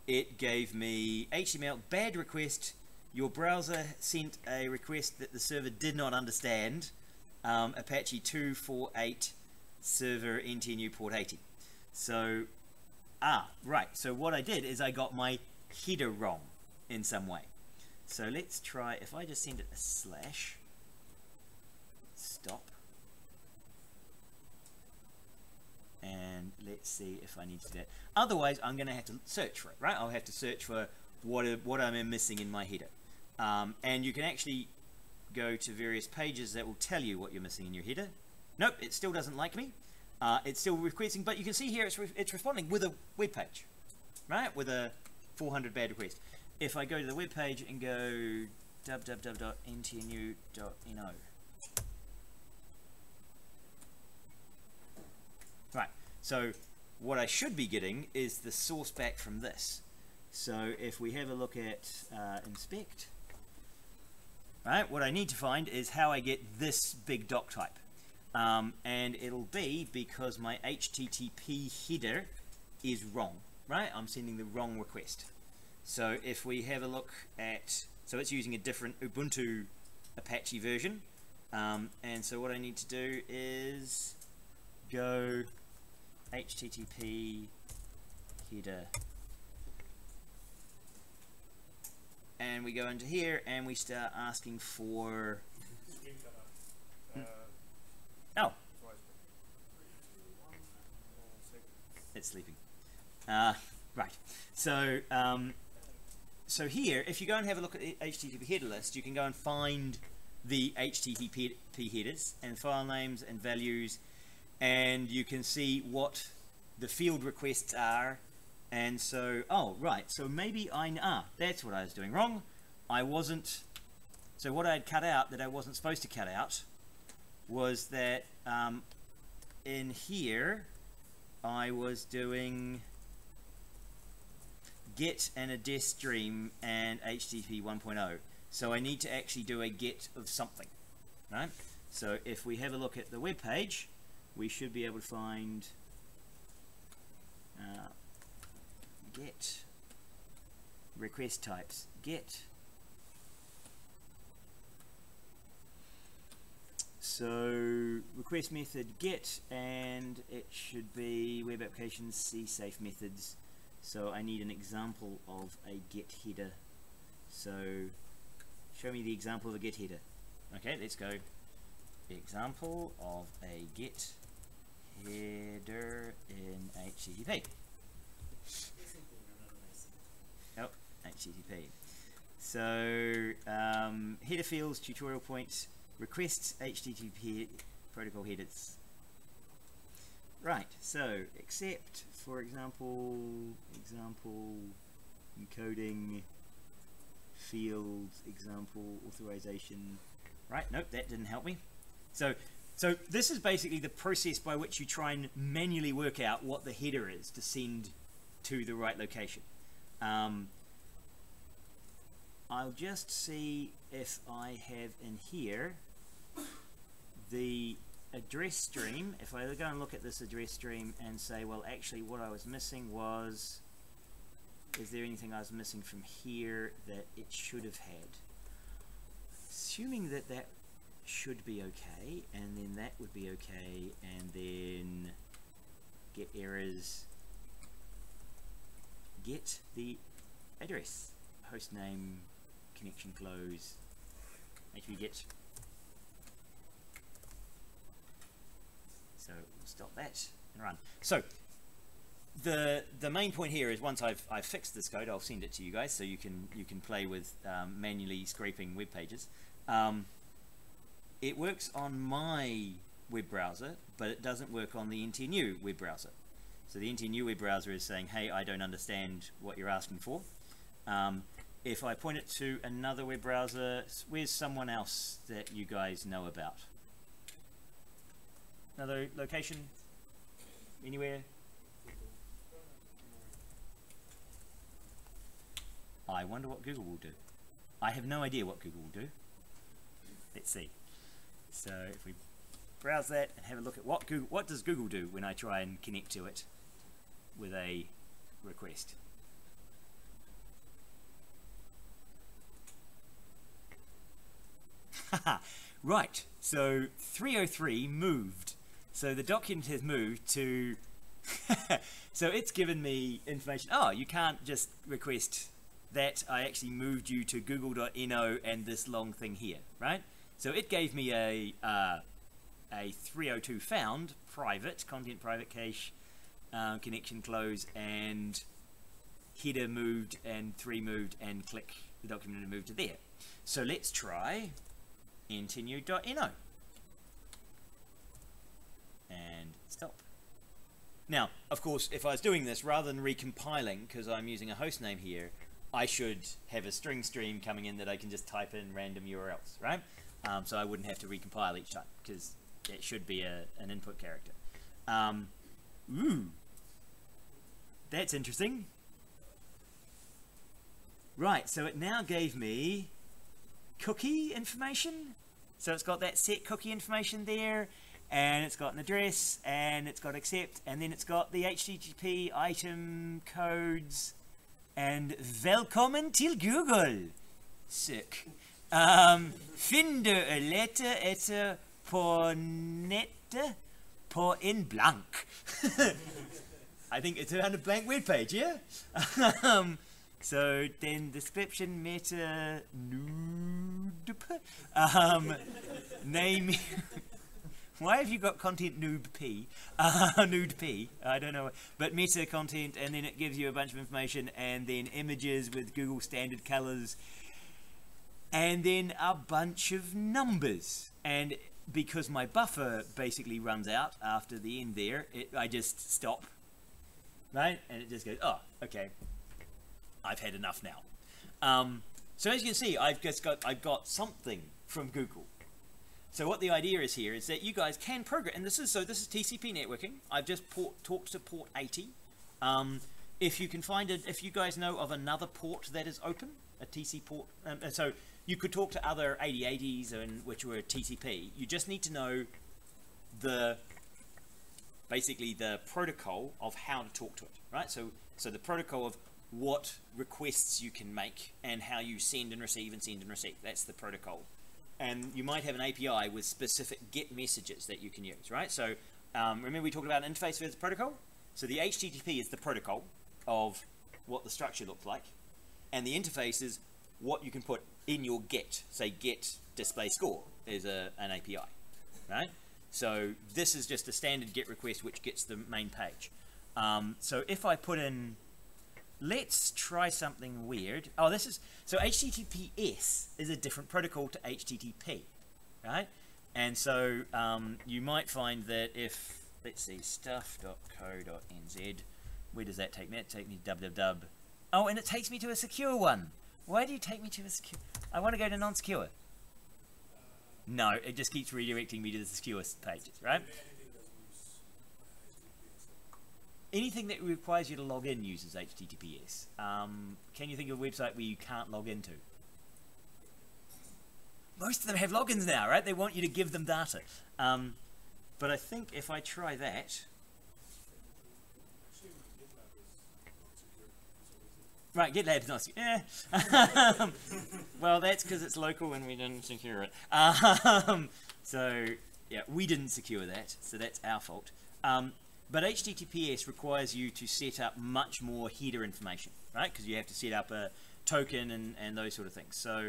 it gave me HTML bad request. Your browser sent a request that the server did not understand. Apache 248 server ntnu port 80. So, right. So what I did is I got my header wrong in some way. So let's try, if I just send it a slash, stop, and let's see if I need to do that. Otherwise, I'm going to have to search for it, right? I'll have to search for what I'm missing in my header. And you can actually go to various pages that will tell you what you're missing in your header. Nope, it still doesn't like me. It's still requesting, but you can see here it's responding with a web page, right? With a 400 bad request. If I go to the web page and go www.ntnu.no, right, so what I should be getting is the source back from this. So if we have a look at inspect, right, what I need to find is how I get this big doc type, and it'll be because my HTTP header is wrong, right? I'm sending the wrong request. So if we have a look at, so it's using a different Ubuntu Apache version, and so what I need to do is go HTTP header, and we go into here and we start asking for oh, it's sleeping. Right, so so here, if you go and have a look at the HTTP header list, you can go and find the HTTP headers and file names and values, and you can see what the field requests are. And so, oh right, so maybe that's what I was doing wrong. I wasn't, so what I had cut out that I wasn't supposed to cut out was that in here I was doing get and a dev stream and HTTP 1.0. So I need to actually do a get of something, right? So if we have a look at the web page, we should be able to find get request types, get. So request method get, and it should be web applications C safe methods. So I need an example of a get header. So show me the example of a get header. Okay, let's go. Example of a get header in HTTP. Oh, HTTP. So header fields, tutorial points, requests, HTTP protocol headers. Right, so except, for example, encoding, fields, example, authorization. Right, nope, that didn't help me. So this is basically the process by which you try and manually work out what the header is to send to the right location. I'll just see if I have in here the address stream. If I go and look at this address stream and say, well, actually what I was missing was, is there anything I was missing from here that it should have had? Assuming that that should be okay, and then that would be okay, and then get errors, get the address, host name, connection close, actually get. So we'll stop that and run. So the main point here is once I've fixed this code, I'll send it to you guys so you can play with manually scraping web pages. It works on my web browser, but it doesn't work on the NTNU web browser. So the NTNU web browser is saying, hey, I don't understand what you're asking for. If I point it to another web browser, where's someone else that you guys know about? Another location? Anywhere? I wonder what Google will do. I have no idea what Google will do. Let's see. So if we browse that and have a look at what does Google do when I try and connect to it with a request? Right, so 303 moved. So the document has moved to so it's given me information. Oh, you can't just request that. I actually moved you to google.no and this long thing here, right? So it gave me a 302 found, private, content private cache, connection close, and header moved, and 3 moved, and click the document and moved to there. So let's try ntnew.no and stop. Now, of course, if I was doing this, rather than recompiling, because I'm using a host name here, I should have a string stream coming in that I can just type in random URLs, right? So I wouldn't have to recompile each time, because it should be an input character. Ooh, that's interesting. Right, so it now gave me cookie information. So it's got that set cookie information there, and it's got an address, and it's got accept, and then it's got the HTTP item codes, and Velkommen til Google. Sick. Finde letter etter på nettet på en blank. I think it's around a blank web page, yeah? So then description meta noob name. Why have you got content noob p? Nude p. I don't know. But meta content, and then it gives you a bunch of information, and then images with Google standard colors, and then a bunch of numbers. And because my buffer basically runs out after the end there, I just stop, right? And it just goes, oh, okay, I've had enough now. So as you can see, I've got something from Google. So what the idea is here is that you guys can program, and this is TCP networking. I've just talked to port 80. If you can find it, if you guys know of another port that is open, a TC port, so you could talk to other 8080s which were TCP. You just need to know basically the protocol of how to talk to it, right? So the protocol of what requests you can make and how you send and receive and send and receive. That's the protocol. And you might have an API with specific GET messages that you can use, right? So remember we talked about an interface versus protocol? So the HTTP is the protocol of what the structure looks like, and the interface is what you can put in your GET. Say GET display score is an API, right? So this is just a standard GET request which gets the main page. So if I put in let's try something weird. Oh, this is, so HTTPS is a different protocol to HTTP, right? And so you might find that if, let's see, stuff.co.nz, where does that take me? It takes me www. Oh, and it takes me to a secure one. Why do you take me to a secure? I want to go to non-secure. No, it just keeps redirecting me to the secure pages, right? Anything that requires you to log in uses HTTPS. Can you think of a website where you can't log into? Most of them have logins now, right? They want you to give them data. But I think if I try that... Right, GitLab's not secure. Yeah. Well, that's because it's local and we didn't secure it. So, yeah, we didn't secure that, so that's our fault. But HTTPS requires you to set up much more header information, right? Because you have to set up a token and those sort of things. So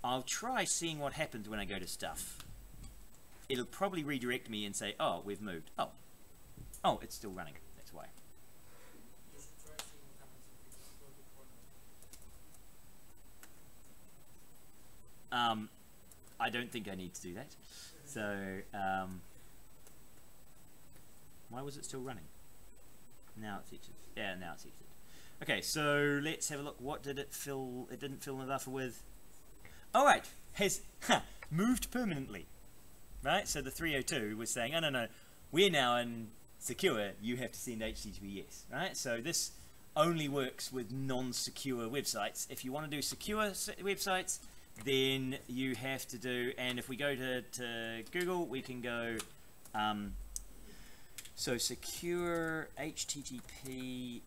I'll try seeing what happens when I go to stuff. It'll probably redirect me and say, oh, we've moved. Oh, it's still running. That's why. I don't think I need to do that. So, why was it still running? Now it's exited. Yeah, now it's exited. Okay, so let's have a look. What did it fill? It didn't fill the buffer with. All right, has moved permanently. Right, so the 302 was saying, oh, no, we're now in secure. You have to send HTTPS. Right, so this only works with non-secure websites. If you want to do secure websites, then you have to do, and if we go to Google, we can go, so secure HTTPS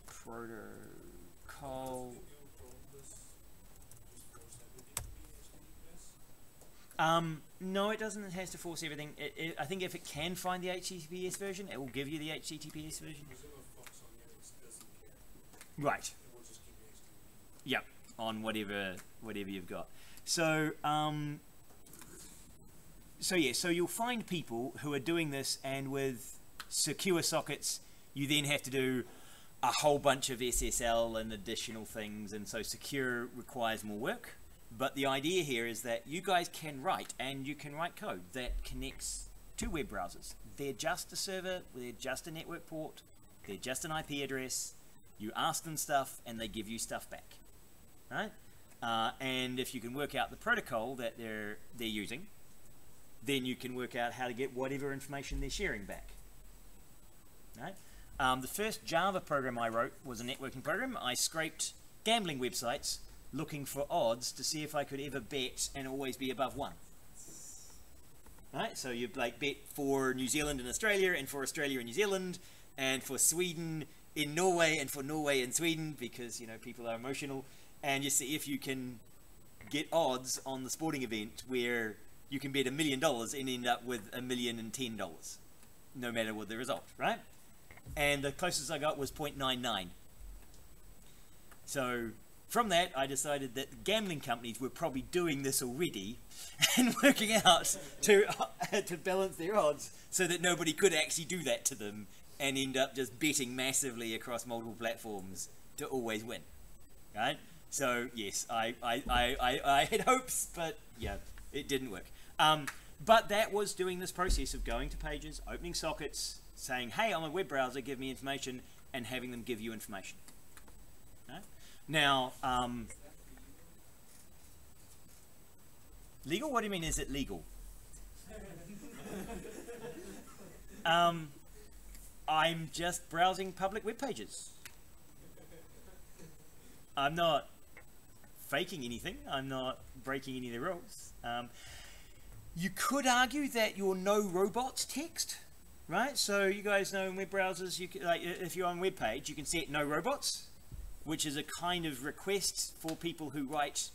protocol. No, it doesn't. It has to force everything. I think if it can find the HTTPS version, it will give you the HTTPS version. Right. Yep. On whatever you've got. So so you'll find people who are doing this, and with secure sockets you then have to do a whole bunch of SSL and additional things, and so secure requires more work. But the idea here is that you guys can write, and you can write code that connects to web browsers. They're just a server, they're just a network port, they're just an IP address. You ask them stuff and they give you stuff back. Right? And if you can work out the protocol that they're using, then you can work out how to get whatever information they're sharing back. Right? The first Java program I wrote was a networking program. I scraped gambling websites looking for odds to see if I could ever bet and always be above 1. Right? So you like bet for New Zealand and Australia, and for Australia and New Zealand, and for Sweden in Norway, and for Norway and Sweden, because, you know, people are emotional. And you see if you can get odds on the sporting event where you can bet $1 million and end up with $1,010,000, no matter what the result, right? And the closest I got was 0.99. So from that, I decided that gambling companies were probably doing this already and working out to balance their odds so that nobody could actually do that to them and end up just betting massively across multiple platforms to always win, right? So yes, I had hopes, but yeah, it didn't work. But that was doing this process of going to pages, opening sockets, saying, hey, I'm a web browser, give me information, and having them give you information. Right? Now, legal? What do you mean, is it legal? I'm just browsing public web pages. I'm not faking anything. I'm not breaking any of the rules. You could argue that your no robots text, right? So you guys know in web browsers, you can, like, if you're on a web page, you can set no robots, which is a kind of request for people who write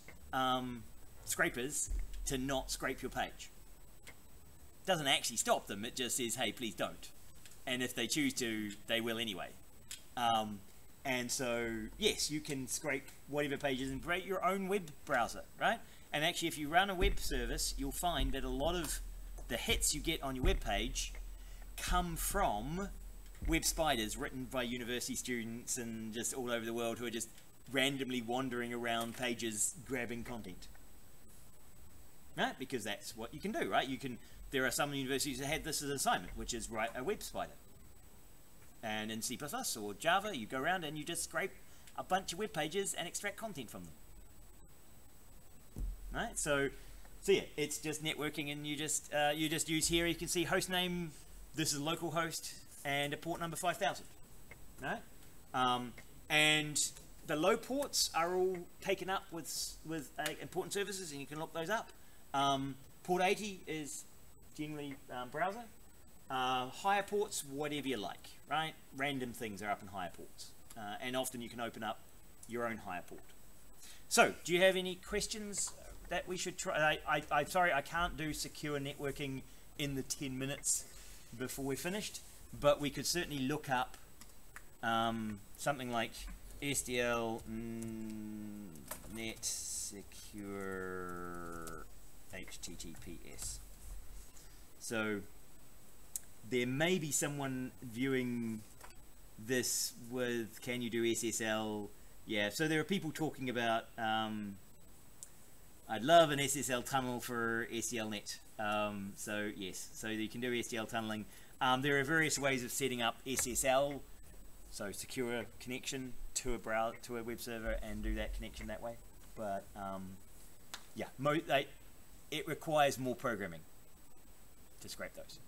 scrapers to not scrape your page. It doesn't actually stop them. It just says, hey, please don't. And if they choose to, they will anyway. And so, yes, you can scrape whatever pages and create your own web browser, right? And actually, if you run a web service, you'll find that a lot of the hits you get on your web page come from web spiders written by university students and just all over the world who are just randomly wandering around pages grabbing content. Right? Because that's what you can do, right? There are some universities that had this as an assignment, which is write a web spider. And in C++ or Java, you go around and you just scrape a bunch of web pages and extract content from them. Right? So yeah, it's just networking, and you just use here. You can see host name. This is localhost and a port number 5000. Right? And the low ports are all taken up with important services, and you can look those up. Port 80 is generally browser. Higher ports, whatever you like, right? Random things are up in higher ports, and often you can open up your own higher port. So, do you have any questions that we should try? I'm sorry, I can't do secure networking in the 10 minutes before we're finished, but we could certainly look up something like SDL net secure HTTPS. So there may be someone viewing this with, can you do SSL? Yeah, so there are people talking about, I'd love an SSL tunnel for SDLnet. So yes, so you can do SDL tunneling. There are various ways of setting up SSL, so secure connection to a browser, to a web server, and do that connection that way. But yeah, it requires more programming to scrape those.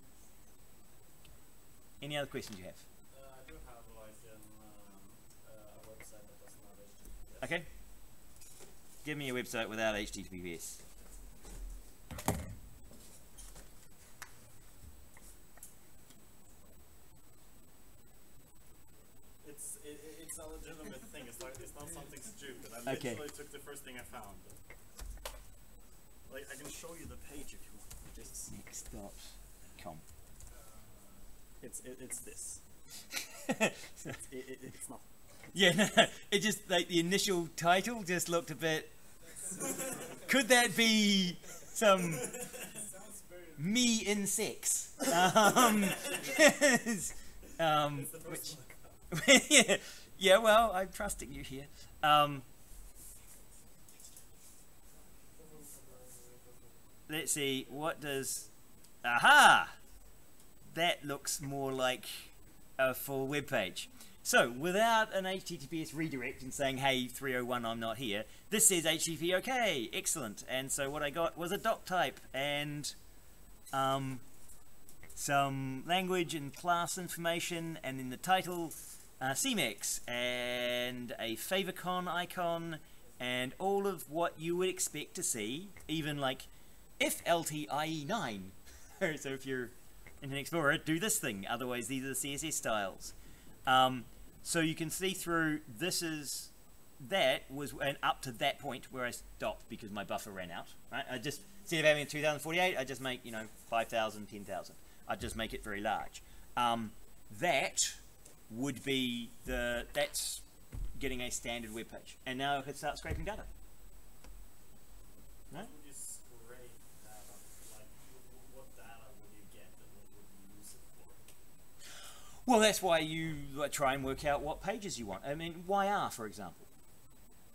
Any other questions you have? I do have like a website that doesn't have HTTPS. Okay. Give me a website without HTTPS. It's a legitimate thing. It's not something stupid. I literally took the first thing I found. Like, I can show you the page if you want. Just Next.com. It's this. It's not. Yeah, no, it just, like, the initial title just looked a bit. Could that be some me in sex? Yeah, well, I'm trusting you here. Let's see, what does... Aha! That looks more like a full web page. So, without an HTTPS redirect and saying, hey, 301, I'm not here, this says HTTP OK, excellent. And so what I got was a doc type and some language and class information, and in the title, CMEX, and a favicon icon, and all of what you would expect to see, even like if LTIE9. So if you're Internet Explorer, do this thing, otherwise these are the CSS styles. So you can see through, that was up to that point where I stopped because my buffer ran out, right? I just, instead of having a 2048, I just make, 5,000, 10,000. I just make it very large. That would be that's getting a standard web page. And now I could start scraping data. Right? What would you scrape data? Like, what data would you get and what would you use it for? Well, that's why you try and work out what pages you want. I mean, YR, for example,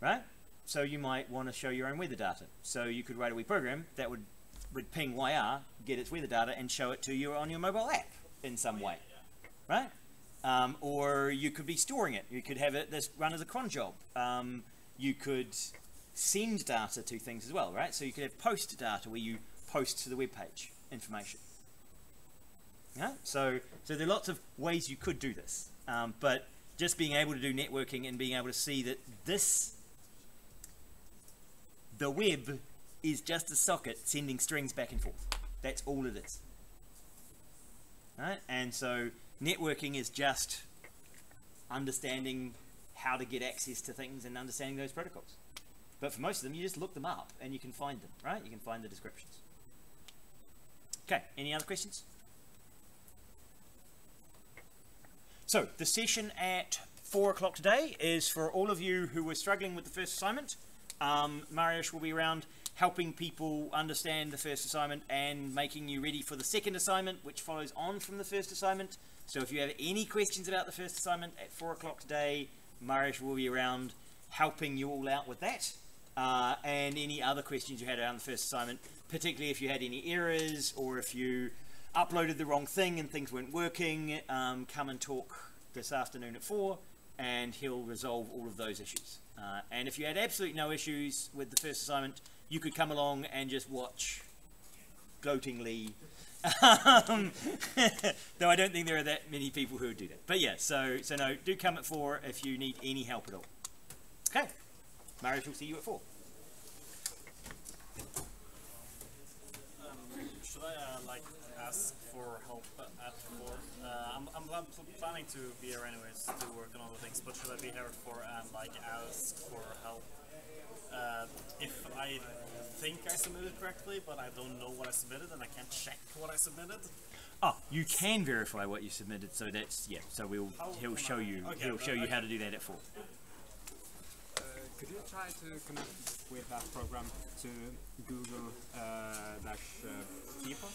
right? So you might want to show your own weather data. So you could write a web program that would ping YR, get its weather data, and show it to you on your mobile app in some way, right? Or you could be storing it. You could have this run as a cron job. You could send data to things as well, right? So you could have post data where you post to the web page information. Yeah. So there are lots of ways you could do this, but just being able to do networking and being able to see that the web is just a socket sending strings back and forth. That's all it is. Right? And so networking is just understanding how to get access to things and understanding those protocols. But for most of them, you just look them up and you can find them, right? You can find the descriptions. Okay, any other questions? So the session at 4 o'clock today is for all of you who were struggling with the first assignment. Mariusz will be around helping people understand the first assignment and making you ready for the second assignment, which follows on from the first assignment. So if you have any questions about the first assignment at 4 o'clock today, Marius will be around helping you all out with that. And any other questions you had around the first assignment, particularly if you had any errors or if you uploaded the wrong thing and things weren't working, come and talk this afternoon at 4 and he'll resolve all of those issues. And if you had absolutely no issues with the first assignment, you could come along and just watch gloatingly. Though I don't think there are that many people who would do that. But yeah, so no, do come at 4 if you need any help at all. Okay, Marius will see you at 4. Should I like ask for help at 4? I'm planning to be here anyways to work on other things, but should I be here at 4 and like ask for help if I think I submitted correctly, but I don't know what I submitted and I can't check what I submitted? Oh, you can verify what you submitted, so that's so he'll show you how to do that at 4. Could you try to connect with that program to Google --people?